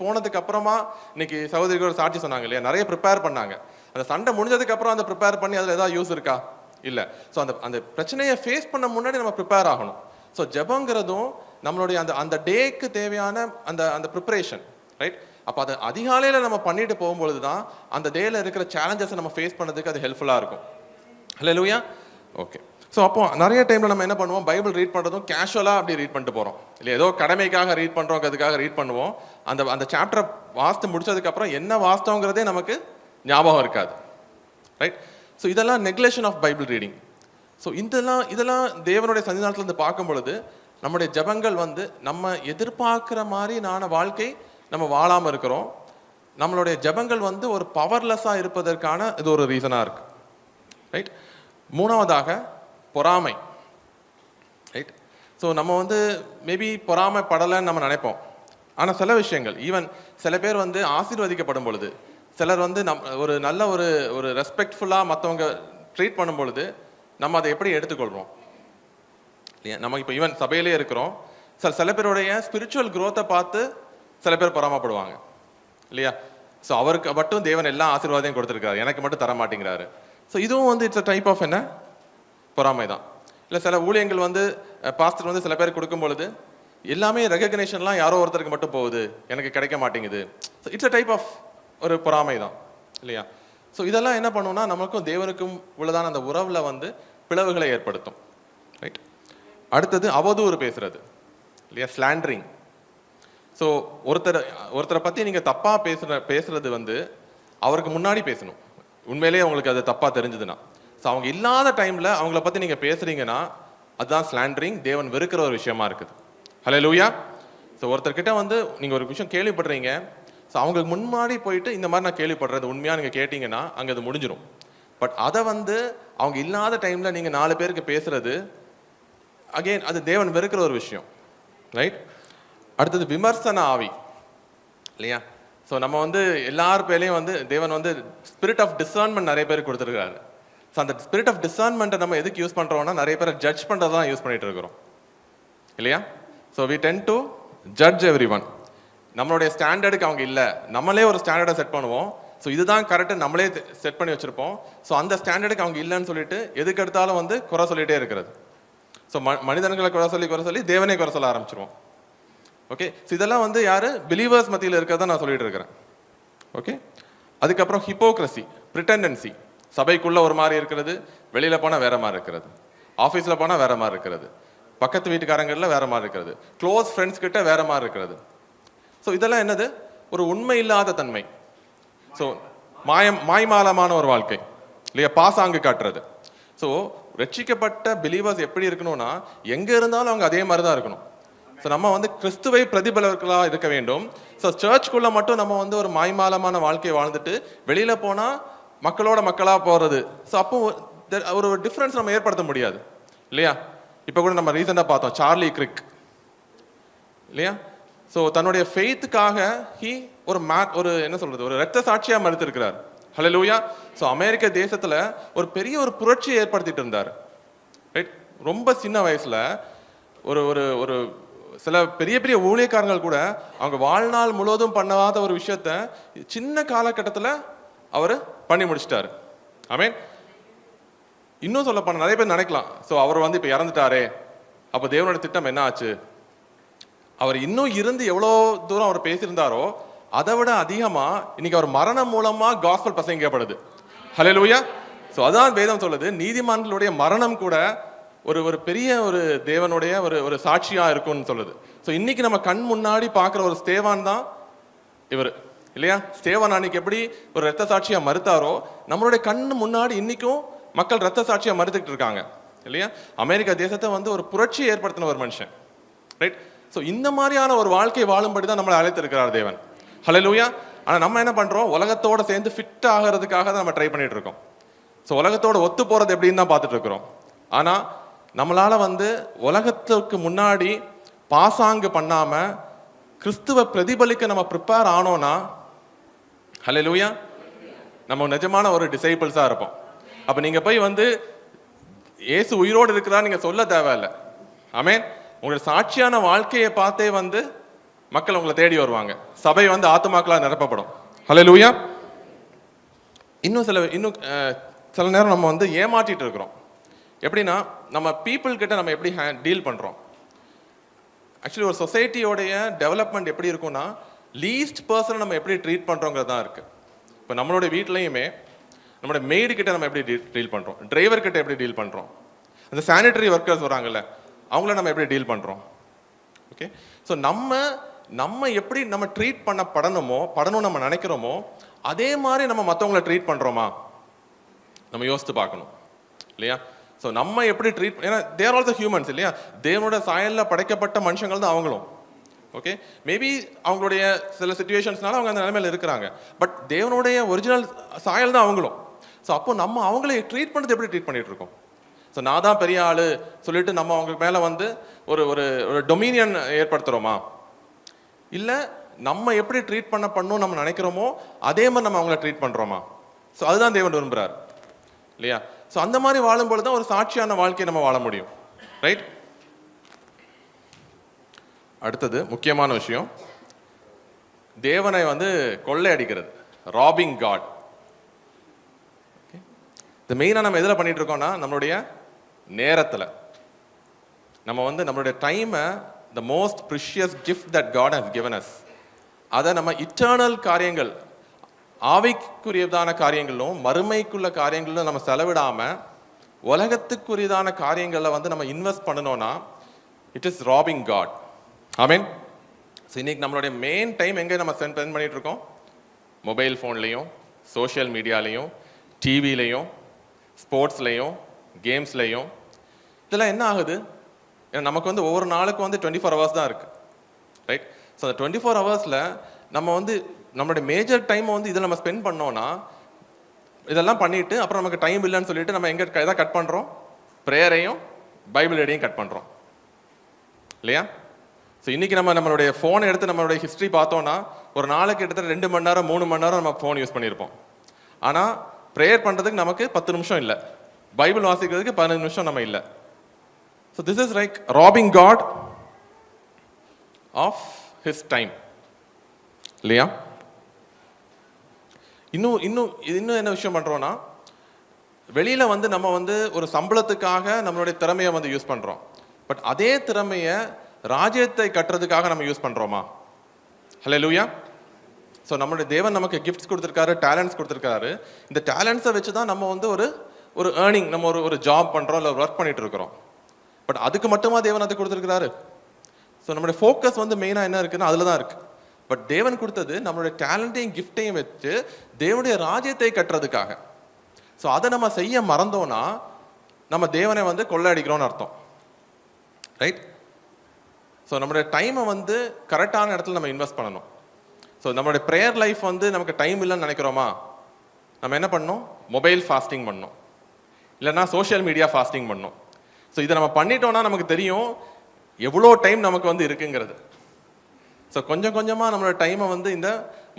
போனதுக்கு அப்புறமா இன்னைக்கு சகோதரிகள் ஒரு சாட்சி சொன்னாங்க இல்லையா, நிறைய ப்ரிப்பேர் பண்ணாங்க. அந்த சண்டை முடிஞ்சதுக்கு அப்புறம் அந்த ப்ரிப்பேர் பண்ணி அதில் ஏதாவது யூஸ் இருக்கா? இல்லை. ஸோ அந்த பிரச்சனையை ஃபேஸ் பண்ண முன்னாடி நம்ம ப்ரிப்பேர் ஆகணும். ஸோ ஜெபங்கிறதும் நம்மளுடைய அந்த டேக்கு தேவையான அந்த ப்ரிப்பரேஷன், ரைட்? அப்போ அதை அதிகாலையில் நம்ம பண்ணிட்டு போகும்பொழுது தான் அந்த டேல இருக்கிற சேலஞ்சஸை நம்ம ஃபேஸ் பண்ணதுக்கு அது ஹெல்ப்ஃபுல்லாக இருக்கும். ஹல்லேலூயா. ஓகே. ஸோ அப்போ நிறைய டைமில் நம்ம என்ன பண்ணுவோம், பைபிள் ரீட் பண்ணுறதும் கேஷுவலாக அப்படி ரீட் பண்ணிட்டு போகிறோம் இல்லை, ஏதோ கடமைக்காக ரீட் பண்ணுறோங்கிறதுக்காக ரீட் பண்ணுவோம். அந்த சாப்டரை வாசித்து முடிச்சதுக்கப்புறம் என்ன வாஸ்தவங்கிறதே நமக்கு ஞாபகம் இருக்காது, ரைட்? ஸோ இதெல்லாம் நெக்லெக்ஷன் ஆஃப் பைபிள் ரீடிங். ஸோ இதெல்லாம் தேவனுடைய சன்னிதானத்திலிருந்து பார்க்கும் பொழுது நம்முடைய ஜபங்கள் வந்து நம்ம எதிர்பார்க்குற மாதிரியான வாழ்க்கை நம்ம வாழாமல் இருக்கிறோம். நம்மளுடைய ஜபங்கள் வந்து ஒரு பவர்லெஸ்ஸாக இருப்பதற்கான இது ஒரு ரீசனாக இருக்கு, ரைட்? மூணாவதாக பொறாமை, ரைட்? ஸோ நம்ம வந்து மேபி பொறாமை படலைன்னு நம்ம நினைப்போம். ஆனால் சில விஷயங்கள், ஈவன் சில பேர் வந்து ஆசீர்வதிக்கப்படும் பொழுது, சிலர் வந்து ஒரு நல்ல ஒரு ரெஸ்பெக்ட்ஃபுல்லாக மற்றவங்க ட்ரீட் பண்ணும் பொழுது நம்ம அதை எப்படி எடுத்துக்கொள்கிறோம் இல்லையா? நம்ம இப்போ ஈவன் சபையிலே இருக்கிறோம், சில பேருடைய ஸ்பிரிச்சுவல் க்ரோத்தை பார்த்து சில பேர் பொறாமப்படுவாங்க இல்லையா? ஸோ அவருக்கு மட்டும் தேவன் எல்லா ஆசீர்வாதையும் கொடுத்துருக்காரு, எனக்கு மட்டும் தர மாட்டேங்கிறாரு. ஸோ இதுவும் வந்து இட்ஸ் அ டைப் ஆஃப் என்ன, பொறாமை தான். இல்லை சில ஊழியங்கள் வந்து பாஸ்டர் வந்து சில பேர் கொடுக்கும் பொழுது எல்லாமே ரெகக்னேஷன்லாம் யாரோ ஒருத்தருக்கு மட்டும் போகுது, எனக்கு கிடைக்க மாட்டேங்குது. So it's a type of ஒரு பொறாமை தான் இல்லையா? ஸோ இதெல்லாம் என்ன பண்ணுவோம்னா நமக்கும் தேவனுக்கும் உள்ளதான அந்த உறவில் வந்து பிளவுகளை ஏற்படுத்தும், ரைட்? அடுத்தது அவதூறு பேசுறது இல்லையா, ஸ்லாண்டரிங். ஸோ ஒருத்தரை பற்றி நீங்கள் தப்பாக பேசுறது வந்து அவருக்கு முன்னாடி பேசணும், உண்மையிலேயே அவங்களுக்கு அது தப்பாக தெரிஞ்சதுன்னா. ஸோ அவங்க இல்லாத டைமில் அவங்கள பற்றி நீங்கள் பேசுறீங்கன்னா அதுதான் ஸ்லாண்டரிங், தேவன் வெறுக்கிற ஒரு விஷயமா இருக்குது. ஹல்லேலூயா. ஸோ ஒருத்தர்கிட்ட வந்து நீங்கள் ஒரு விஷயம் கேள்விப்படுறீங்க, ஸோ அவங்களுக்கு முன்னாடி போயிட்டு இந்த மாதிரி நான் கேள்விப்படுறது உண்மையாக நீங்கள் கேட்டிங்கன்னா அங்கே அது முடிஞ்சிடும். பட் அதை வந்து அவங்க இல்லாத டைமில் நீங்கள் 4 பேருக்கு பேசுறது அகெயின் அது தேவன் வெறுக்கிற ஒரு விஷயம், ரைட்? அடுத்தது விமர்சன ஆவி இல்லையா? ஸோ நம்ம வந்து எல்லார் பேர்லையும் வந்து தேவன் வந்து ஸ்பிரிட் ஆஃப் டிசர்ன்மெண்ட் நிறைய பேருக்கு கொடுத்துருக்காரு. ஸோ அந்த ஸ்பிரிட் ஆஃப் டிசர்ன்மெண்ட்டை நம்ம எதுக்கு யூஸ் பண்ணுறோம்னா நிறைய பேரை ஜட்ஜ் பண்ணுறதான் யூஸ் பண்ணிட்டு இருக்கிறோம் இல்லையா? So we tend to judge everyone. நம்மளுடைய ஸ்டாண்டர்டுக்கு அவங்க இல்லை, நம்மளே ஒரு ஸ்டாண்டர்டை செட் பண்ணுவோம். ஸோ இதுதான் கரெக்டு நம்மளே செட் பண்ணி வச்சுருப்போம். ஸோ அந்த ஸ்டாண்டர்டுக்கு அவங்க இல்லைன்னு சொல்லிட்டு எதுக்கு எடுத்தாலும் வந்து குறை சொல்லிகிட்டே இருக்கிறது. ஸோ மனிதர்களை குறை சொல்லி தேவனே குறை சொல்ல ஆரம்பிச்சிருவோம். ஓகே. ஸோ இதெல்லாம் வந்து யார் பிலீவர்ஸ் மத்தியில் இருக்கிறத நான் சொல்லிட்டு இருக்கிறேன். ஓகே. அதுக்கப்புறம் ஹிப்போக்ரசி, பிரிட்டண்டன்சி. சபைக்குள்ளே ஒரு மாதிரி இருக்கிறது, வெளியில் போனால் வேற மாதிரி இருக்கிறது, ஆஃபீஸில் போனால் வேற மாதிரி இருக்கிறது, பக்கத்து வீட்டுக்காரங்களில் வேற மாதிரி இருக்கிறது, க்ளோஸ் ஃப்ரெண்ட்ஸ் கிட்ட வேற மாதிரி இருக்கிறது. ஸோ இதெல்லாம் என்னது, ஒரு உண்மை இல்லாத தன்மை. ஸோ மாய்மாலமான ஒரு வாழ்க்கை இல்லையா, பாசாங்கு காட்டுறது. ஸோ ரட்சிக்கப்பட்ட பிலீவர்ஸ் எப்படி இருக்கணும்னா எங்கே இருந்தாலும் அவங்க அதே மாதிரி தான் இருக்கணும். ஸோ நம்ம வந்து கிறிஸ்துவை பிரதிபலர்களாக இருக்க வேண்டும். ஸோ சர்ச்சுக்குள்ளே மட்டும் நம்ம வந்து ஒரு மாய்மாலமான வாழ்க்கையை வாழ்ந்துட்டு வெளியில் போனால் மக்களாக போகிறது. ஸோ அப்போ ஒரு டிஃப்ரென்ஸ் நம்ம ஏற்படுத்த முடியாது இல்லையா? இப்போ கூட நம்ம ரீசெண்டாக பார்த்தோம் சார்லி கிரிக் இல்லையா? ஸோ தன்னுடைய ஃபெய்த்துக்காக ஒரு என்ன சொல்றது, ஒரு இரத்த சாட்சியாக மறுத்திருக்கிறார். ஹல்லேலூயா. ஸோ அமெரிக்க தேசத்தில் ஒரு பெரிய ஒரு புரட்சியை ஏற்படுத்திட்டு இருந்தார், ரைட்? ரொம்ப சின்ன வயசில் ஒரு ஒரு ஒரு சில பெரிய பெரிய ஊழியக்காரங்கள் கூட அவங்க வாழ்நாள் முழுவதும் பண்ணாத ஒரு விஷயத்த சின்ன காலகட்டத்தில் அவர் பண்ணி முடிச்சிட்டாரு. ஆமென். இன்னும் சொல்ல போனால் நிறைய பேர் நினைக்கலாம், ஸோ அவர் வந்து இப்போ இறந்துட்டாரே, அப்போ தேவனோட திட்டம் என்ன ஆச்சு? அவர் இன்னும் இருந்து எவ்வளோ தூரம் அவர் பேசியிருந்தாரோ அதை விட அதிகமாக இன்னைக்கு அவர் மரணம் மூலமாக காஸ்பல் பிரசங்கிக்கப்படுது. ஹல்லேலூயா. ஸோ அதான் வேதம் சொல்லுது, நீதிமான்களுடைய மரணம் கூட ஒரு பெரிய ஒரு தேவனுடைய ஒரு சாட்சியாக இருக்கும்னு சொல்லுது. ஸோ இன்னைக்கு நம்ம கண் முன்னாடி பார்க்குற ஒரு ஸ்தேவான் தான் இவர் இல்லையா? ஸ்தேவான் அன்னைக்கு எப்படி ஒரு இரத்த சாட்சியாக மறுத்தாரோ நம்மளுடைய கண் முன்னாடி இன்னைக்கும் மக்கள் ரத்த சாட்சியா மறுத்துக்கிட்டு இருக்காங்க இல்லையா? அமெரிக்கா தேசத்தை வந்து ஒரு புரட்சி ஏற்படுத்தின ஒரு மனுஷன், ரைட்? ஸோ இந்த மாதிரியான ஒரு வாழ்க்கை வாழும்படி தான் நம்மளை அழைத்திருக்கிறார் தேவன். ஹல்லேலூயா. ஆனால் நம்ம என்ன பண்றோம்? உலகத்தோட சேர்ந்து ஃபிட் ஆகிறதுக்காக தான் நம்ம ட்ரை பண்ணிட்டு இருக்கோம். ஸோ உலகத்தோட ஒத்து போறது எப்படின்னு தான் பார்த்துட்டு இருக்கிறோம். ஆனால் நம்மளால வந்து உலகத்துக்கு முன்னாடி பாசாங்கு பண்ணாம கிறிஸ்துவ பிரதிபலிக்க நம்ம ப்ரிப்பேர் ஆனோம்னா, ஹல்லேலூயா, நம்ம நிஜமான ஒரு டிசைபிள்ஸா இருப்போம். அப்ப நீங்க போய் வந்து இயேசு உயிரோடு இருக்கிறா நீங்க சொல்ல தேவையில்லை. ஆமென். உங்களுடைய சாட்சியான வாழ்க்கையை பார்த்தே வந்து மக்கள் உங்களை தேடி வருவாங்க. சபை வந்து ஆத்துமாக்களா நிரப்பப்படும். ஹல்லேலூயா. இன்னும் சில நேரம் நம்ம வந்து ஏமாற்றிட்டு இருக்கிறோம். எப்படின்னா, நம்ம பீப்புள் கிட்ட நம்ம எப்படி டீல் பண்றோம்? ஆக்சுவலி ஒரு சொசைட்டியோடைய டெவலப்மெண்ட் எப்படி இருக்கும்னா, லீஸ்ட் பர்சனை நம்ம எப்படி ட்ரீட் பண்றோங்கிறது தான் இருக்கு. இப்போ நம்மளுடைய வீட்லையுமே நம்மளுடைய மெய்டு கிட்ட நம்ம எப்படி டீல் பண்றோம், டிரைவர் கிட்ட எப்படி டீல் பண்றோம், அந்த சானிட்டரி ஒர்க்கர்ஸ் வராங்கல்ல அவங்கள நம்ம எப்படி டீல் பண்றோம். ஓகே, ஸோ நம்ம எப்படி நம்ம ட்ரீட் படணும்னு நம்ம நினைக்கிறோமோ அதே மாதிரி நம்ம மற்றவங்களை ட்ரீட் பண்றோமா நம்ம யோசித்து பார்க்கணும் இல்லையா? ஸோ நம்ம எப்படி ட்ரீட், ஏன்னா தேர் ஆல்சோ ஹியூமன்ஸ் இல்லையா? தேவனோட சாயலில் படைக்கப்பட்ட மனுஷங்கள் தான் அவங்களும். ஓகே, மேபி அவங்களுடைய சில சிச்சுவேஷன்ஸ்னால அவங்க அந்த நிலைமையில இருக்கிறாங்க, பட் தேவனுடைய ஒரிஜினல் சாயல் தான் அவங்களும். ஸோ அப்போ நம்ம அவங்களை ட்ரீட் பண்ணுறது எப்படி ட்ரீட் பண்ணிட்டு இருக்கோம்? ஸோ நான் தான் பெரிய ஆளு சொல்லிட்டு நம்ம அவங்க மேலே வந்து ஒரு ஒரு டொமினியன் ஏற்படுத்துகிறோமா? இல்லை நம்ம எப்படி ட்ரீட் பண்ணணும் நம்ம நினைக்கிறோமோ அதே மாதிரி நம்ம அவங்கள ட்ரீட் பண்ணுறோமா? ஸோ அதுதான் தேவன் விரும்புகிறார் இல்லையா? ஸோ அந்த மாதிரி வாழும்போது தான் ஒரு சாட்சியான வாழ்க்கையை நம்ம வாழ முடியும், ரைட்? அடுத்தது முக்கியமான விஷயம், தேவனை வந்து கொள்ளையடிக்கிறது, ராபிங் காட். இது மெயினாக நம்ம எதில் பண்ணிட்டு இருக்கோம்னா, நம்மளுடைய நேரத்தில் நம்ம வந்து நம்மளுடைய டைமை, the most precious gift that God has given us, அதை நம்ம இட்டர்னல் காரியங்கள், ஆவிக்குரியதான காரியங்களும் மறுமைக்குள்ள காரியங்களும் நம்ம செலவிடாம உலகத்துக்குரியதான காரியங்களை வந்து நம்ம இன்வெஸ்ட் பண்ணணும்னா it is robbing God. Amen. So இன்னைக்கு நம்மளுடைய மெயின் டைம் எங்கே நம்ம ஸ்பெண்ட் பண்ணிட்டு இருக்கோம்? மொபைல் ஃபோன்லையும், சோஷியல் மீடியாலையும், டிவிலையும், ஸ்போர்ட்ஸ்லையும், கேம்ஸ்லையும். இதெல்லாம் என்ன ஆகுது? ஏன்னா நமக்கு வந்து ஒவ்வொரு நாளுக்கு வந்து 24 hours தான் இருக்கு, ரைட்? ஸோ அந்த 24 hours நம்ம வந்து நம்மளுடைய மேஜர் டைமை வந்து இதில் நம்ம ஸ்பெண்ட் பண்ணோம்னா, இதெல்லாம் பண்ணிட்டு அப்புறம் நமக்கு டைம் இல்லைன்னு சொல்லிட்டு நம்ம எங்கே எதாவது கட் பண்ணுறோம்? ப்ரேயரையும் பைபிள் ரீடிங்கையும் கட் பண்ணுறோம் இல்லையா? ஸோ இன்னைக்கு நம்மளுடைய ஃபோனை எடுத்து நம்மளுடைய ஹிஸ்ட்ரி பார்த்தோம்னா ஒரு நாளைக்கு கிட்டத்தட்ட 2 மணி நேரம் 3 மணி நேரம் நம்ம ஃபோன் யூஸ் பண்ணியிருப்போம். ஆனால் ப்ரேயர் பண்ணுறதுக்கு நமக்கு 10 நிமிஷம் இல்லை, பைபிள் வாசிக்கிறதுக்கு 15 நிமிஷம் நம்ம இல்லை. So this is like robbing God of his time இல்லையா? இன்னும் என்ன விஷயம் பண்றோம்னா, வெளியில வந்து நம்ம வந்து ஒரு சம்பளத்துக்காக நம்மளுடைய திறமையை வந்து யூஸ் பண்றோம், பட் அதே திறமையை ராஜ்யத்தை கட்டுறதுக்காக நம்ம யூஸ் பண்றோமா? ஹல்லேலூயா. ஸோ நம்மளுடைய தேவன் நமக்கு கிஃப்ட்ஸ் கொடுத்துருக்காரு, டேலண்ட்ஸ் கொடுத்துருக்காரு. இந்த டேலண்ட்ஸை வச்சு தான் நம்ம வந்து ஒரு ஏர்னிங், நம்ம ஒரு ஜாப் பண்றோம், இல்லை ஒர்க் பண்ணிட்டு இருக்கிறோம். பட் அதுக்கு மட்டுமா தேவன் அதை கொடுத்துருக்கிறாரு? ஸோ நம்மளுடைய ஃபோக்கஸ் வந்து மெயினாக என்ன இருக்குன்னா அதில் தான் இருக்கு. பட் தேவன் கொடுத்தது நம்மளுடைய டேலண்ட்டையும் கிஃப்டையும் வச்சு தேவனுடைய ராஜ்யத்தை கட்டுறதுக்காக. ஸோ அதை நம்ம செய்ய மறந்தோம்னா நம்ம தேவனை வந்து கொள்ளையடிக்கிறோம்னு அர்த்தம், ரைட்? ஸோ நம்மளுடைய டைமை வந்து கரெக்டான இடத்துல நம்ம இன்வெஸ்ட் பண்ணணும். ஸோ நம்மளுடைய ப்ரேயர் லைஃப் வந்து நமக்கு டைம் இல்லைன்னு நினைக்கிறோமா, நம்ம என்ன பண்ணணும்? மொபைல் ஃபாஸ்டிங் பண்ணணும், இல்லைன்னா சோஷியல் மீடியா ஃபாஸ்டிங் பண்ணணும். ஸோ இதை நம்ம பண்ணிட்டோம்னா நமக்கு தெரியும் எவ்வளோ டைம் நமக்கு வந்து இருக்குங்கிறது. ஸோ கொஞ்சம் கொஞ்சமாக நம்மளோட டைமை வந்து இந்த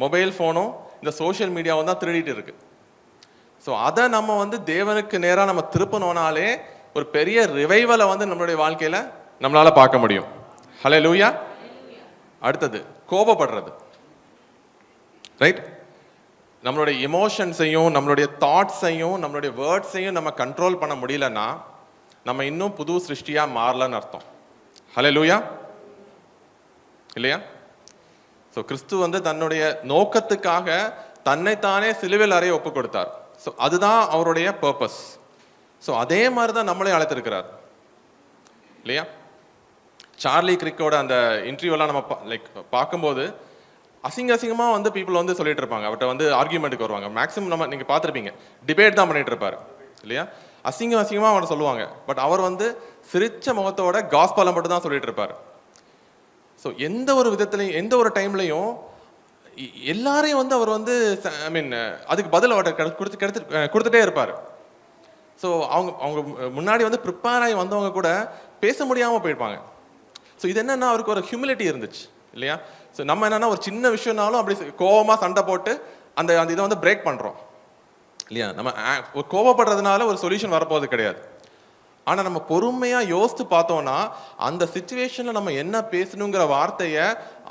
மொபைல் ஃபோனும் இந்த சோஷியல் மீடியாவும் தான் திருடிட்டு இருக்கு. ஸோ அதை நம்ம வந்து தேவனுக்கு நேராக நம்ம திருப்பணும்னாலே ஒரு பெரிய ரிவைவலை வந்து நம்மளுடைய வாழ்க்கையில் நம்மளால பார்க்க முடியும். ஹல்லேலூயா. அடுத்தது கோபப்படுறது, ரைட்? நம்மளுடைய எமோஷன்ஸையும் நம்மளுடைய தாட்ஸையும் நம்மளுடைய வேர்ட்ஸையும் நம்ம கண்ட்ரோல் பண்ண முடியலன்னா நம்ம இன்னும் புது சிருஷ்டியாக மாறலன்னு அர்த்தம். ஹல்லேலூயா இல்லையா? ஸோ கிறிஸ்து வந்து தன்னுடைய நோக்கத்துக்காக தன்னைத்தானே சிலுவையில் அறைய ஒப்பு கொடுத்தார். ஸோ அதுதான் அவருடைய பர்பஸ். ஸோ அதே மாதிரி தான் நம்மளே அழைத்திருக்கிறார் இல்லையா? சார்லி கிரிக்கோட அந்த இன்டர்வியூலாம் நம்ம பார்க்கும்போது அசிங்கமாக வந்து பீப்புள் வந்து சொல்லிட்டு இருப்பாங்க, அவர்கிட்ட வந்து ஆர்கியூமெண்ட்டுக்கு வருவாங்க. மேக்ஸிமம் நீங்கள் பார்த்துருப்பீங்க, டிபேட் தான் பண்ணிட்டு இருப்பாரு இல்லையா? அசிங்கமாக அவனை சொல்லுவாங்க. பட் அவர் வந்து சிரிச்ச முகத்தோட காஸ்பலை மட்டும் தான் சொல்லிட்டு இருப்பார். ஸோ எந்த ஒரு விதத்துலையும் எந்த ஒரு டைம்லையும் எல்லாரையும் வந்து அவர் வந்து ஐ மீன் அதுக்கு பதில் அவர்கிட்ட கொடுத்துட்டே இருப்பார். ஸோ அவங்க முன்னாடி வந்து ப்ரிப்பேர் ஆகி வந்தவங்க கூட பேச முடியாமல் போயிருப்பாங்க. ஸோ இது என்னன்னா அவருக்கு ஒரு ஹியூமிலிட்டி இருந்துச்சு இல்லையா? ஸோ நம்ம என்னன்னா ஒரு சின்ன விஷயம்னாலும் அப்படி கோபமாக சண்டை போட்டு அந்த இதை வந்து பிரேக் பண்ணுறோம் இல்லையா? நம்ம கோபப்படுறதுனால ஒரு சொல்யூஷன் வரப்போவது கிடையாது. ஆனால் நம்ம பொறுமையாக யோசித்து பார்த்தோம்னா அந்த சுச்சுவேஷனில் நம்ம என்ன பேசணுங்கிற வார்த்தையை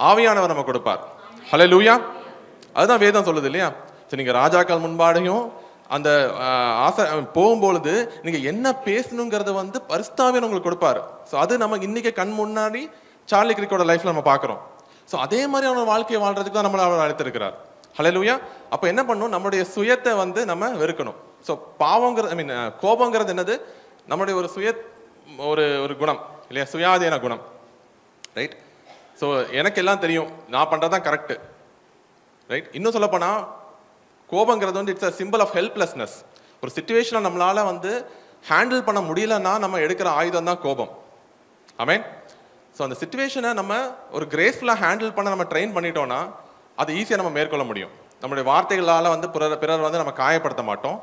ஆவியானவர் நம்ம கொடுப்பார். ஹல்லேலூயா. அதுதான் வேதம் சொல்லுது இல்லையா? ஸோ நீங்கள் ராஜாக்கள் முன்பாடையும் அந்த போகும்பொழுது நீங்கள் என்ன பேசணுங்கிறத வந்து பரிசுத்தாவியானவர் உங்களுக்கு கொடுப்பாரு. ஸோ அது நம்ம இன்னைக்கு கண் முன்னாடி சார்லி கிரிக்கோட லைஃப்ல நம்ம பார்க்குறோம். ஸோ அதே மாதிரி அவனோட வாழ்க்கையை வாழ்றதுக்கு தான் நம்மளை அவர் அழைத்திருக்கிறார். ஹல்லேலூயா. அப்போ என்ன பண்ணணும்? நம்மளுடைய சுயத்தை வந்து நம்ம வெறுக்கணும். ஸோ பாவங்கிறது ஐ மீன் கோபங்கிறது என்னது? நம்மளுடைய ஒரு ஒரு குணம் இல்லையா? சுயாதீன குணம், ரைட்? ஸோ எனக்கு எல்லாம் தெரியும், நான் பண்ணுறதான் கரெக்டு, ரைட்? இன்னும் சொல்லப்போனால் கோபங்கிறது வந்து it's a symbol of helplessness. ஒரு சிச்சுவேஷனை நம்மளால வந்து ஹேண்டில் பண்ண முடியலன்னா நம்ம எடுக்கிற ஆயுதம் தான் கோபம். ஆமென். ஸோ அந்த சிச்சுவேஷனை நம்ம ஒரு கிரேஸ்ஃபுல்லாக ஹேண்டில் பண்ண நம்ம ட்ரெயின் பண்ணிட்டோம்னா அது ஈஸியாக நம்ம மேற்கொள்ள முடியும். நம்மளுடைய வார்த்தைகளால் வந்து பிறர் வந்து நம்ம காயப்படுத்த மாட்டோம்.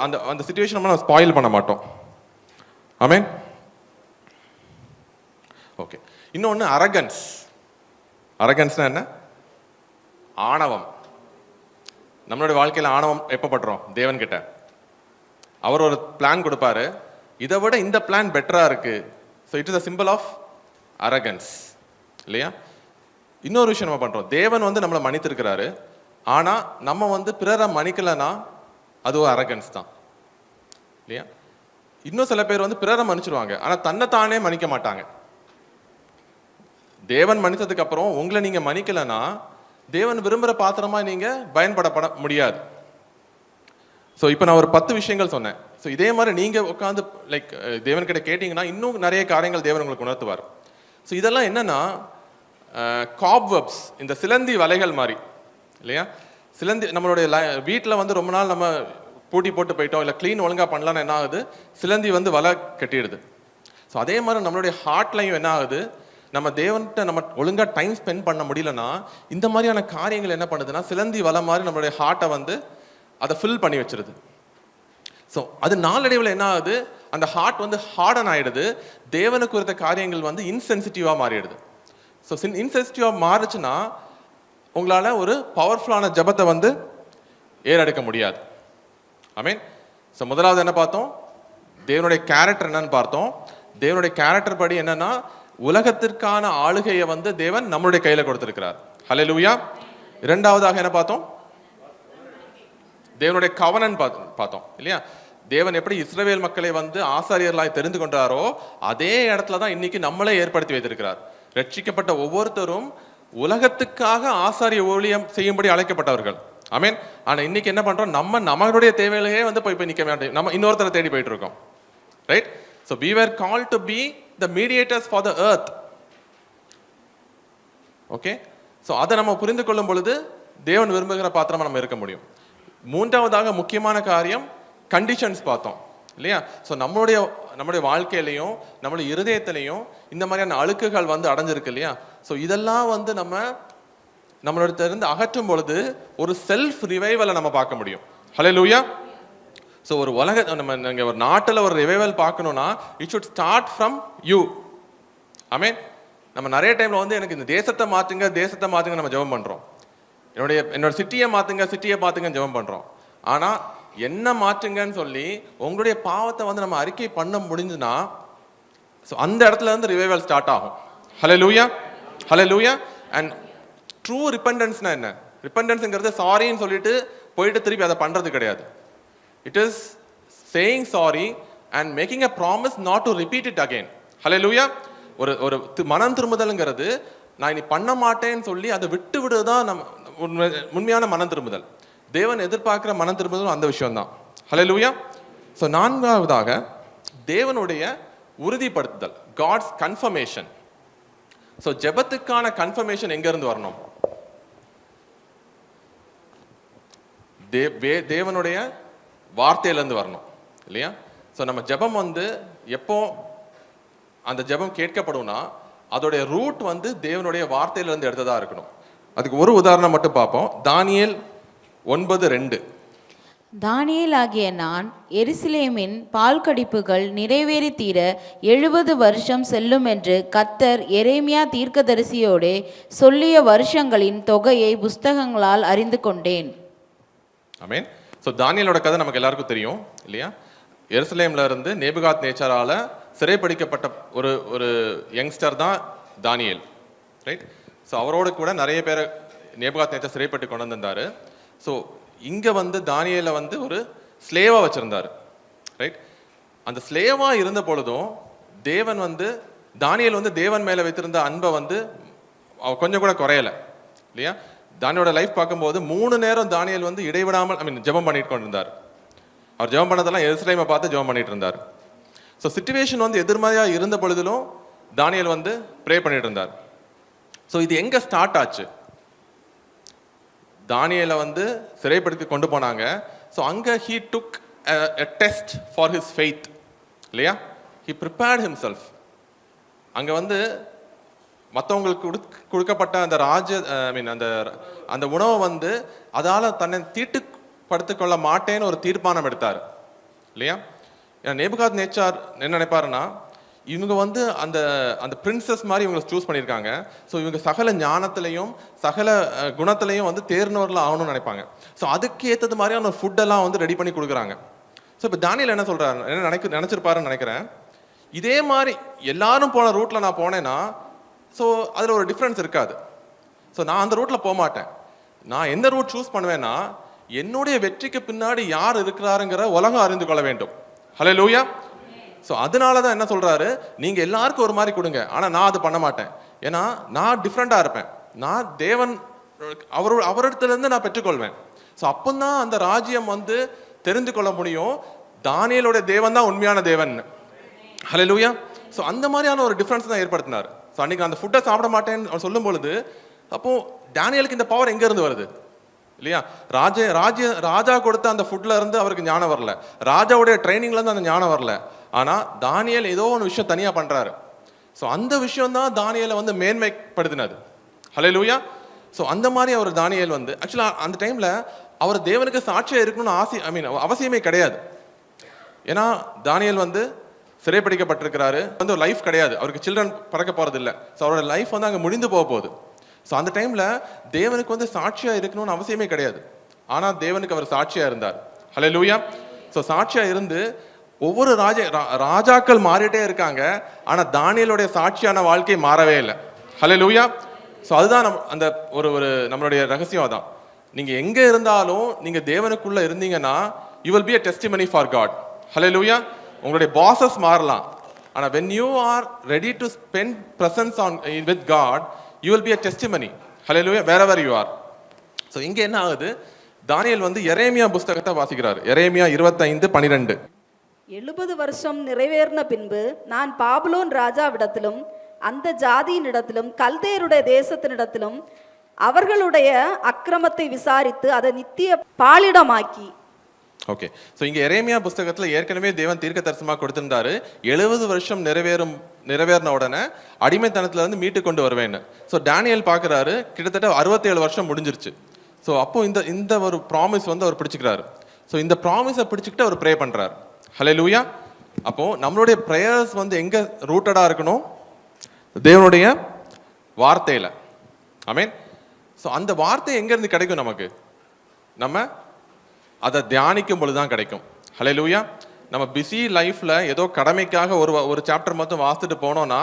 அந்த அந்த சிச்சுவேஷன் நம்ம ஸ்பாயில் பண்ண மாட்டோம். ஆமென். ஓகே. இன்னொன்று அரகன்ஸ். அரகன்ஸ்னா என்ன? ஆணவம். நம்மளுடைய வாழ்க்கையில் ஆணவம் எப்போ படுறோம்? தேவன் கிட்ட அவர் ஒரு பிளான் கொடுப்பாரு, இதை விட இந்த பிளான் பெட்டரா இருக்கு. So it is a symbol of arrogance இல்லையா? இன்னொரு விஷயம் நம்ம பண்றோம், தேவன் வந்து நம்மளை மன்னித்திருக்கிறாரு, ஆனா நம்ம வந்து பிறரை மன்னிக்கலன்னா அது ஒரு அரகன்ஸ் தான் இல்லையா? இன்னும் சில பேர் வந்து பிறரை மன்னிச்சிருவாங்க, ஆனா தன்னை தானே மன்னிக்க மாட்டாங்க. தேவன் மன்னித்ததுக்கு அப்புறம் உங்களை நீங்க மன்னிக்கலன்னா தேவன் விரும்புகிற பாத்திரமா நீங்க பயன்படப்பட முடியாது. ஸோ இப்போ நான் ஒரு 10 விஷயங்கள் சொன்னேன். ஸோ இதே மாதிரி நீங்க உட்காந்து லைக் தேவன் கிட்ட கேட்டீங்கன்னா இன்னும் நிறைய காரியங்கள் தேவன் உங்களுக்கு உணர்த்துவார். ஸோ இதெல்லாம் என்னன்னா காப்வெப்ஸ், இந்த சிலந்தி வலைகள் மாதிரி இல்லையா? சிலந்தி நம்மளுடைய வீட்டில் வந்து ரொம்ப நாள் நம்ம பூட்டி போட்டு போயிட்டோம், இல்லை க்ளீன் ஒழுங்காக பண்ணலான்னு என்ன ஆகுது? சிலந்தி வந்து வலை கட்டிடுது. ஸோ அதே மாதிரி நம்மளுடைய ஹார்ட்லையும் என்ன ஆகுது? நம்ம தேவன்கிட்ட நம்ம ஒழுங்காக டைம் ஸ்பெண்ட் பண்ண முடியலன்னா இந்த மாதிரியான காரியங்கள் என்ன பண்ணுதுன்னா சிலந்தி வலை மாதிரி நம்மளுடைய ஹார்ட்டை வந்து அதை ஃபில் பண்ணி வச்சிருது. ஸோ அது நாளடைவில் என்ன ஆகுது? அந்த ஹார்ட் வந்து ஹார்டன் ஆகிடுது. தேவனுக்கு குறித்த காரியங்கள் வந்து இன்சென்சிட்டிவாக மாறிடுது. ஸோ இன்சென்சிட்டிவாக மாறுச்சுன்னா உங்களால் ஒரு பவர்ஃபுல்லான ஜபத்தை வந்து ஏறெடுக்க முடியாது. ஐ மீன் ஸோ முதலாவது என்ன பார்த்தோம்? தேவனுடைய கேரக்டர் என்னன்னு பார்த்தோம். தேவனுடைய கேரக்டர் படி என்னன்னா உலகத்திற்கான ஆளுகையை வந்து தேவன் நம்மளுடைய கையில் கொடுத்திருக்கிறார். ஹல்லேலூயா. இரண்டாவதாக என்ன பார்த்தோம்? தேவனுடைய கவனன் பார்த்தோம் இல்லையா? தேவன் எப்படி இஸ்ரவேல் மக்களை வந்து ஆசாரியர்களாய் தெரிந்து கொண்டாரோ அதே இடத்துல தான் இன்னைக்கு நம்மளே ஏற்படுத்தி வைத்திருக்கிறார். ரட்சிக்கப்பட்ட ஒவ்வொருத்தரும் உலகத்துக்காக ஆசாரிய ஊழியம் செய்யும்படி அழைக்கப்பட்டவர்கள். ஆமென். ஆனா இன்னைக்கு என்ன பண்றோம்? நம்மளுடைய தேவையிலேயே வந்து போய் நிக்க வேண்டாம், நம்ம இன்னொருத்தரை தேடி போயிட்டு இருக்கோம். Right? So we were called to be the mediators for the earth. Okay? So அதை நம்ம புரிந்து கொள்ளும் பொழுது தேவன் விரும்புகிற பாத்திரமா நம்ம இருக்க முடியும். மூன்றாவதாக முக்கியமான காரியம் கண்டிஷன்ஸ் பார்த்தோம் இல்லையா? ஸோ நம்மளுடைய வாழ்க்கையிலையும் நம்மளுடைய இருதயத்திலையும் இந்த மாதிரியான அழுக்குகள் வந்து அடைஞ்சிருக்கு இல்லையா? ஸோ இதெல்லாம் வந்து நம்மளோட இருந்து அகற்றும் பொழுது ஒரு செல்ஃப் ரிவைவலை நம்ம பார்க்க முடியும். ஹல்லேலூயா. ஸோ ஒரு நீங்கள் ஒரு நாட்டில் ஒரு ரிவைவல் பார்க்கணும்னா it should start from you. Amen. நம்ம நிறைய டைமில் வந்து எனக்கு இந்த தேசத்தை மாற்றுங்க நம்ம ஜெபம் பண்ணுறோம். என்னோட சிட்டியை மாற்றுங்கன்னு ஜெபம் பண்ணுறோம். ஆனால் என்ன மாற்றுங்கன்னு சொல்லி உங்களுடைய பாவத்தை வந்து நம்ம அறிக்கை பண்ண முடிஞ்சுன்னா ஸோ அந்த இடத்துல இருந்து ரிவைவல் ஸ்டார்ட் ஆகும். ஹல்லேலூயா. ஹல்லேலூயா. அண்ட் ட்ரூ ரிப்பெண்டன்ஸ்னா என்ன? ரிப்பெண்டன்ஸ்ங்கிறது சாரின்னு சொல்லிட்டு போயிட்டு திருப்பி அதை பண்ணுறது கிடையாது. It is saying sorry and making a promise not to repeat it again. Hallelujah. ஒரு மனம் திரும்புதல்ங்கிறது நான் இனி பண்ண மாட்டேன்னு சொல்லி அதை விட்டு விடுதான் உண்மையான மனம் திரும்புதல். தேவன் எதிர்பார்க்கிற மனம் திரும்புதல் அந்த விஷயம் தான். Hallelujah. ஸோ நான்காவதாக தேவனுடைய உறுதிப்படுத்துதல், காட்ஸ் கன்ஃபர்மேஷன். ஸோ ஜெபத்துக்கான கன்ஃபர்மேஷன் எங்க இருந்து வரணும்? தேவனுடைய வார்த்தையிலேருந்து வரணும். இல்லையா? ஸோ நம்ம ஜெபம் வந்து எப்போ அந்த ஜெபம் கேட்கப்படும்னா அதோடைய ரூட் வந்து தேவனுடைய வார்த்தையிலிருந்து எடுத்ததா இருக்கணும். அதுக்கு ஒரு உதாரணம் மட்டும் பார்ப்போம். தானியேல் 9:2. தானியேல் ஆகிய நான் எருசலேமின் பால் கடிப்புகள் நிறைவேறி தீர 70 வருஷம் செல்லும் என்று கர்த்தர் எரேமியா தீர்க்கதரிசியோடே சொல்லிய வருஷங்களின் தொகையை புஸ்தகங்களால் அறிந்து கொண்டேன். ஆமென். ஸோ தானியேலோட கதை நமக்கு எல்லாருக்கும் தெரியும் இல்லையா? எருசலேம்ல இருந்து நேபுகாத் நேச்சாரால சிறைப்பிடிக்கப்பட்ட ஒரு யங்ஸ்டர் தான் தானியேல், ரைட்? ஸோ அவரோடு கூட நிறைய பேரை நேபுகாத் நேச்சார் சிறைப்பட்டு கொண்டு வந்திருந்தாரு. ஸோ இங்க வந்து தானியேலை வந்து ஒரு ஸ்லேவா வச்சிருந்தாரு, ரைட்? அந்த ஸ்லேவா இருந்த பொழுதும் தேவன் வந்து தானியேல் வந்து தேவன் மேல வைத்திருந்த அன்பை வந்து கொஞ்சம் கூட குறையல இல்லையா? தானியோட லைஃப் பார்க்கும்போது 3 நேரம் தானியேல் வந்து இடைவிடாமல் ஜெபம் பண்ணிட்டு கொண்டிருந்தார். அவர் ஜெபம் பண்ணதெல்லாம் எருசலேமை பார்த்து ஜெபம் பண்ணிட்டு இருந்தார். ஸோ சிச்சுவேஷன் வந்து எதிர்மறையா இருந்த பொழுதிலும் தானியேல் வந்து ப்ரே பண்ணிட்டு இருந்தார். ஸோ இது எங்க ஸ்டார்ட் ஆச்சு? தானியேலை வந்து சிறைப்படுத்தி கொண்டு போனாங்க. ஸோ அங்க he took a test for his faith இல்லையா? he prepared himself. அங்க வந்து மற்றவங்களுக்கு கொடுக்கப்பட்ட அந்த அந்த உணவை வந்து அதால தன்னை தீட்டுப்படுத்திக் கொள்ள மாட்டேன்னு ஒரு தீர்மானம் எடுத்தார் இல்லையா? ஏன்னா நேபுகாத் நேச்சார் என்ன நினைப்பாருன்னா, இவங்க வந்து அந்த அந்த பிரின்சஸ் மாதிரி இவங்களை சூஸ் பண்ணியிருக்காங்க. ஸோ இவங்க சகல ஞானத்திலையும் சகல குணத்திலையும் வந்து தேர்ந்தவர்கள் ஆகணும்னு நினைப்பாங்க. ஸோ அதுக்கு ஏற்றது மாதிரியான ஃபுட்டெல்லாம் வந்து ரெடி பண்ணி கொடுக்குறாங்க. ஸோ இப்போ தானியேல் என்ன சொல்றாரு, என்ன நினைச்சிருப்பாருன்னு நினைக்கிறேன், இதே மாதிரி எல்லாரும் போன ரூட்ல நான் போனேன்னா ஸோ அதில் ஒரு டிஃப்ரென்ஸ் இருக்காது. ஸோ நான் அந்த ரூட்ல போக மாட்டேன். நான் எந்த ரூட் சூஸ் பண்ணுவேன்னா, என்னுடைய வெற்றிக்கு பின்னாடி யார் இருக்கிறாருங்கிற உலகம் அறிந்து கொள்ள வேண்டும். ஹல்லேலூயா. ஸோ அதனால தான் என்ன சொல்றாரு, நீங்க எல்லாருக்கும் ஒரு மாதிரி கொடுங்க, ஆனா நான் அது பண்ண மாட்டேன். ஏன்னா நான் டிஃப்ரெண்டா இருப்பேன். நான் தேவன் அவரிடத்துல இருந்து நான் பெற்றுக்கொள்வேன். ஸோ அப்பந்தான் அந்த ராஜ்யம் வந்து தெரிந்து கொள்ள முடியும், தானியேலோட தேவன் தான் உண்மையான தேவன். ஹல்லேலூயா. ஸோ அந்த மாதிரியான ஒரு டிஃப்ரென்ஸ் தான் ஏற்படுத்தினார். ஸோ அன்னைக்கு அந்த ஃபுட்டை சாப்பிட மாட்டேன்னு அவர் சொல்லும் பொழுது, அப்போ தானியேலுக்கு இந்த பவர் எங்க இருந்து வருது இல்லையா? ராஜா கொடுத்த அந்த ஃபுட்ல இருந்து அவருக்கு ஞானம் வரல, ராஜாவுடைய ட்ரைனிங்ல இருந்து அந்த ஞானம் வரல. ஆனா தானியேல் ஏதோ ஒரு விஷயம் தனியா பண்றாரு. ஸோ அந்த விஷயம் தான் தானியேலை வந்து மேன்மைப்படுத்தினது. ஹல்லேலூயா. ஸோ அந்த மாதிரி அவர் தானியேல் வந்து ஆக்சுவலா அந்த டைம்ல அவர் தேவனுக்கு சாட்சியா இருக்கணும்னு அவசியமே கிடையாது. ஏன்னா தானியேல் வந்து சிறைப்பிடிக்கப்பட்டிருக்கிறாரு, வந்து ஒரு லைஃப் கிடையாது, அவருக்கு சில்ட்ரன் பிறக்க போறது இல்லை. ஸோ அவரோட லைஃப் வந்து அங்கே முடிந்து போக போகுது. ஸோ அந்த டைம்ல தேவனுக்கு வந்து சாட்சியா இருக்கணும்னு அவசியமே கிடையாது. ஆனா தேவனுக்கு அவர் சாட்சியா இருந்தார். ஹல்லேலூயா. ஸோ சாட்சியா இருந்து ஒவ்வொரு ராஜாக்கள் மாறிட்டே இருக்காங்க, ஆனா தானியேலுடைய சாட்சியான வாழ்க்கை மாறவே இல்லை. ஹல்லேலூயா. ஸோ அதுதான் அந்த ஒரு நம்மளுடைய ரகசியம். அதான், நீங்க எங்க இருந்தாலும் நீங்க தேவனுக்குள்ள இருந்தீங்கன்னா you will be a testimony for God. ஹல்லேலூயா. உங்களுடைய பாசஸ் மாறலாம், ஆனா when you are ready to spend presence with God, you will be a testimony. Hallelujah, wherever you are. So இங்க என்ன ஆகுது, தானியேல் வந்து எரேமியா புத்தகத்தை வாசிக்கிறார். எரேமியா 25:12. 70 வருஷம் நிறைவேறின பின்பு நான் பாபிலோன் ராஜாவிடத்திலும் அந்த ஜாதியினிடத்திலும் கல்தேயருடைய தேசத்தினிடத்திலும் அவர்களுடைய அக்கிரமத்தை விசாரித்து அதை நித்திய பாலிடமாக்கி. ஓகே. ஸோ இங்கே எரேமியா புஸ்தகத்தில் ஏற்கனவே தேவன் தீர்க்க தரிசனமாக கொடுத்திருந்தாரு, 70 வருஷம் நிறைவேறின உடனே அடிமைத்தனத்துல இருந்து மீட்டு கொண்டு வருவேன்னு. ஸோ டேனியல் பார்க்குறாரு, கிட்டத்தட்ட 67 வருஷம் முடிஞ்சிருச்சு. ஸோ அப்போ இந்த ஒரு ப்ராமிஸ் வந்து அவர் பிடிச்சிக்கிறாரு. ஸோ இந்த ப்ராமிஸை பிடிச்சிக்கிட்டு அவர் ப்ரே பண்ணுறாரு. ஹல்லேலூயா. அப்போ நம்மளுடைய ப்ரேயர்ஸ் வந்து எங்க ரூட்டடாக இருக்கணும், தேவனுடைய வார்த்தையில. ஆமென். ஸோ அந்த வார்த்தை எங்கேருந்து கிடைக்கும் நமக்கு, நம்ம அதை தியானிக்கும் பொழுது தான் கிடைக்கும். ஹல்லேலூயா. நம்ம பிஸி லைஃப்ல ஏதோ கடமைக்காக ஒரு சாப்டர் மட்டும் வாசிட்டு போனோம்னா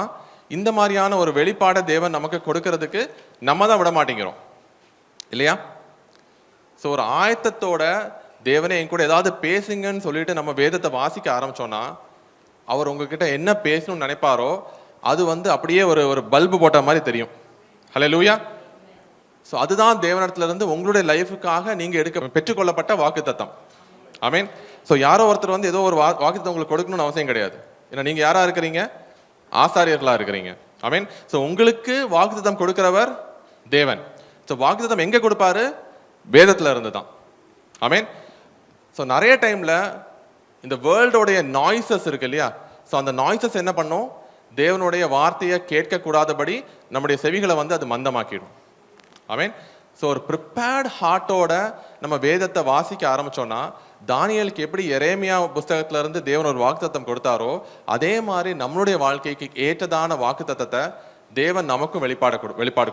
இந்த மாதிரியான ஒரு வெளிப்பாடை தேவன் நமக்கு கொடுக்கறதுக்கு நம்ம தான் விட மாட்டேங்கிறோம் இல்லையா? ஸோ ஒரு ஆயத்தத்தோட தேவனே என் கூட ஏதாவது பேசுங்கன்னு சொல்லிட்டு நம்ம வேதத்தை வாசிக்க ஆரம்பிச்சோம்னா அவர் உங்ககிட்ட என்ன பேசணும்னு நினைப்பாரோ அது வந்து அப்படியே ஒரு பல்பு போட்ட மாதிரி தெரியும். ஹல்லேலூயா. ஸோ அதுதான் தேவனிடத்துல இருந்து உங்களுடைய லைஃபுக்காக நீங்க பெற்றுக்கொள்ளப்பட்ட வாக்குத்தத்தம். ஆமென். ஸோ யாரோ ஒருத்தர் வந்து ஏதோ ஒரு வாக்குத்தத்தம் உங்களுக்கு கொடுக்கணும்னு அவசியம் கிடையாது. ஏன்னா நீங்க யாரா இருக்கிறீங்க, ஆசாரியர்களா இருக்கிறீங்க. ஆமென். ஸோ உங்களுக்கு வாக்குத்தத்தம் கொடுக்கிறவர் தேவன். ஸோ வாக்குத்தத்தம் எங்க கொடுப்பாரு, வேதத்துல இருந்து தான். ஆமென். ஸோ நிறைய டைம்ல இந்த வேர்ல்டோடைய நாய்ஸஸ் இருக்கு இல்லையா, ஸோ அந்த நாய்ஸஸ் என்ன பண்ணும், தேவனுடைய வார்த்தையை கேட்கக்கூடாதபடி நம்முடைய செவிகளை வந்து அது மந்தமாக்கிடும். ஆமென். ஸோ ஒரு ப்ரிப்பேர்ட் ஹார்ட்டோட நம்ம வேதத்தை வாசிக்க ஆரம்பிச்சோம்னா, தானியேலுக்கு எப்படி எரேமியா புஸ்தகத்துல இருந்து தேவன் ஒரு வாக்குத்தத்தம் கொடுத்தாரோ அதே மாதிரி நம்மளுடைய வாழ்க்கைக்கு ஏற்றதான வாக்குத்தத்தத்தை தேவன் நமக்கும் வெளிப்பாடு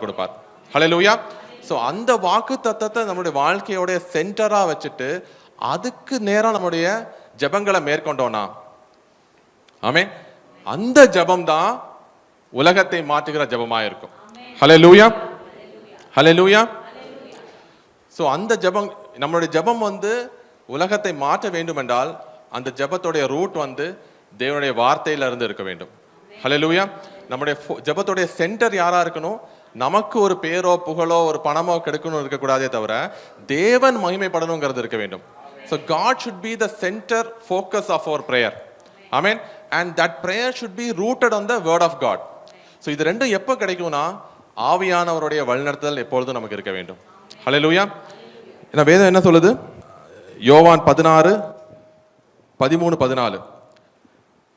கொடுப்பார். ஹல்லேலூயா. ஸோ அந்த வாக்குத்தத்தத்தை நம்மளுடைய வாழ்க்கையோட சென்டரா வச்சுட்டு அதுக்கு நேரம் நம்முடைய ஜெபங்களை மேற்கொண்டோம்னா, ஆமென், அந்த ஜெபம் தான் உலகத்தை மாற்றுகிற ஜெபமா இருக்கும். ஹல்லேலூயா, ஹல்லேலூயா. ஸோ அந்த ஜெபம், நம்மளுடைய ஜெபம் வந்து உலகத்தை மாற்ற வேண்டும் என்றால் அந்த ஜெபத்துடைய ரூட் வந்து தேவனுடைய வார்த்தையில இருந்து இருக்க வேண்டும். ஹல்லேலூயா. நம்முடைய ஜெபத்துடைய சென்டர் யாரா இருக்கணும், நமக்கு ஒரு பேரோ புகழோ ஒரு பணமோ கிடைக்கணும் இருக்கக்கூடாதே தவிர தேவன் மகிமைப்படணுங்கிறது இருக்க வேண்டும். So God should be the center focus of our prayer. Amen. And that prayer should be rooted on the word of God. So இது ரெண்டும் எப்போ கிடைக்கும்னா ஆவியானவருடைய வழிநடத்துதல் எப்பொழுதும் நமக்கு இருக்க வேண்டும். ஹல்லேலூயா. இந்த வேதம் என்ன சொல்லுது, யோவான் 16:13-14.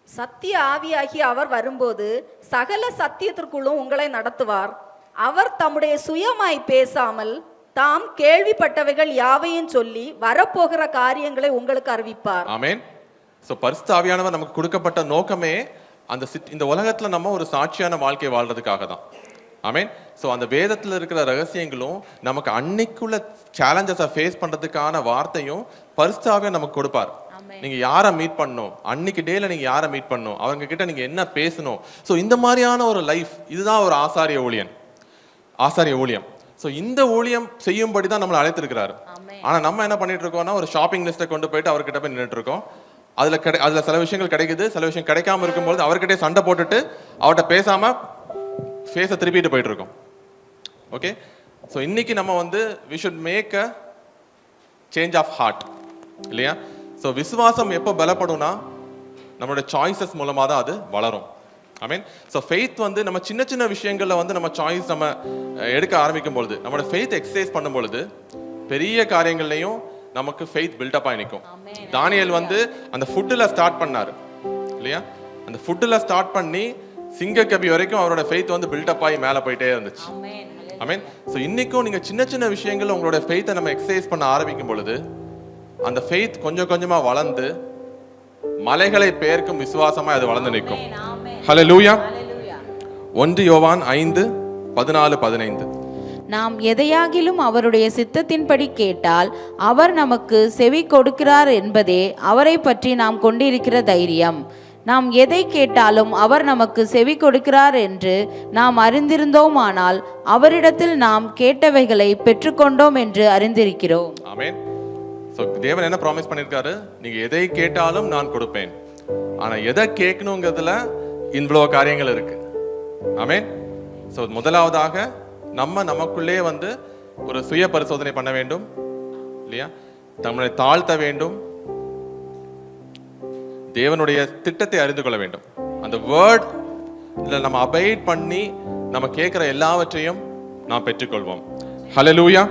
சத்திய ஆவியாகி அவர் வரும்போது சகல சத்தியத்திற்குள்ளும் உங்களை நடத்துவார். அவர் தம்முடைய சுயமாய் பேசாமல் தாம் கேள்விப்பட்டவைகள் யாவையும் சொல்லி வரப்போகிற காரியங்களை உங்களுக்கு அறிவிப்பார். ஆமென். சோ பரிசுத்த ஆவியானவர் நமக்கு கொடுக்கப்பட்ட நோக்கமே இந்த உலகத்துல நம்ம ஒரு சாட்சியான வாழ்க்கை வாழ்றதுக்காக தான். ஆமென். சோ அந்த வேதத்துல இருக்கிற ரகசியங்களும் நமக்கு அன்னைக்குள்ள சேலஞ்சஸை ஃபேஸ் பண்றதுக்கான வார்த்தையும் பரிசுத்த ஆவியானவர் நமக்கு கொடுப்பார். நீங்க யாரை மீட் பண்ணணும், அன்னைக்கு டேல நீங்க யாரை மீட் பண்ணணும், அவங்க கிட்ட நீங்க என்ன பேசணும். சோ இந்த மாதிரியான ஒரு லைஃப், இதுதான் ஒரு ஆசாரிய ஊழியம். ஸோ இந்த ஊழியம் செய்யும்படி தான் நம்மளை அழைத்திருக்கிறாரு. ஆனால் நம்ம என்ன பண்ணிட்டு இருக்கோம்னா ஒரு ஷாப்பிங் லிஸ்ட்டை கொண்டு போயிட்டு அவர்கிட்ட போய் நின்றுட்டு இருக்கோம். அதில் சில விஷயங்கள் கிடைக்குது, சில விஷயம் கிடைக்காம இருக்கும்போது அவர்கிட்டே சண்டை போட்டுட்டு அவர்கிட்ட பேசாம ஃபேஸை திருப்பிட்டு போயிட்டு இருக்கோம். ஓகே. ஸோ இன்னைக்கு நம்ம வந்து we should make a change of heart இல்லையா. ஸோ விசுவாசம் எப்போ பலப்படும்னா நம்மளோட சாய்ஸஸ் மூலமாக தான் அது வளரும். ஆமென். ஸோ ஃபெய்த் வந்து நம்ம சின்ன சின்ன விஷயங்கள்ல வந்து நம்ம சாய்ஸ் நம்ம எடுக்க ஆரம்பிக்கும் பொழுது, நம்மளோட ஃபெய்த் எக்ஸசைஸ் பண்ணும் பொழுது பெரிய காரியங்கள்லையும் நமக்கு ஃபெய்த் பில்டப் ஆகி நிற்கும். தானியேல் வந்து அந்த ஃபுட்டில் ஸ்டார்ட் பண்ணாரு இல்லையா, அந்த ஃபுட்டில் ஸ்டார்ட் பண்ணி சிங்கக்கபி வரைக்கும் அவரோட ஃபெய்த் வந்து பில்டப் ஆகி மேலே போயிட்டே இருந்துச்சு. ஆமென். ஸோ இன்னைக்கும் நீங்கள் சின்ன சின்ன விஷயங்கள்ல உங்களோட ஃபெய்த்தை நம்ம எக்ஸசைஸ் பண்ண ஆரம்பிக்கும் பொழுது அந்த ஃபெய்த் கொஞ்சம் கொஞ்சமாக வளர்ந்து மலைகளை பெயர்க்கும் விசுவாசமாக அது வளர்ந்து நிற்கும். ஹல்லேலூயா. 1 யோவான் 5:14-15. நாம் எதையாகிலும் அவருடைய சித்தத்தின்படி கேட்டால் அவர் நமக்கு செவி கொடுக்கிறார் என்பதே அவரை பற்றி நாம் கொண்டிருக்கிற தைரியம். நாம் எதை கேட்டாலும் அவர் நமக்கு செவி கொடுக்கிறார் என்று நாம் அறிந்திருந்தோமானால் அவரிடத்தில் நாம் கேட்டவைகளை பெற்றுக்கொண்டோம் என்று அறிந்திருக்கிறோம். ஆமென். ஸோ தேவன் என்ன ப்ராமிஸ் பண்ணியிருக்காரு, நீங்க எதை கேட்டாலும் நான் கொடுப்பேன். ஆனா எதை கேட்கணுங்கிறதுல இவ்வளோ காரியங்கள் இருக்கு. ஆமென். ஸோ முதலாவதாக நமக்குள்ளே வந்து ஒரு சுய பரிசோதனை பண்ண வேண்டும் இல்லையா, நம்மளை தாழ்த்த வேண்டும், தேவனுடைய திட்டத்தை அறிந்து கொள்ள வேண்டும். அந்த வேர்ட் நம்ம அபைட் பண்ணி நம்ம கேட்கிற எல்லாவற்றையும் நாம் பெற்றுக்கொள்வோம். ஹல்லேலூயா.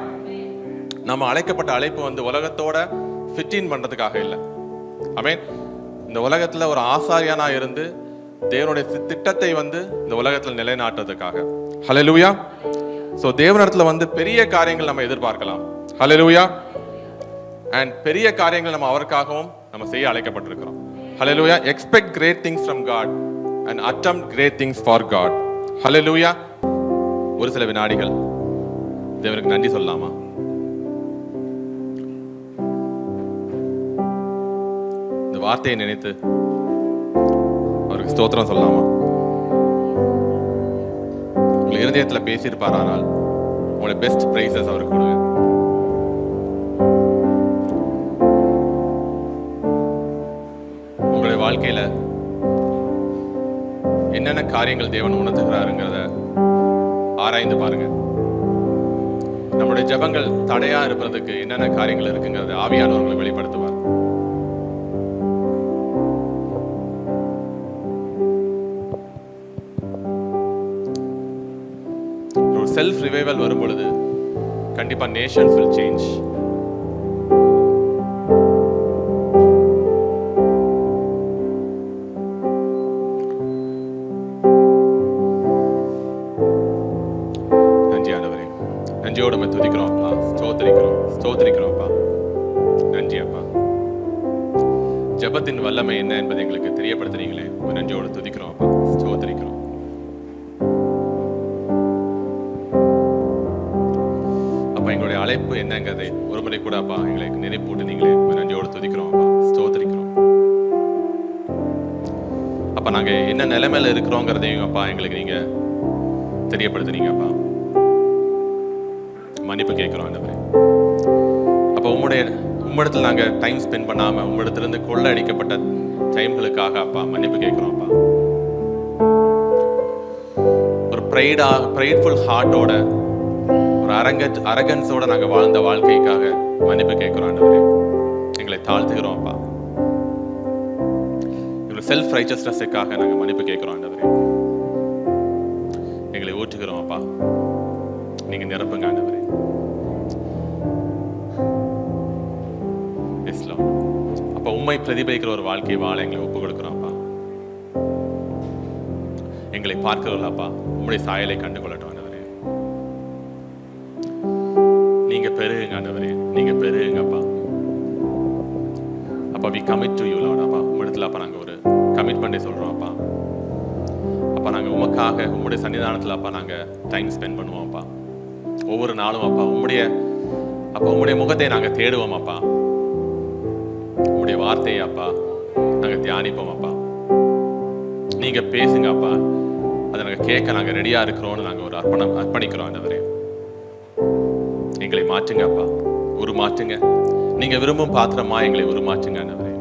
நம்ம அழைக்கப்பட்ட அழைப்பு வந்து உலகத்தோட ஃபிட்டின் பண்றதுக்காக இல்லை. ஆமென். இந்த உலகத்துல ஒரு ஆசாரியனா இருந்து தேவனுடைய திட்டத்தை வந்து இந்த உலகத்தில் நிலைநாட்டுறதுக்காக. ஹல்லேலூயா. ஸோ தேவனிடத்துல வந்து பெரிய காரியங்கள் நம்ம எதிர்பார்க்கலாம். ஹல்லேலூயா. அண்ட் பெரிய காரியங்கள் நம்ம அவருக்காகவும் நம்ம செய்ய அழைக்கப்பட்டிருக்கிறோம். Hallelujah. Expect great things from God and attempt great things for God. Hallelujah. ஒரு சில வினாடிகள் தேவனுக்கு நன்றி சொல்லலாமா? இந்த வார்த்தையை நினைத்து அவருக்கு ஸ்தோத்திரம் சொல்லலாமா? உங்கள் இருதயத்தில் பேசியிருப்பார், ஆனால் உங்களுடைய பெஸ்ட் பிரைசஸ் அவருக்கு கொடுங்க. உங்களுடைய வாழ்க்கையில என்னென்ன காரியங்கள் தேவன் உணர்த்துகிறாருங்கிறத ஆராய்ந்து பாருங்க. நம்முடைய ஜெபங்கள் தடையா இருப்பதற்கு என்னென்ன காரியங்கள் இருக்குங்கிறத ஆவியானவர்களை வெளிப்படுத்துவார். செல்ஃப் ரிவைவல் வரும் பொழுது கண்டிப்பா நேஷன்ஸ் will change. நன்றியோடு உம்மை துதிக்கிறோம் அப்பா. ஸ்தோத்திரிக்கிறோம் அப்பா. நன்றி அப்பா. ஜெபத்தின் வல்லமை என்ன என்பதை எங்களுக்கு தெரியப்படுத்துறீங்களே, உம்மை நன்றியோடு துதிக்கிறோம் அப்பா. ஸ்தோத்திரிக்கிறோம். அப்பா, எங்களுடைய அழைப்பு என்னங்கிறதை ஒரு முறை கூட அப்பா எங்களுக்கு நினைப்பூட்டுனீங்களே, உம்மை நன்றியோடு துதிக்கிறோம் அப்பா. ஸ்தோத்திரிக்கிறோம். அப்ப நாங்க என்ன நிலைமையில இருக்கிறோங்கிறதையும் அப்பா எங்களுக்கு நீங்க தெரியப்படுத்துறீங்க அப்பா. மன்னிப்பு கேட்கிறோம் ஆண்டவரே. அப்ப உம்மிடத்தில் நாங்க டைம் ஸ்பெண்ட் பண்ணாம உம்மிடத்திலிருந்து கொள்ள அடிக்கப்பட்ட டைம்களுக்காக அப்பா மன்னிப்பு கேட்கிறோம் அப்பா. ஒரு ப்ரைட்ஃபுல் ஹார்ட்டோட, ஒரு அரகன்ஸோட நாங்க வாழ்ந்த வாழ்க்கைக்காக மன்னிப்பு கேட்கிறோம் ஆண்டவரே. எங்களை தாழ்த்துகிறோம் அப்பா. செல்ஃப் ரைச்சஸ்னஸுக்காக நாங்க மன்னிப்பு கேட்கிறோம் ஆண்டவரே. எங்களை ஊற்றுகிறோம் அப்பா. நீங்க நிரப்புங்க ஆண்டவரே. அப்ப உண்மை பிரதிபலிக்கிற ஒரு வாழ்க்கையை வாழ எங்களை ஒப்பு கொடுக்கிறோம் அப்பா. எங்களை பார்க்கிறவர்கள் அப்பா உம்முடைய சாயலை கண்டு கொள்ளட்டும் ஆண்டவரே. நீங்க பெருகுங்க ஆண்டவரே, நீங்க பெருகுங்க அப்பா. அப்பா we commit to you Lord அப்பா. உம்மிடத்துல அப்பா நாங்க ஒரு கமிட்மெண்ட்டை சொல்றோம் அப்பா. அப்பா நாங்க உமக்காக உம்முடைய சன்னிதானத்துல அப்பா நாங்க டைம் ஸ்பெண்ட் பண்ணுவோம் அப்பா. ஒவ்வொரு நாளும் அப்பா உம்முடைய முகத்தை நாங்க தேடுவோம் அப்பா. உம்முடைய வார்த்தையை அப்பா நாங்க தியானிப்போம் அப்பா. நீங்க பேசுங்க அப்பா. அதை நாங்க கேட்க நாங்க ரெடியா இருக்கிறோம்னு நாங்க ஒரு அர்ப்பணிக்கிறோம் ஆண்டவரே. எங்களை மாற்றுங்க அப்பா, உருமாற்றுங்க. நீங்க விரும்பும் பாத்திரமா எங்களை உருமாற்றுங்க ஆண்டவரே.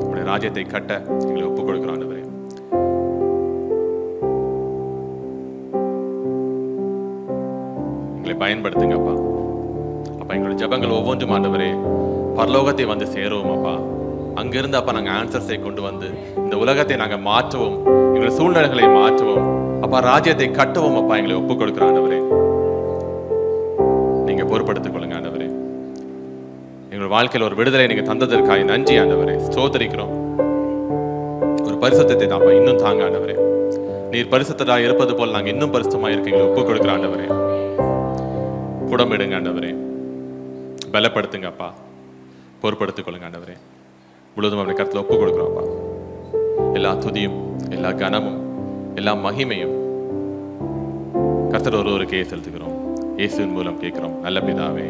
உம்முடைய ராஜ்யத்தை கட்ட எங்களை ஒப்புக் கொடுக்கிறோம் ஆண்டவரே. எங்களை பயன்படுத்துங்க அப்பா. அப்பா எங்களுடைய ஜெபங்கள் ஒவ்வொன்றும் ஆண்டவரே பரலோகத்தை வந்து சேருவோம் அப்பா. அங்கிருந்து அப்பா நாங்க ஆன்சர்ஸை கொண்டு வந்து இந்த உலகத்தை நாங்க மாற்றுவோம், எங்களுடைய சூழ்நிலைகளை மாற்றுவோம் அப்பா. ராஜ்யத்தை கட்டுவோம் அப்பா. எங்களை ஒப்புக் கொடுக்கிறோம் ஆண்டவரே. நீங்க பொறுப்படுத்திக் கொள்ளுங்க ஆண்டவரே. எங்கள் வாழ்க்கையில் ஒரு விடுதலை நீங்க தந்ததற்காக நன்றி ஆண்டவரே. ஸ்தோத்திரிக்கிறோம். ஒரு பரிசுத்தத்தை தாப்பா இன்னும் தாங்க ஆண்டவரே. நீர் பரிசுத்தரா இருப்பது போல் நாங்க இன்னும் பரிசுத்தமா இருக்க எங்களை ஒப்புக் கொடுக்கிறோம் ஆண்டவரே. புடமிடுங்க ஆண்டவரே. பலப்படுத்துங்க அப்பா. பொறுப்படுத்திக் கொள்ளுங்க ஆண்டவரே. முழுவதும் அப்படி கருத்துல ஒப்புக் கொடுக்கிறோம் அப்பா. எல்லா துதியும், எல்லா கனமும், எல்லா மகிமையும் கர்த்தர் ஒருவருக்கே செலுத்துகிறோம். இயேசுவின் மூலம் கேட்கிறோம் நல்ல பிதாவே.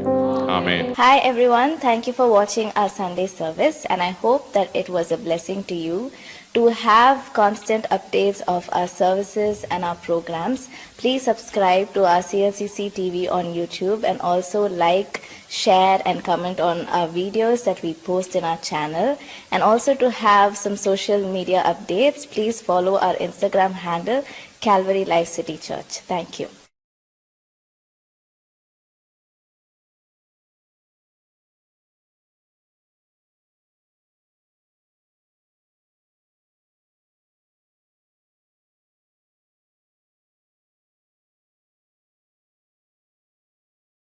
ஆமென். Hi everyone, thank you for watching our Sunday service and I hope that it was a blessing to you. To have constant updates of our services and our programs, please subscribe to our CLCC TV on YouTube and also like, share and comment on our videos that we post in our channel. And also to have some social media updates, please follow our Instagram handle Calvary Life City Church. Thank you.